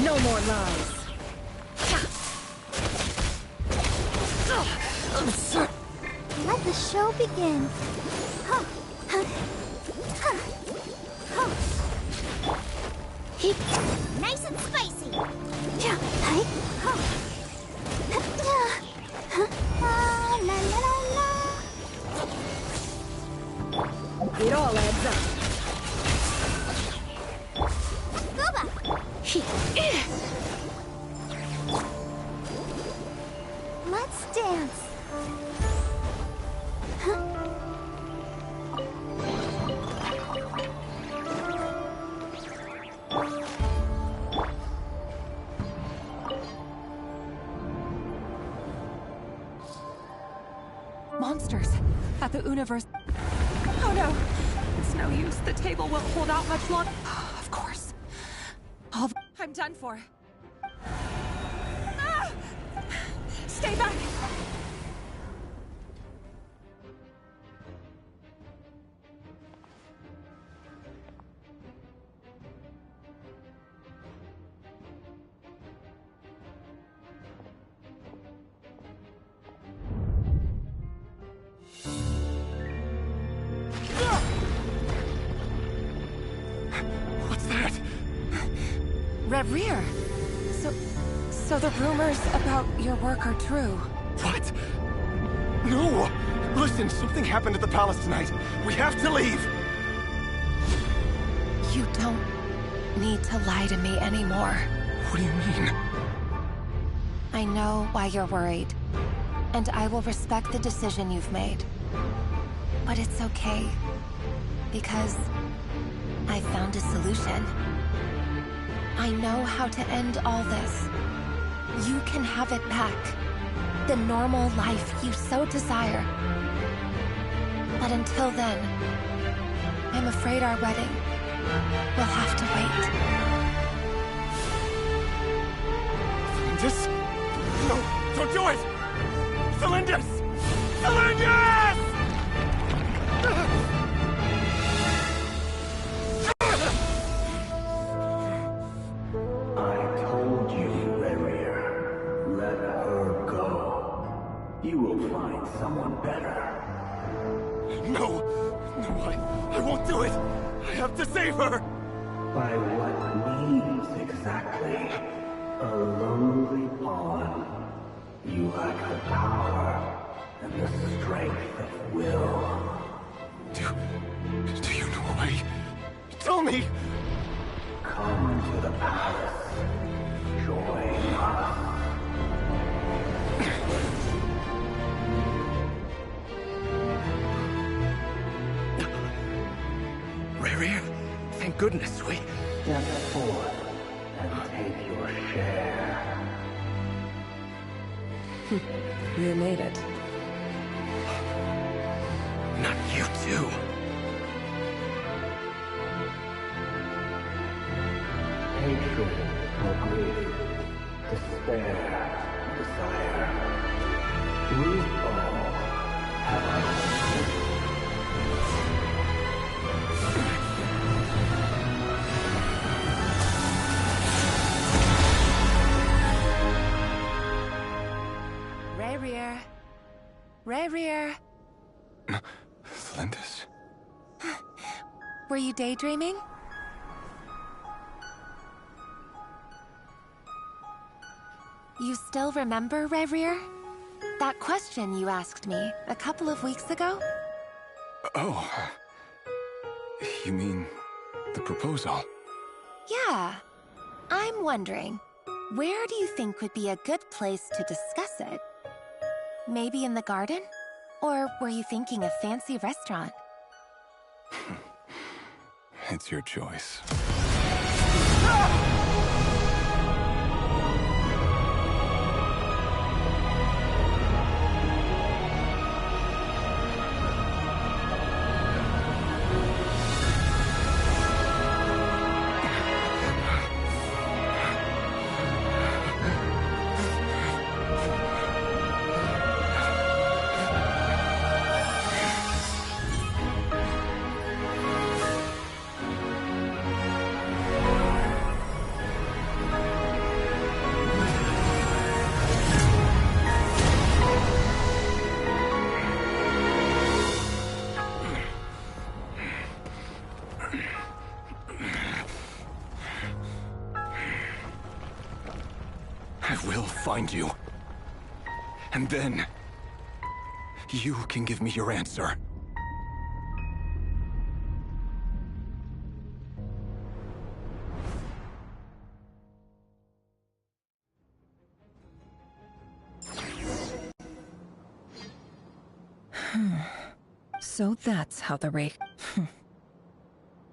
No more lies. Let the show begin. Nice and spicy. It all adds up. Boba! Let's dance. Monsters at the universe. Oh no! It's no use. The table won't hold out much longer. Of course. I'm done for. Ah! Stay back! Rear. So the rumors about your work are true. What? No! Listen, something happened at the palace tonight. We have to leave! You don't need to lie to me anymore. What do you mean? I know why you're worried, and I will respect the decision you've made. But it's okay, because I found a solution. I know how to end all this. You can have it back. The normal life you so desire. But until then, I'm afraid our wedding will have to wait. Cylindus? No, don't do it! Cylindus! Cylindus! You will find someone better. No! No, I won't do it! I have to save her! By what means exactly? A lowly pawn. You lack the power and the strength of will. Do you know a way? Tell me! Come to the palace. Join us. Rear? Thank goodness we... Step forth and take your share. You made it. Not you too. Hatred or grief, despair, desire. We all have our own. Rear. Cylindus? Were you daydreaming? You still remember, Rear? That question you asked me a couple of weeks ago? Oh. You mean the proposal? Yeah. I'm wondering, where do you think would be a good place to discuss it? Maybe in the garden? Or were you thinking a fancy restaurant? It's your choice. I will find you. And then, you can give me your answer. So that's how the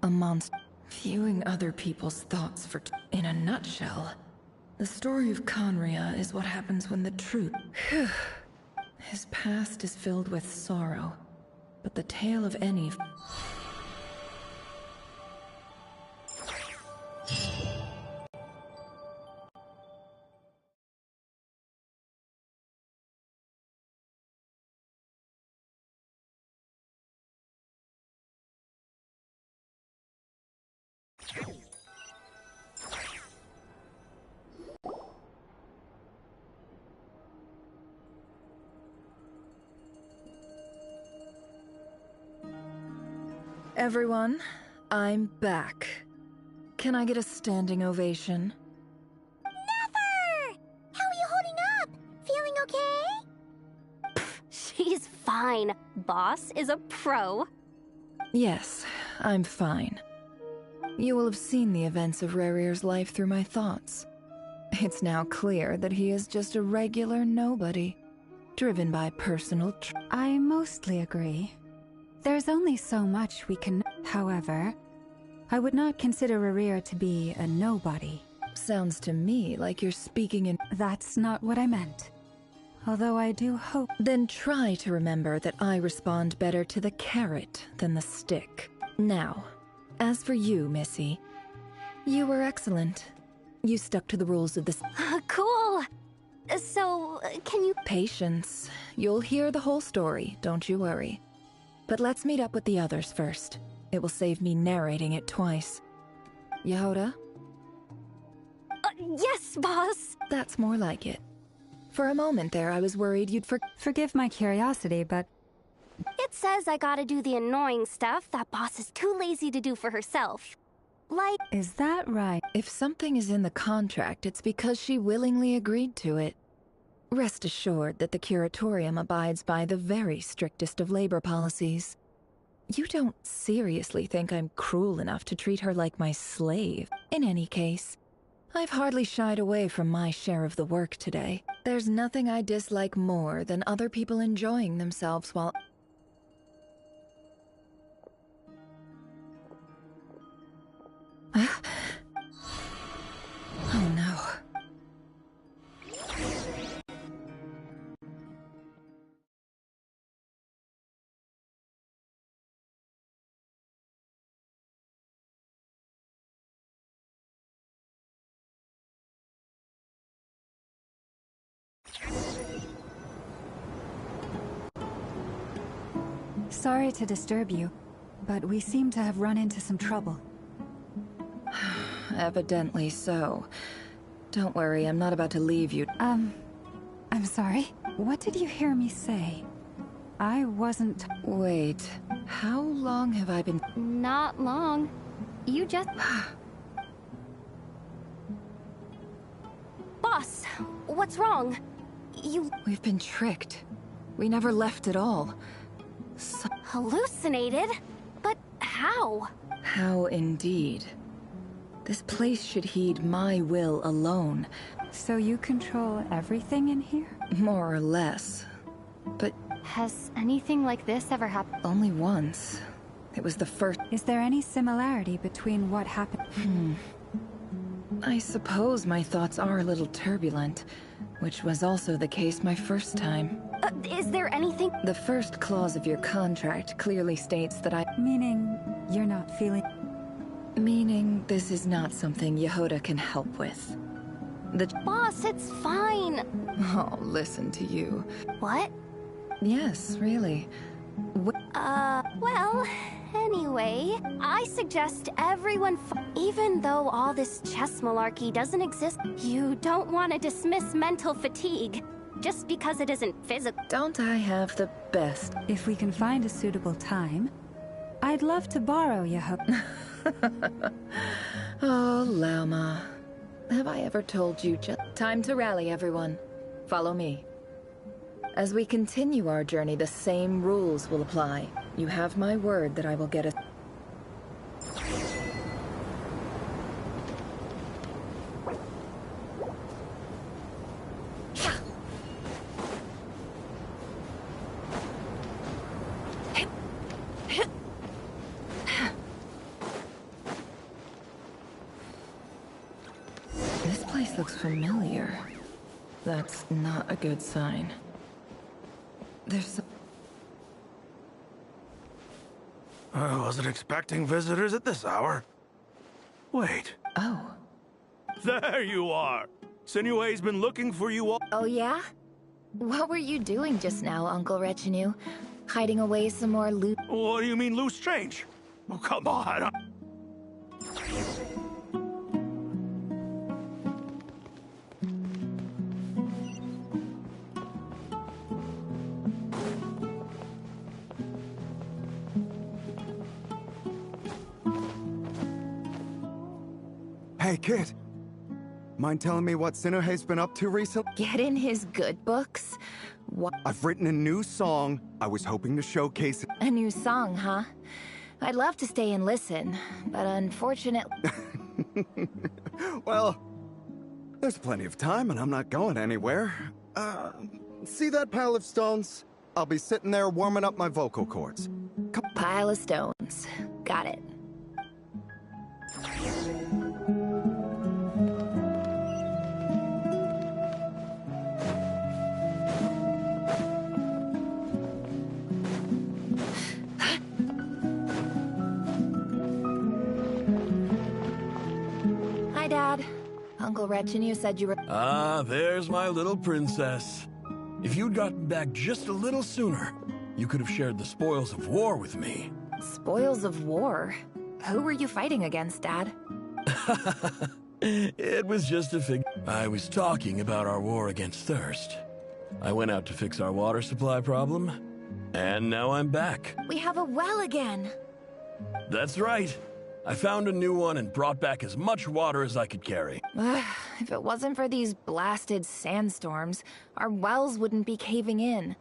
a monster. Viewing other people's thoughts in a nutshell. The story of Conria is what happens when the truth... His past is filled with sorrow, but the tale of any... Everyone, I'm back. Can I get a standing ovation? Never! How are you holding up? Feeling okay? She's fine. Boss is a pro. Yes, I'm fine. You will have seen the events of Rerir's life through my thoughts. It's now clear that he is just a regular nobody, driven by personal I mostly agree. There's only so much we can... However, I would not consider Rerir to be a nobody. Sounds to me like you're speaking in... That's not what I meant. Although I do hope... Then try to remember that I respond better to the carrot than the stick. Now, as for you, Missy, you were excellent. You stuck to the rules of this... Cool! So, can you... Patience. You'll hear the whole story, don't you worry. But let's meet up with the others first. It will save me narrating it twice. Yehoda? Yes, boss! That's more like it. For a moment there, I was worried you'd forgive my curiosity, but... It says I gotta do the annoying stuff that boss is too lazy to do for herself. Like... Is that right? If something is in the contract, it's because she willingly agreed to it. Rest assured that the Curatorium abides by the very strictest of labor policies. You don't seriously think I'm cruel enough to treat her like my slave? In any case, I've hardly shied away from my share of the work today. There's nothing I dislike more than other people enjoying themselves while... Oh no. Sorry to disturb you, but we seem to have run into some trouble. Evidently so. Don't worry, I'm not about to leave you. I'm sorry. What did you hear me say? I wasn't... Wait, how long have I been... Not long. You just... Boss, what's wrong? We've been tricked. We never left at all. Hallucinated? But how? How indeed. This place should heed my will alone. So you control everything in here? More or less. But has anything like this ever happened? Only once. It was the first. Is there any similarity between what happened? I suppose my thoughts are a little turbulent, which was also the case my first time. Is there anything? The first clause of your contract clearly states that Meaning, you're not feeling... Meaning, this is not something Yehoda can help with. Boss, it's fine. Oh, listen to you. What? Yes, really. Well, anyway, I suggest everyone, even though all this chess malarkey doesn't exist, you don't want to dismiss mental fatigue just because it isn't physical. Don't I have the best? If we can find a suitable time, I'd love to borrow Yehoda. Oh, Lauma. Have I ever told you just... Time to rally, everyone. Follow me. As we continue our journey, the same rules will apply. You have my word that I will get a... This place looks familiar. That's not a good sign. There's... I wasn't expecting visitors at this hour. Wait. Oh. There you are! Sinue's been looking for you all— Oh yeah? What were you doing just now, Uncle Retinue? Hiding away some more loot? What do you mean, loose change? Oh, come on! Hey, kid. Mind telling me what Sinuhe's been up to recently? Get in his good books? What? I've written a new song. I was hoping to showcase it. A new song, huh? I'd love to stay and listen, but unfortunately... Well, there's plenty of time and I'm not going anywhere. See that pile of stones? I'll be sitting there warming up my vocal cords. Pile of stones. Got it. Hi, Dad. Uncle Retinue said you were... Ah, there's my little princess. If you'd gotten back just a little sooner, you could have shared the spoils of war with me. Spoils of war? Who were you fighting against, Dad? It was just a fig... I was talking about our war against thirst. I went out to fix our water supply problem, and now I'm back. We have a well again. That's right. I found a new one and brought back as much water as I could carry. If it wasn't for these blasted sandstorms, our wells wouldn't be caving in.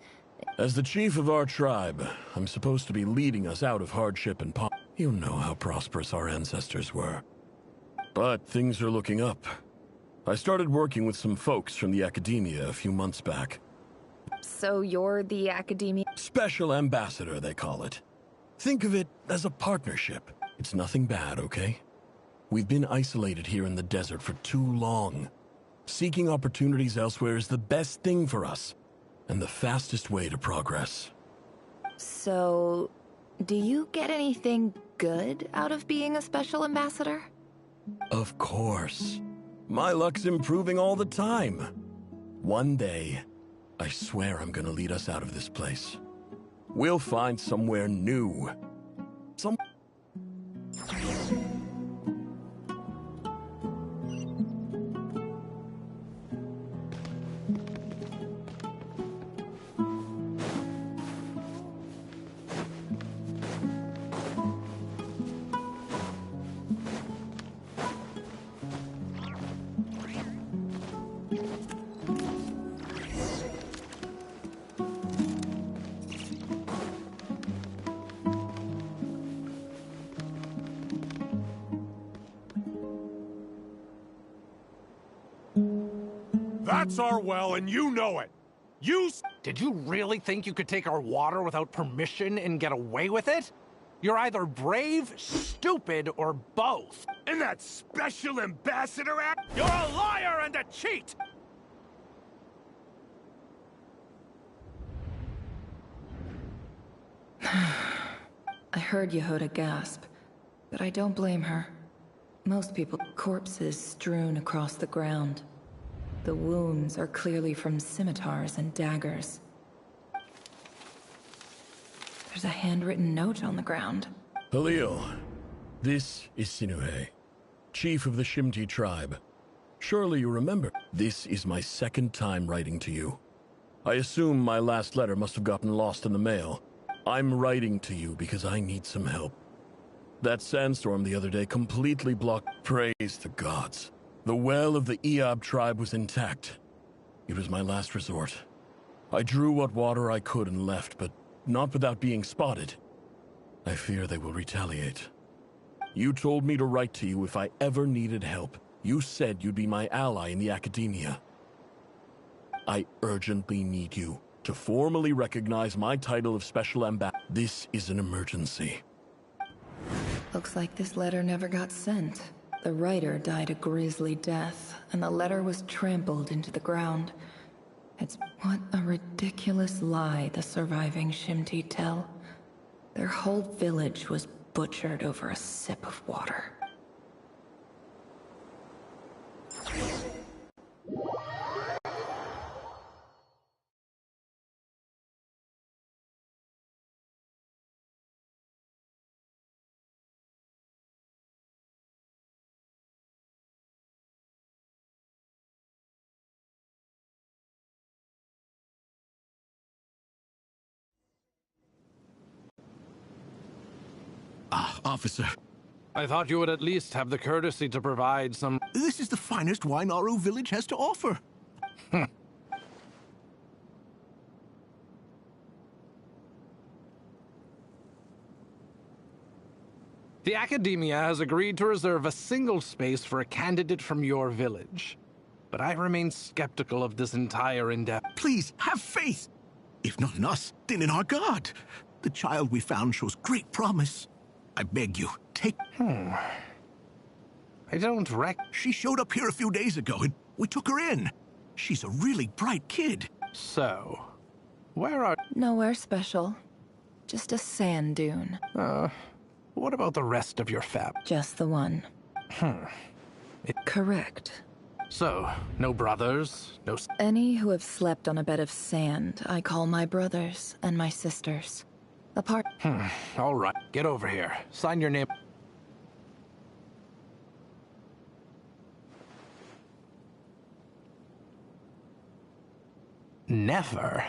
As the chief of our tribe, I'm supposed to be leading us out of hardship and poverty. You know how prosperous our ancestors were. But things are looking up. I started working with some folks from the academia a few months back. So you're the academia? Special ambassador, they call it. Think of it as a partnership. It's nothing bad, okay? We've been isolated here in the desert for too long. Seeking opportunities elsewhere is the best thing for us, and the fastest way to progress. So, do you get anything good out of being a special ambassador? Of course. My luck's improving all the time. One day, I swear I'm gonna lead us out of this place. We'll find somewhere new. That's our well, and you know it. Did you really think you could take our water without permission and get away with it? You're either brave, stupid, or both. And that special ambassador act? You're a liar and a cheat! I heard Yehuda gasp, but I don't blame her. Most people, corpses strewn across the ground. The wounds are clearly from scimitars and daggers. There's a handwritten note on the ground. Halil, this is Sinuhe, chief of the Shimti tribe. Surely you remember, this is my second time writing to you. I assume my last letter must have gotten lost in the mail. I'm writing to you because I need some help. That sandstorm the other day completely blocked. Praise the gods. The well of the E tribe was intact. It was my last resort. I drew what water I could and left, but not without being spotted. I fear they will retaliate. You told me to write to you if I ever needed help. You said you'd be my ally in the academia. I urgently need you to formally recognize my title of Special Ambassador. This is an emergency. Looks like this letter never got sent. The writer died a grisly death, and the letter was trampled into the ground. What a ridiculous lie the surviving Shimti tell. Their whole village was butchered over a sip of water. Officer. I thought you would at least have the courtesy to provide some... This is the finest wine Aru village has to offer. The Academia has agreed to reserve a single space for a candidate from your village. But I remain skeptical of this entire endeavor. Please, have faith. If not in us, then in our God. The child we found shows great promise. I beg you, take... I don't She showed up here a few days ago, and we took her in. She's a really bright kid. So, where are... Nowhere special. Just a sand dune. What about the rest of your fam? Just the one. Correct. So, no brothers, no... Any who have slept on a bed of sand, I call my brothers and my sisters. Apart... All right, get over here. Sign your name. Never.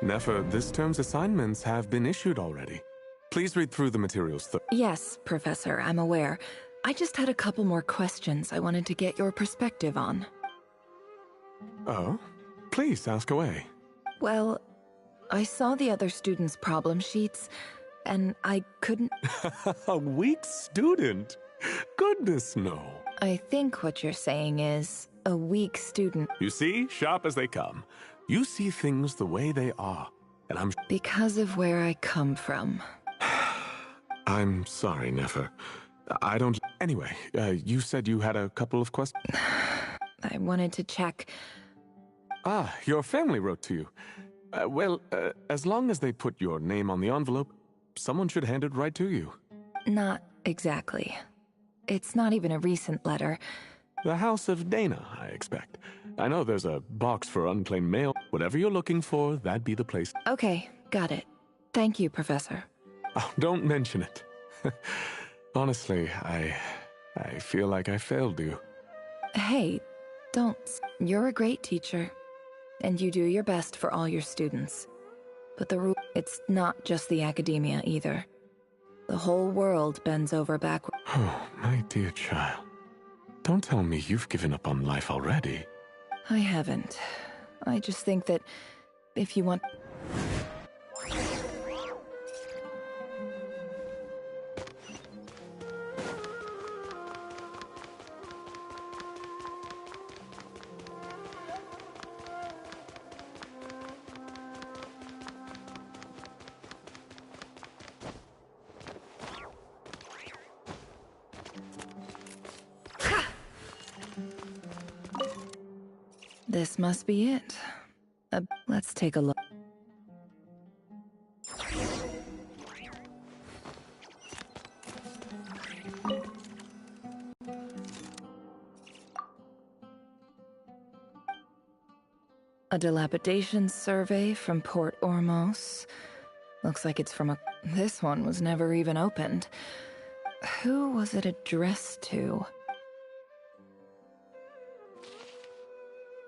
Nefer, this term's assignments have been issued already. Please read through the materials. Yes, Professor, I'm aware. I just had a couple more questions I wanted to get your perspective on. Oh? Please, ask away. Well, I saw the other students' problem sheets, and I couldn't... A weak student? Goodness, no. I think what you're saying is a weak student. You see, sharp as they come. You see things the way they are, and I'm... Because of where I come from. I'm sorry, Nefer. I don't... Anyway, you said you had a couple of questions? I wanted to check... your family wrote to you. Well, as long as they put your name on the envelope, someone should hand it right to you. Not Exactly. It's not even a recent letter. The House of Dana, I expect. I know there's a box for unclaimed mail. Whatever you're looking for, that'd be the place. Okay, got it. Thank you, Professor. Oh, don't mention it. Honestly, I feel like I failed you. Hey, don't. You're a great teacher, and you do your best for all your students. But it's not just the academia either. The whole world bends over backward. Oh, my dear child. Don't tell me you've given up on life already. I haven't. I just think that if you want... This must be it. Let's take a look. A dilapidation survey from Port Ormos. Looks like it's from a... This one was never even opened. Who was it addressed to?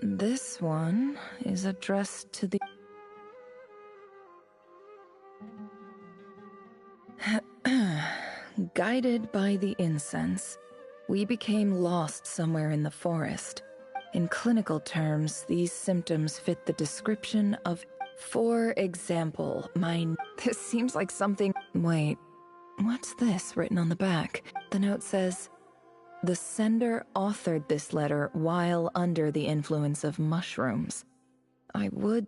This one is addressed to the... Guided by the incense, we became lost somewhere in the forest. In clinical terms, these symptoms fit the description of... For example, This seems like something... Wait, what's this written on the back? The note says... The sender authored this letter while under the influence of mushrooms. I would...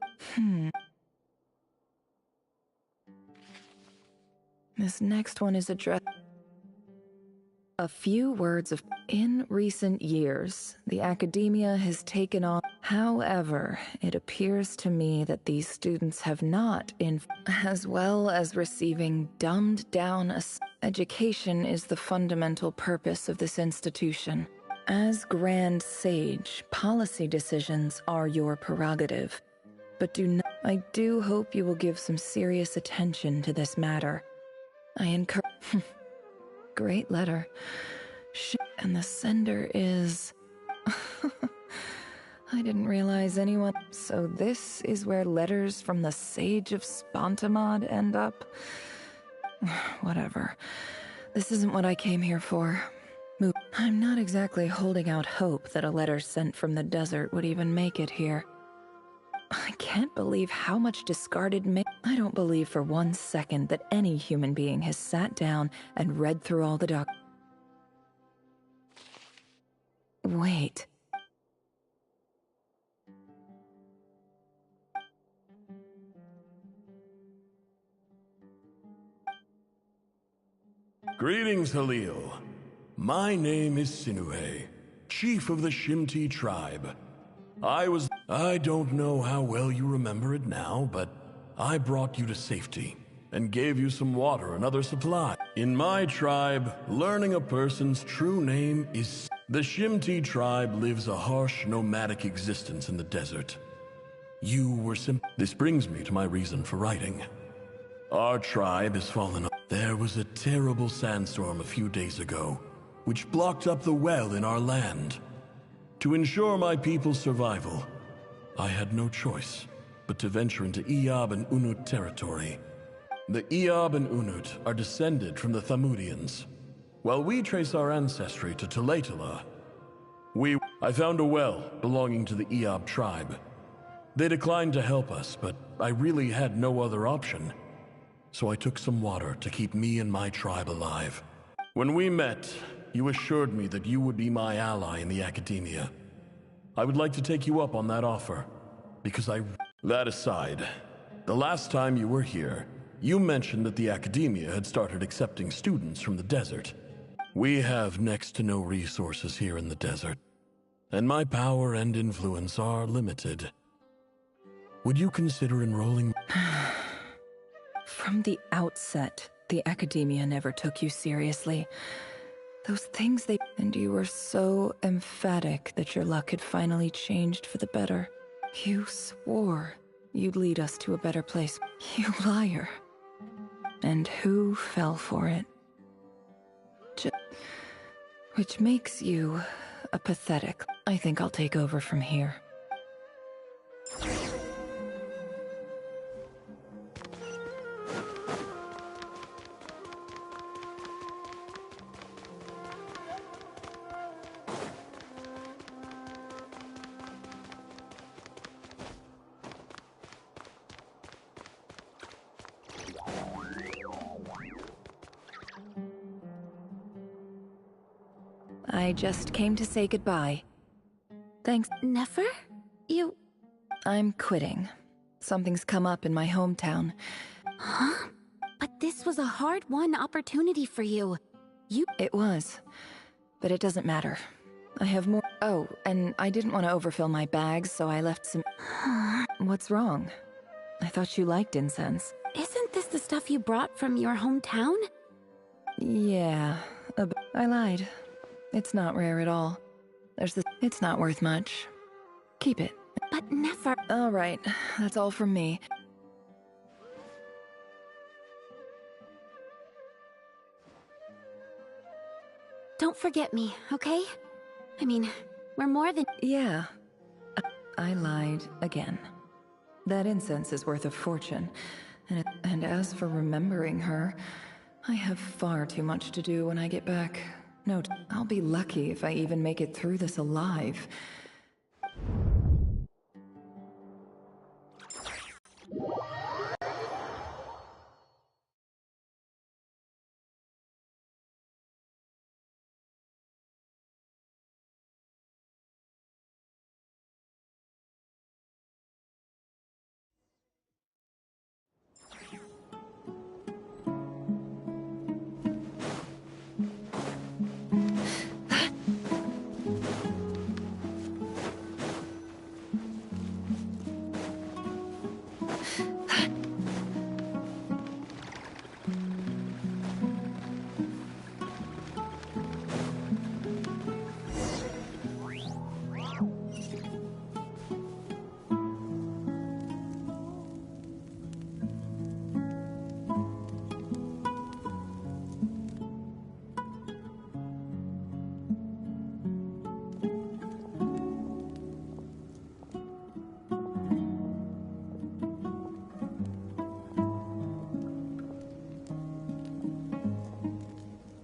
This next one is addressed... A few words of... In recent years, the academia has taken on... However, it appears to me that these students have not as well as receiving dumbed down... Education is the fundamental purpose of this institution. As Grand Sage, policy decisions are your prerogative. But I do hope you will give some serious attention to this matter. I encourage... Great letter. And the sender is... I didn't realize anyone... So this is where letters from the Sage of Spontamod end up? Whatever. This isn't what I came here for. I'm not exactly holding out hope that a letter sent from the desert would even make it here. I can't believe how much discarded I don't believe for 1 second that any human being has sat down and read through all the Wait. Greetings, Halil. My name is Sinuhe, chief of the Shimti tribe. I don't know how well you remember it now, but I brought you to safety and gave you some water and other supplies. In my tribe, learning a person's true name is... The Shimti tribe lives a harsh, nomadic existence in the desert. You were This brings me to my reason for writing. Our tribe has fallen off. There was a terrible sandstorm a few days ago, which blocked up the well in our land. To ensure my people's survival, I had no choice but to venture into Eob and Unut territory. The Eob and Unut are descended from the Thamudians, while we trace our ancestry to Tulatala. I found a well belonging to the Eob tribe. They declined to help us, but I really had no other option. So I took some water to keep me and my tribe alive. When we met, you assured me that you would be my ally in the academia. I would like to take you up on that offer, because That aside, the last time you were here, you mentioned that the academia had started accepting students from the desert. We have next to no resources here in the desert, and my power and influence are limited. Would you consider enrolling? From the outset, The Academia never took you seriously. Those things they... And you were so emphatic that your luck had finally changed for the better. You swore you'd lead us to a better place. You liar. And who fell for it? Which makes you a pathetic... I think I'll take over from here. I just came to say goodbye. Thanks. Nefer? You... I'm quitting. Something's come up in my hometown. Huh? But this was a hard-won opportunity for you. It was. But it doesn't matter. I have more... Oh, and I didn't want to overfill my bags, so I left some... What's wrong? I thought you liked incense. Isn't this the stuff you brought from your hometown? Yeah, I lied. It's not rare at all. It's not worth much. Keep it. But Nefer... All right, that's all from me. Don't forget me, okay? I mean, we're more than... Yeah. I lied again. That incense is worth a fortune. And as for remembering her, I have far too much to do when I get back. No, I'll be lucky if I even make it through this alive.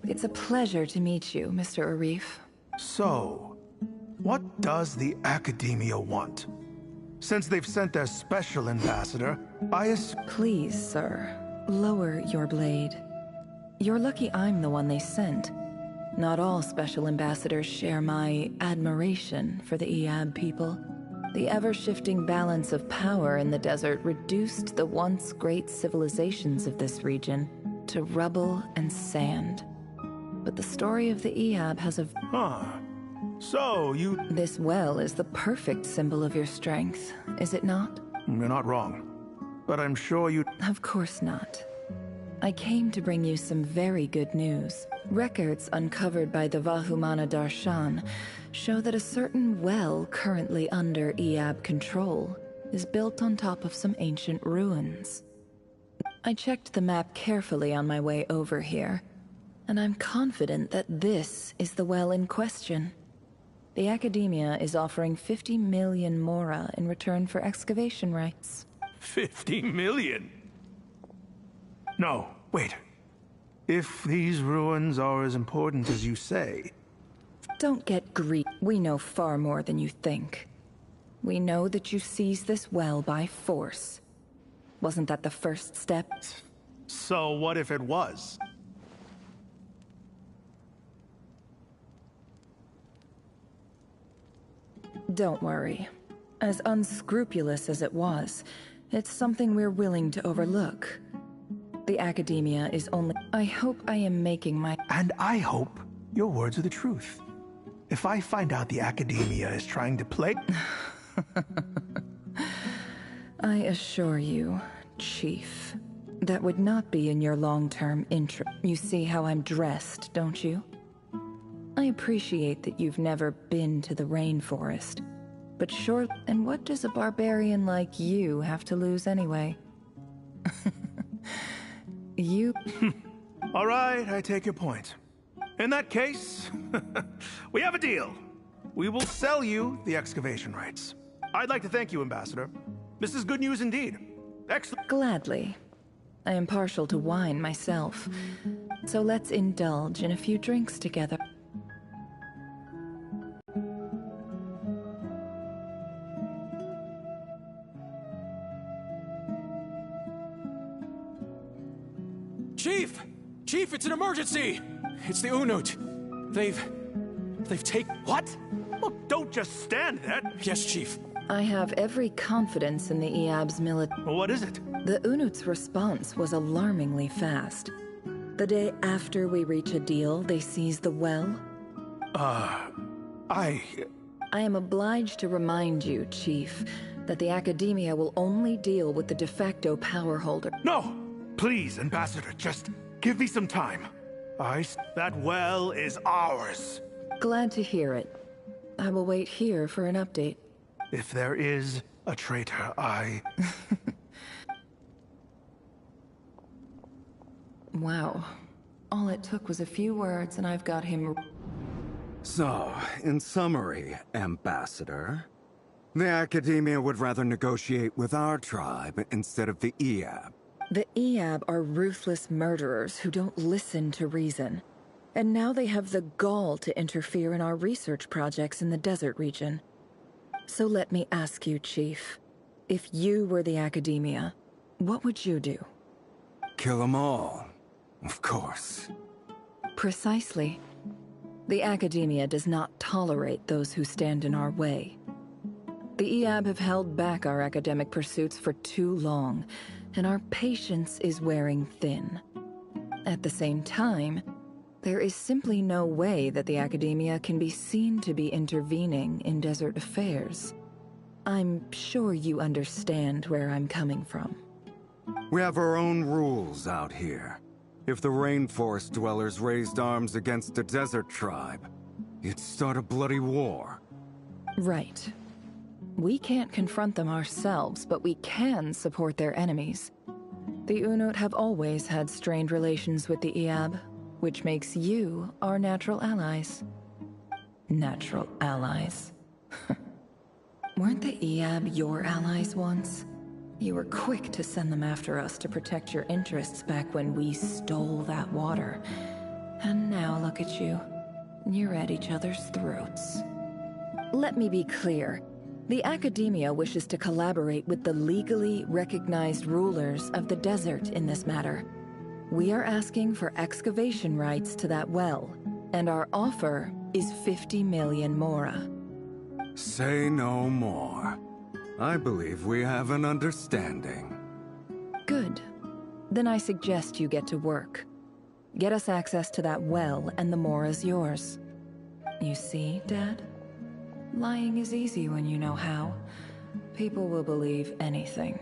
It's a pleasure to meet you, Mr. Arif. So, what does the Academia want? Since they've sent their special ambassador, Please, sir, lower your blade. You're lucky I'm the one they sent. Not all special ambassadors share my admiration for the E.A.D people. The ever-shifting balance of power in the desert reduced the once great civilizations of this region to rubble and sand. But the story of the E.A.D has a... So, you... This well is the perfect symbol of your strength, is it not? You're not wrong. But I'm sure you... Of course not. I came to bring you some very good news. Records uncovered by the Vahumana Darshan show that a certain well currently under E.A.D control is built on top of some ancient ruins. I checked the map carefully on my way over here, and I'm confident that this is the well in question. The Academia is offering 50 million mora in return for excavation rights. 50 million? No, wait. If these ruins are as important as you say... Don't get greedy. We know far more than you think. We know that you seized this well by force. Wasn't that the first step? So what if it was? Don't worry. As unscrupulous as it was, it's something we're willing to overlook. The Academia is only... I hope I am making my... And I hope your words are the truth. If I find out the Academia is trying to play... I assure you, Chief, That would not be in your long-term interest. You see how I'm dressed, don't you? I appreciate that you've never been to the rainforest. But sure, and what does a barbarian like you have to lose anyway? You... All right, I take your point. In that case, we have a deal. We will sell you the excavation rights. I'd like to thank you, Ambassador. This is good news indeed. Excellent. Gladly. I am partial to wine myself, so let's indulge in a few drinks together. Chief! Chief, it's an emergency! It's the Unut. They've taken... What? Well, don't just stand there. Yes, Chief. I have every confidence in the E-Ab's military. Well, what is it? The Unut's response was alarmingly fast. The day after we reach a deal, they seize the well. I am obliged to remind you, Chief, that the Academia will only deal with the de facto power holder. No! Please, Ambassador, just give me some time. That well is ours. Glad to hear it. I will wait here for an update. If there is a traitor, Wow. All it took was a few words and I've got him... So, in summary, Ambassador, the Academia would rather negotiate with our tribe instead of the E-Ab. The E-Ab are ruthless murderers who don't listen to reason. And now they have the gall to interfere in our research projects in the desert region. So let me ask you, Chief. If you were the Academia, what would you do? Kill them all, of course. Precisely. The Academia does not tolerate those who stand in our way. The E-Ab have held back our academic pursuits for too long, and our patience is wearing thin. At the same time, there is simply no way that the Academia can be seen to be intervening in desert affairs. I'm sure you understand where I'm coming from. We have our own rules out here. If the rainforest dwellers raised arms against a desert tribe, it'd start a bloody war. Right. We can't confront them ourselves, but we can support their enemies. The Unut have always had strained relations with the E-Ab, which makes you our natural allies. Natural allies? Weren't the E-Ab your allies once? You were quick to send them after us to protect your interests back when we stole that water. And now look at you. You're at each other's throats. Let me be clear. The Academia wishes to collaborate with the legally recognized rulers of the desert in this matter. We are asking for excavation rights to that well, and our offer is 50 million mora. Say no more. I believe we have an understanding. Good. Then I suggest you get to work. Get us access to that well, and the mora's yours. You see, Dad? Lying is easy when you know how. People will believe anything.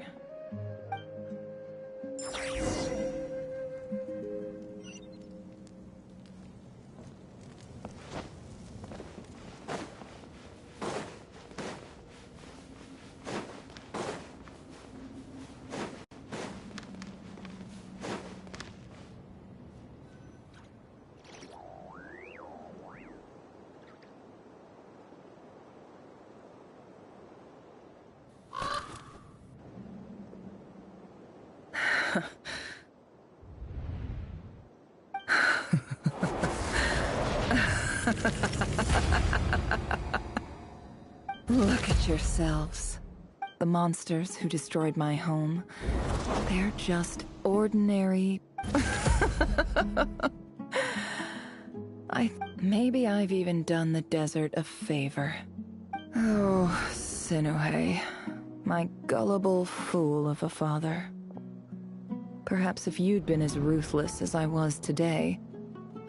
Look at yourselves. The monsters who destroyed my home. They're just ordinary... Maybe I've even done the desert a favor. Oh, Sinuhe. My gullible fool of a father. Perhaps if you'd been as ruthless as I was today,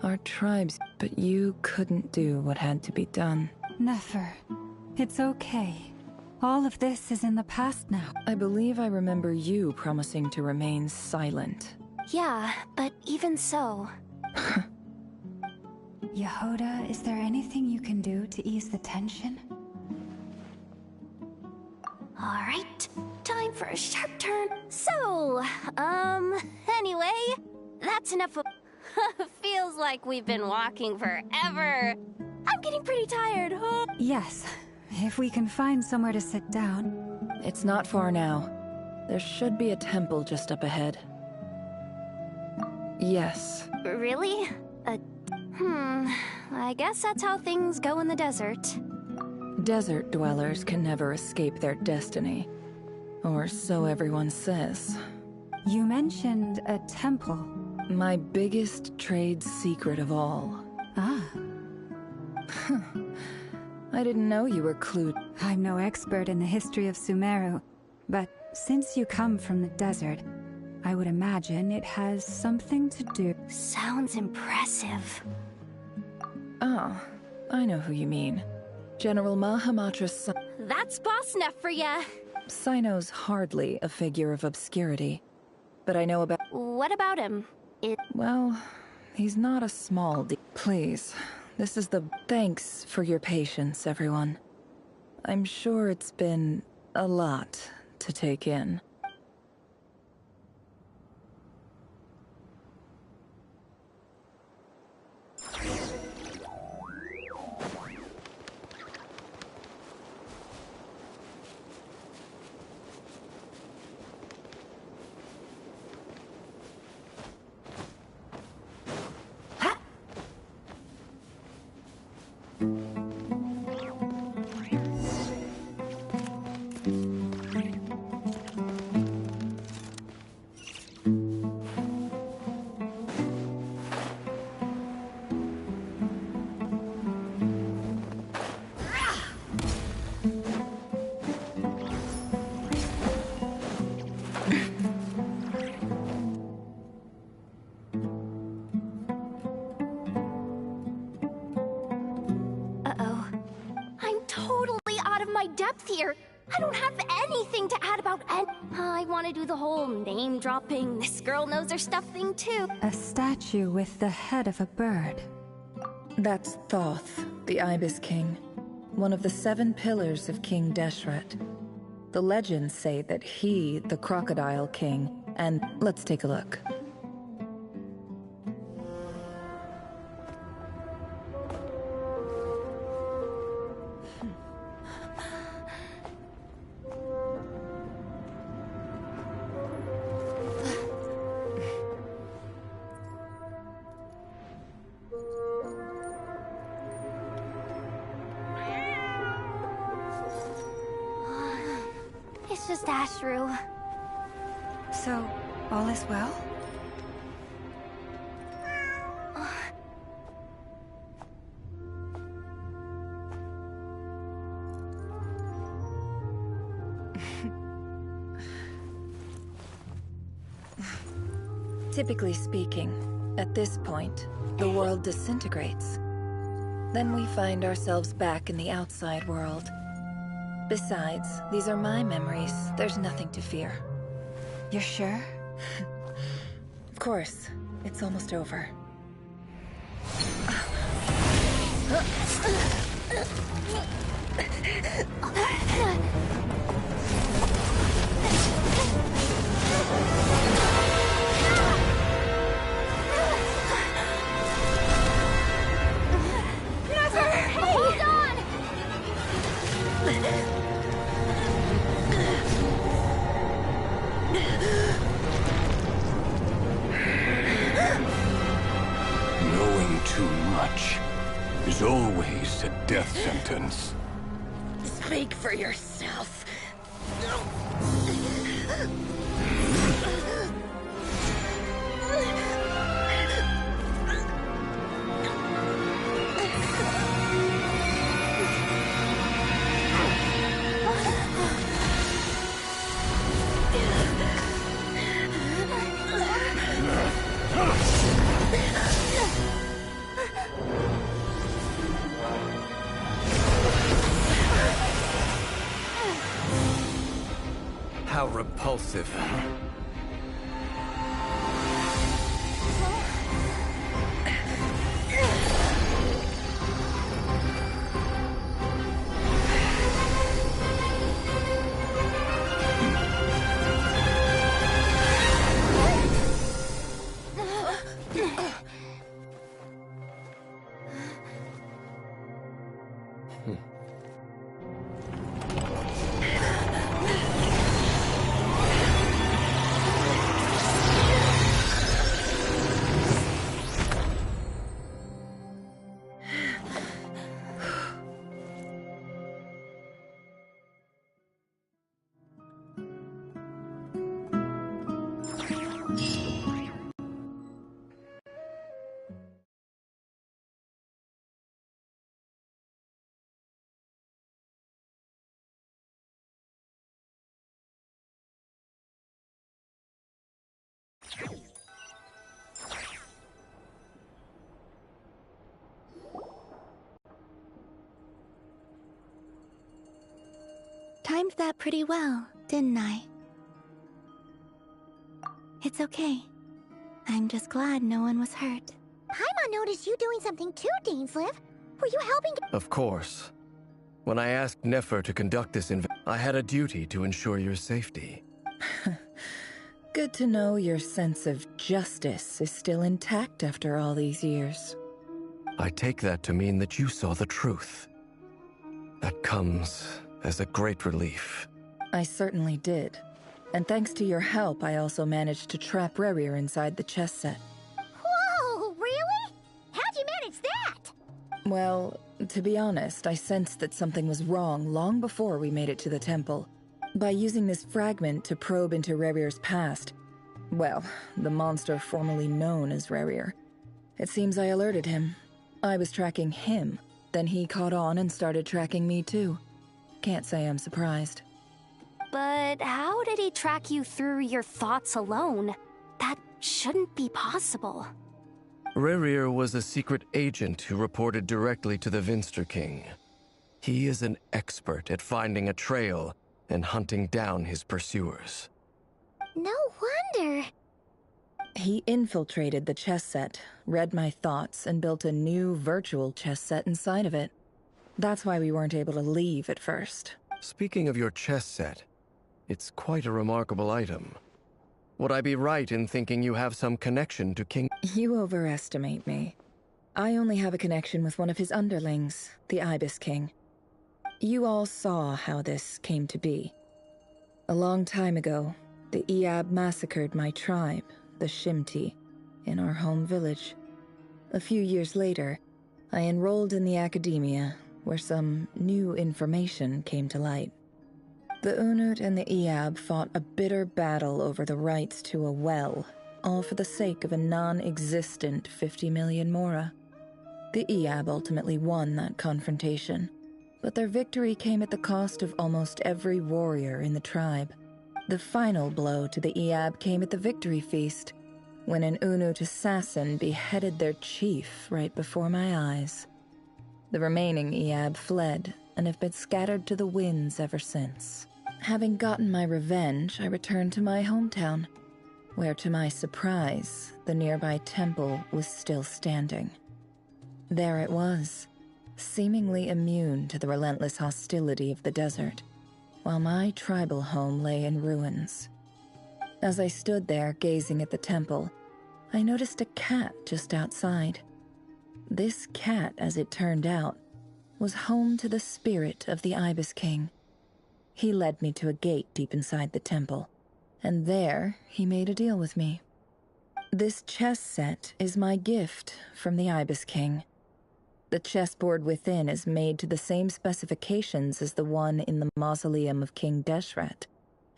our tribes... But you couldn't do what had to be done. Nefer, it's okay. All of this is in the past now. I believe I remember you promising to remain silent. Yeah, but even so... Yehoda, is there anything you can do to ease the tension? Alright, time for a sharp turn. So, anyway, that's enough of... Feels like we've been walking forever. I'm getting pretty tired, huh? Yes, if we can find somewhere to sit down. It's not far now. There should be a temple just up ahead. Yes. Really? I guess that's how things go in the desert. Desert dwellers can never escape their destiny. Or so everyone says. You mentioned a temple. My biggest trade secret of all. Ah. I didn't know you were clued. I'm no expert in the history of Sumeru, but since you come from the desert, I would imagine it has something to do. Sounds impressive. Oh, I know who you mean. General Mahamatra's son. That's boss enough for ya. Sino's hardly a figure of obscurity, but I know about... What about him? Well, he's not a small Please, this is the... Thanks for your patience, everyone. I'm sure it's been a lot to take in. Here. I don't have anything to add about I want to do the whole name-dropping, this girl knows her stuff thing too. A statue with the head of a bird. That's Thoth, the Ibis King, one of the 7 pillars of King Deshret. The legends say that he, the Crocodile King, and let's take a look. It's just Ashru. So, all is well? Typically speaking, at this point, the world disintegrates. Then we find ourselves back in the outside world. Besides, these are my memories. There's nothing to fear. You're sure? Of course. It's almost over. Knowing too much is always a death sentence. Speak for yourself. repulsive. Timed that pretty well, didn't I? It's okay. I'm just glad no one was hurt. Paimon noticed you doing something too, Dainsleif. Were you helping? Of course. When I asked Nefer to conduct this I had a duty to ensure your safety. Good to know your sense of justice is still intact after all these years. I take that to mean that you saw the truth. That comes as a great relief. I certainly did. And thanks to your help, I also managed to trap Rerir inside the chess set. Whoa, really? How'd you manage that? Well, to be honest, I sensed that something was wrong long before we made it to the temple. By using this fragment to probe into Rerir's past, well, the monster formerly known as Rerir, it seems I alerted him. I was tracking him, then he caught on and started tracking me too. Can't say I'm surprised. But how did he track you through your thoughts alone? That shouldn't be possible. Rerir was a secret agent who reported directly to the Vinster King. He is an expert at finding a trail and hunting down his pursuers. No wonder. He infiltrated the chess set, read my thoughts, and built a new virtual chess set inside of it. That's why we weren't able to leave at first. Speaking of your chess set, it's quite a remarkable item. Would I be right in thinking you have some connection to King? You overestimate me. I only have a connection with one of his underlings, the Ibis King. You all saw how this came to be. A long time ago, the E.A.D massacred my tribe, the Shimti, in our home village. A few years later, I enrolled in the academia, where some new information came to light. The Unut and the E.A.D fought a bitter battle over the rights to a well, all for the sake of a non-existent 50 million Mora. The E.A.D ultimately won that confrontation, but their victory came at the cost of almost every warrior in the tribe. The final blow to the E.A.D came at the victory feast, when an Unut assassin beheaded their chief right before my eyes. The remaining E.A.D fled and have been scattered to the winds ever since. Having gotten my revenge, I returned to my hometown, where to my surprise, the nearby temple was still standing. There it was, seemingly immune to the relentless hostility of the desert, while my tribal home lay in ruins. As I stood there gazing at the temple, I noticed a cat just outside. This cat, as it turned out, was home to the spirit of the Ibis King. He led me to a gate deep inside the temple, and there he made a deal with me. This chess set is my gift from the Ibis King. The chessboard within is made to the same specifications as the one in the mausoleum of King Deshret,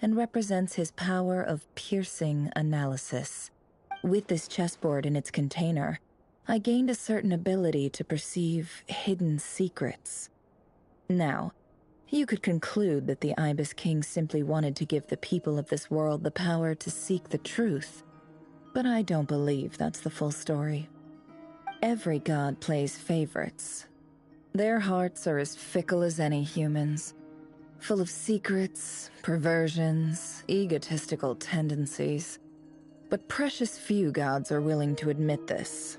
and represents his power of piercing analysis. With this chessboard in its container, I gained a certain ability to perceive hidden secrets. Now, you could conclude that the Ibis King simply wanted to give the people of this world the power to seek the truth, but I don't believe that's the full story. Every god plays favorites. Their hearts are as fickle as any humans. full of secrets, perversions, egotistical tendencies. But precious few gods are willing to admit this.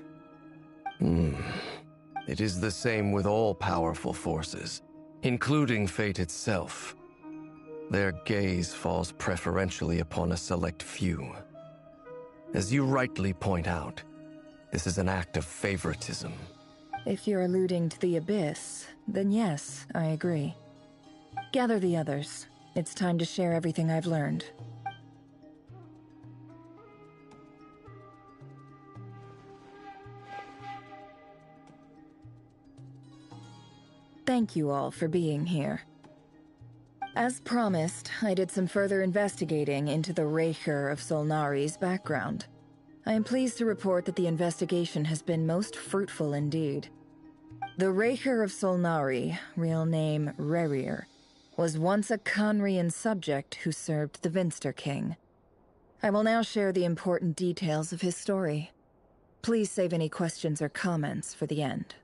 It is the same with all powerful forces, including fate itself. Their gaze falls preferentially upon a select few. As you rightly point out, this is an act of favoritism. If you're alluding to the Abyss, then yes, I agree. Gather the others. It's time to share everything I've learned. Thank you all for being here. As promised, I did some further investigating into the Raher of Solnari's background. I am pleased to report that the investigation has been most fruitful indeed. The Raher of Solnari, real name Rerir, was once a Conrian subject who served the Vinster King. I will now share the important details of his story. Please save any questions or comments for the end.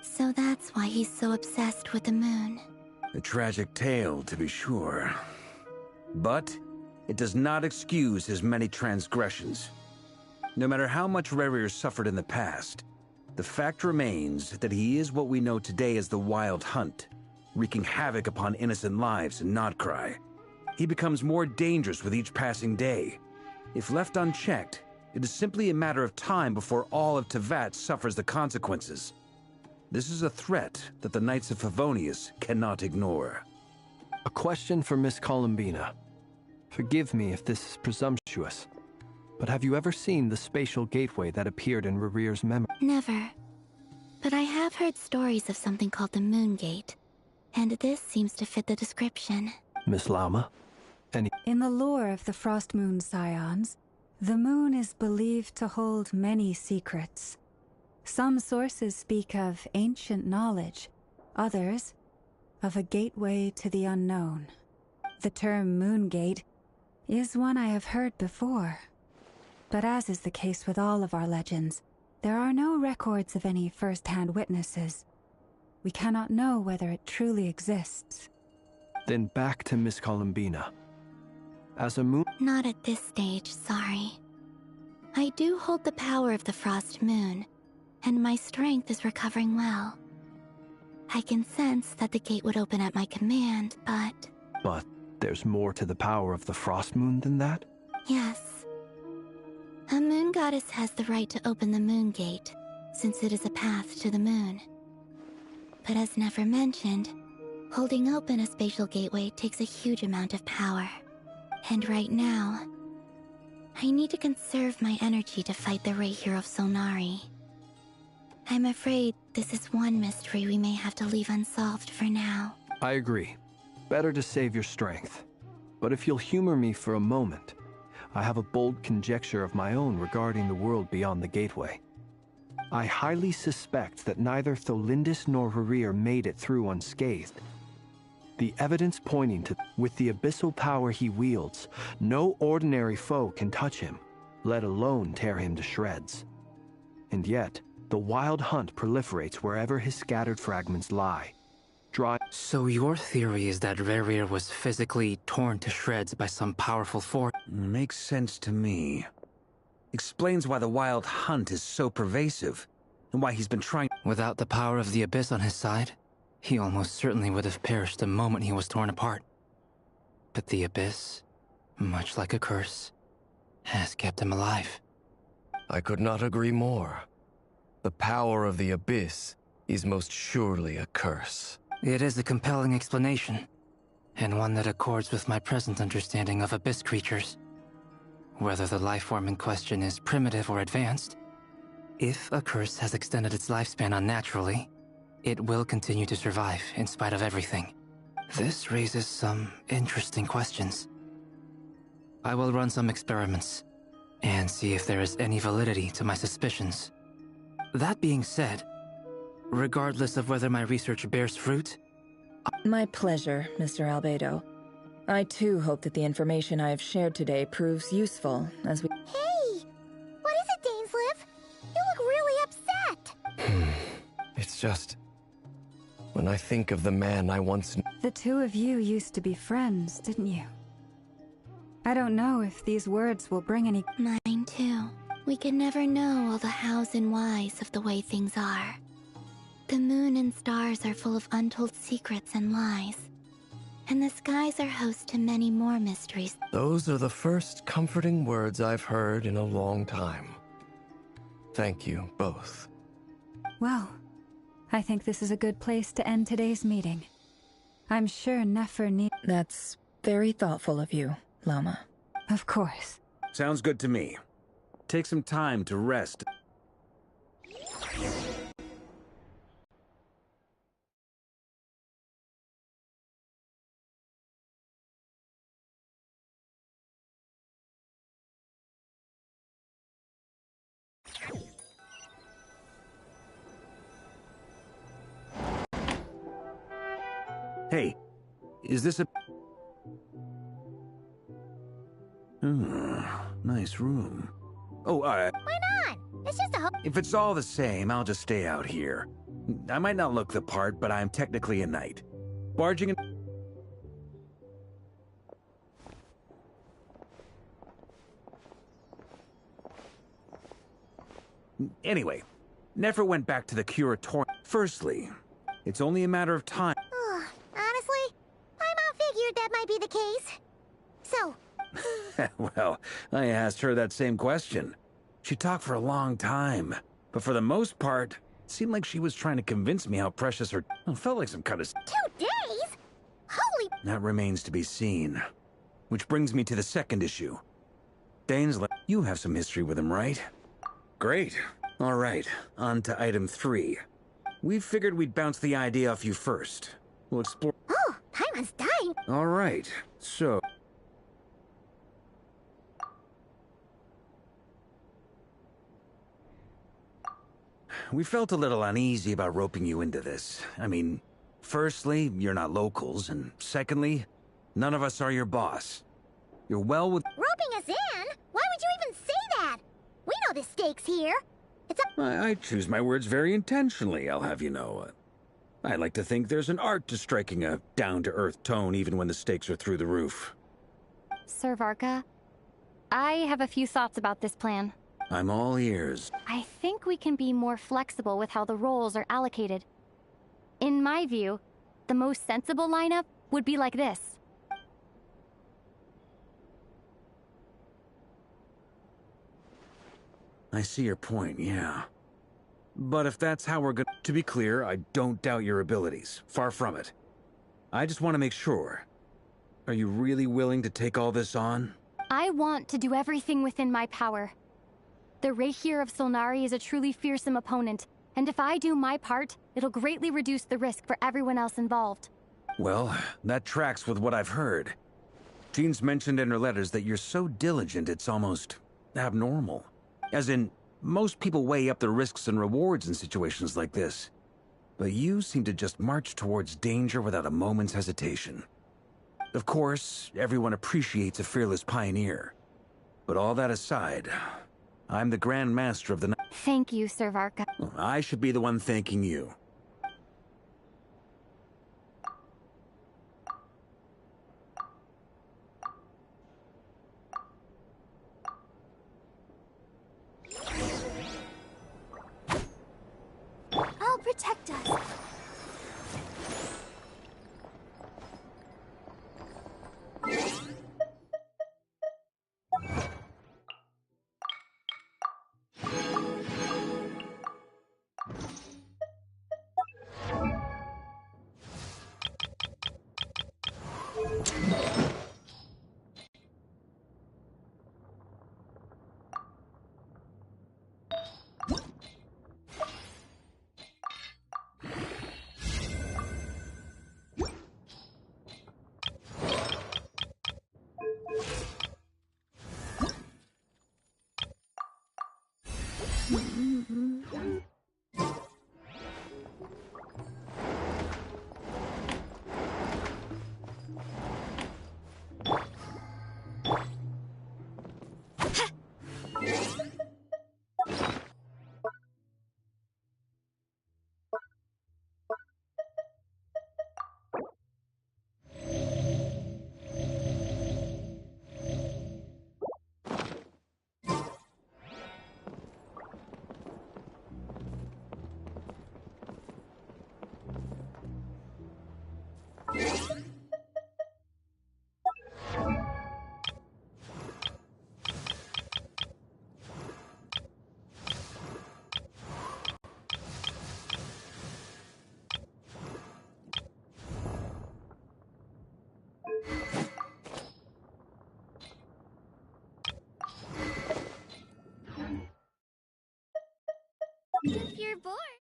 So that's why he's so obsessed with the moon. A tragic tale, to be sure. But it does not excuse his many transgressions. No matter how much Rerir suffered in the past, the fact remains that he is what we know today as the Wild Hunt, wreaking havoc upon innocent lives in Notcry. He becomes more dangerous with each passing day. If left unchecked, it is simply a matter of time before all of Teyvat suffers the consequences. This is a threat that the Knights of Favonius cannot ignore. A question for Miss Columbina. Forgive me if this is presumptuous, but have you ever seen the spatial gateway that appeared in Rerir's memory? Never. But I have heard stories of something called the Moon Gate, and this seems to fit the description. Miss Lauma? In the lore of the Frost Moon Scions, the moon is believed to hold many secrets. Some sources speak of ancient knowledge, others of a gateway to the unknown. The term Moon Gate is one I have heard before. But as is the case with all of our legends, there are no records of any first-hand witnesses. We cannot know whether it truly exists. Then back to Miss Columbina. As a moon... Not at this stage, sorry. I do hold the power of the Frost Moon, and my strength is recovering well. I can sense that the gate would open at my command, but... But there's more to the power of the Frost Moon than that? Yes. A moon goddess has the right to open the Moon Gate, since it is a path to the moon. But as never mentioned, holding open a spatial gateway takes a huge amount of power. And right now, I need to conserve my energy to fight the Raher of Solnari. I'm afraid this is one mystery we may have to leave unsolved for now. I agree. Better to save your strength. But if you'll humor me for a moment, I have a bold conjecture of my own regarding the world beyond the gateway. I highly suspect that neither Tholindis nor Rerir made it through unscathed. The evidence pointing to, with the abyssal power he wields, no ordinary foe can touch him, let alone tear him to shreds. And yet, the Wild Hunt proliferates wherever his scattered fragments lie. So your theory is that Rerir was physically torn to shreds by some powerful force? Makes sense to me. Explains why the Wild Hunt is so pervasive, and why he's been trying... Without the power of the Abyss on his side, he almost certainly would have perished the moment he was torn apart. But the Abyss, much like a curse, has kept him alive. I could not agree more. The power of the Abyss is most surely a curse. It is a compelling explanation, and one that accords with my present understanding of Abyss creatures. Whether the life form in question is primitive or advanced, if a curse has extended its lifespan unnaturally, it will continue to survive in spite of everything. This raises some interesting questions. I will run some experiments and see if there is any validity to my suspicions. That being said, regardless of whether my research bears fruit... My pleasure, Mr. Albedo. I too hope that the information I have shared today proves useful as we... Hey! What is it, Dainsleif? You look really upset! It's just... when I think of the man I once... The two of you used to be friends, didn't you? I don't know if these words will bring any... Mine too. We can never know all the hows and whys of the way things are. The moon and stars are full of untold secrets and lies. And the skies are host to many more mysteries. Those are the first comforting words I've heard in a long time. Thank you, both. Well, I think this is a good place to end today's meeting. I'm sure Nefer need... That's very thoughtful of you, Lama. Of course. Sounds good to me. Take some time to rest. Hey, is this a... nice room. Oh, Why not? It's just a... if it's all the same, I'll just stay out here. I might not look the part, but I'm technically a knight. Barging in... Anyway, Nefer went back to the curatorium. Firstly, it's only a matter of time. Honestly, my mom figured that might be the case. So... Well, I asked her that same question. She talked for a long time, but for the most part, it seemed like she was trying to convince me how precious her... It felt like some kind of... 2 days? Holy... That remains to be seen. Which brings me to the second issue. Dainsleif, you have some history with him, right? Great. All right, on to item 3. We figured we'd bounce the idea off you first. We'll explore... Oh, Paimon's dying. All right, so... We felt a little uneasy about roping you into this. I mean, firstly, you're not locals, and secondly, none of us are your boss. You're well with... Roping us in? Why would you even say that? We know the stakes here. It's a... I choose my words very intentionally, I'll have you know. I like to think there's an art to striking a down-to-earth tone even when the stakes are through the roof. Sir Varka, I have a few thoughts about this plan. I'm all ears. I think we can be more flexible with how the roles are allocated. In my view, the most sensible lineup would be like this. I see your point, yeah. But if that's how we're going to be clear, I don't doubt your abilities. Far from it. I just want to make sure. Are you really willing to take all this on? I want to do everything within my power. The Rahier of Solnari is a truly fearsome opponent, and if I do my part, it'll greatly reduce the risk for everyone else involved. Well, that tracks with what I've heard. Jean's mentioned in her letters that you're so diligent it's almost abnormal. As in, most people weigh up the risks and rewards in situations like this. But you seem to just march towards danger without a moment's hesitation. Of course, everyone appreciates a fearless pioneer. But all that aside, I'm the Grand Master of the night. Thank you, Sir Varka. I should be the one thanking you. I'll protect us. If you're bored,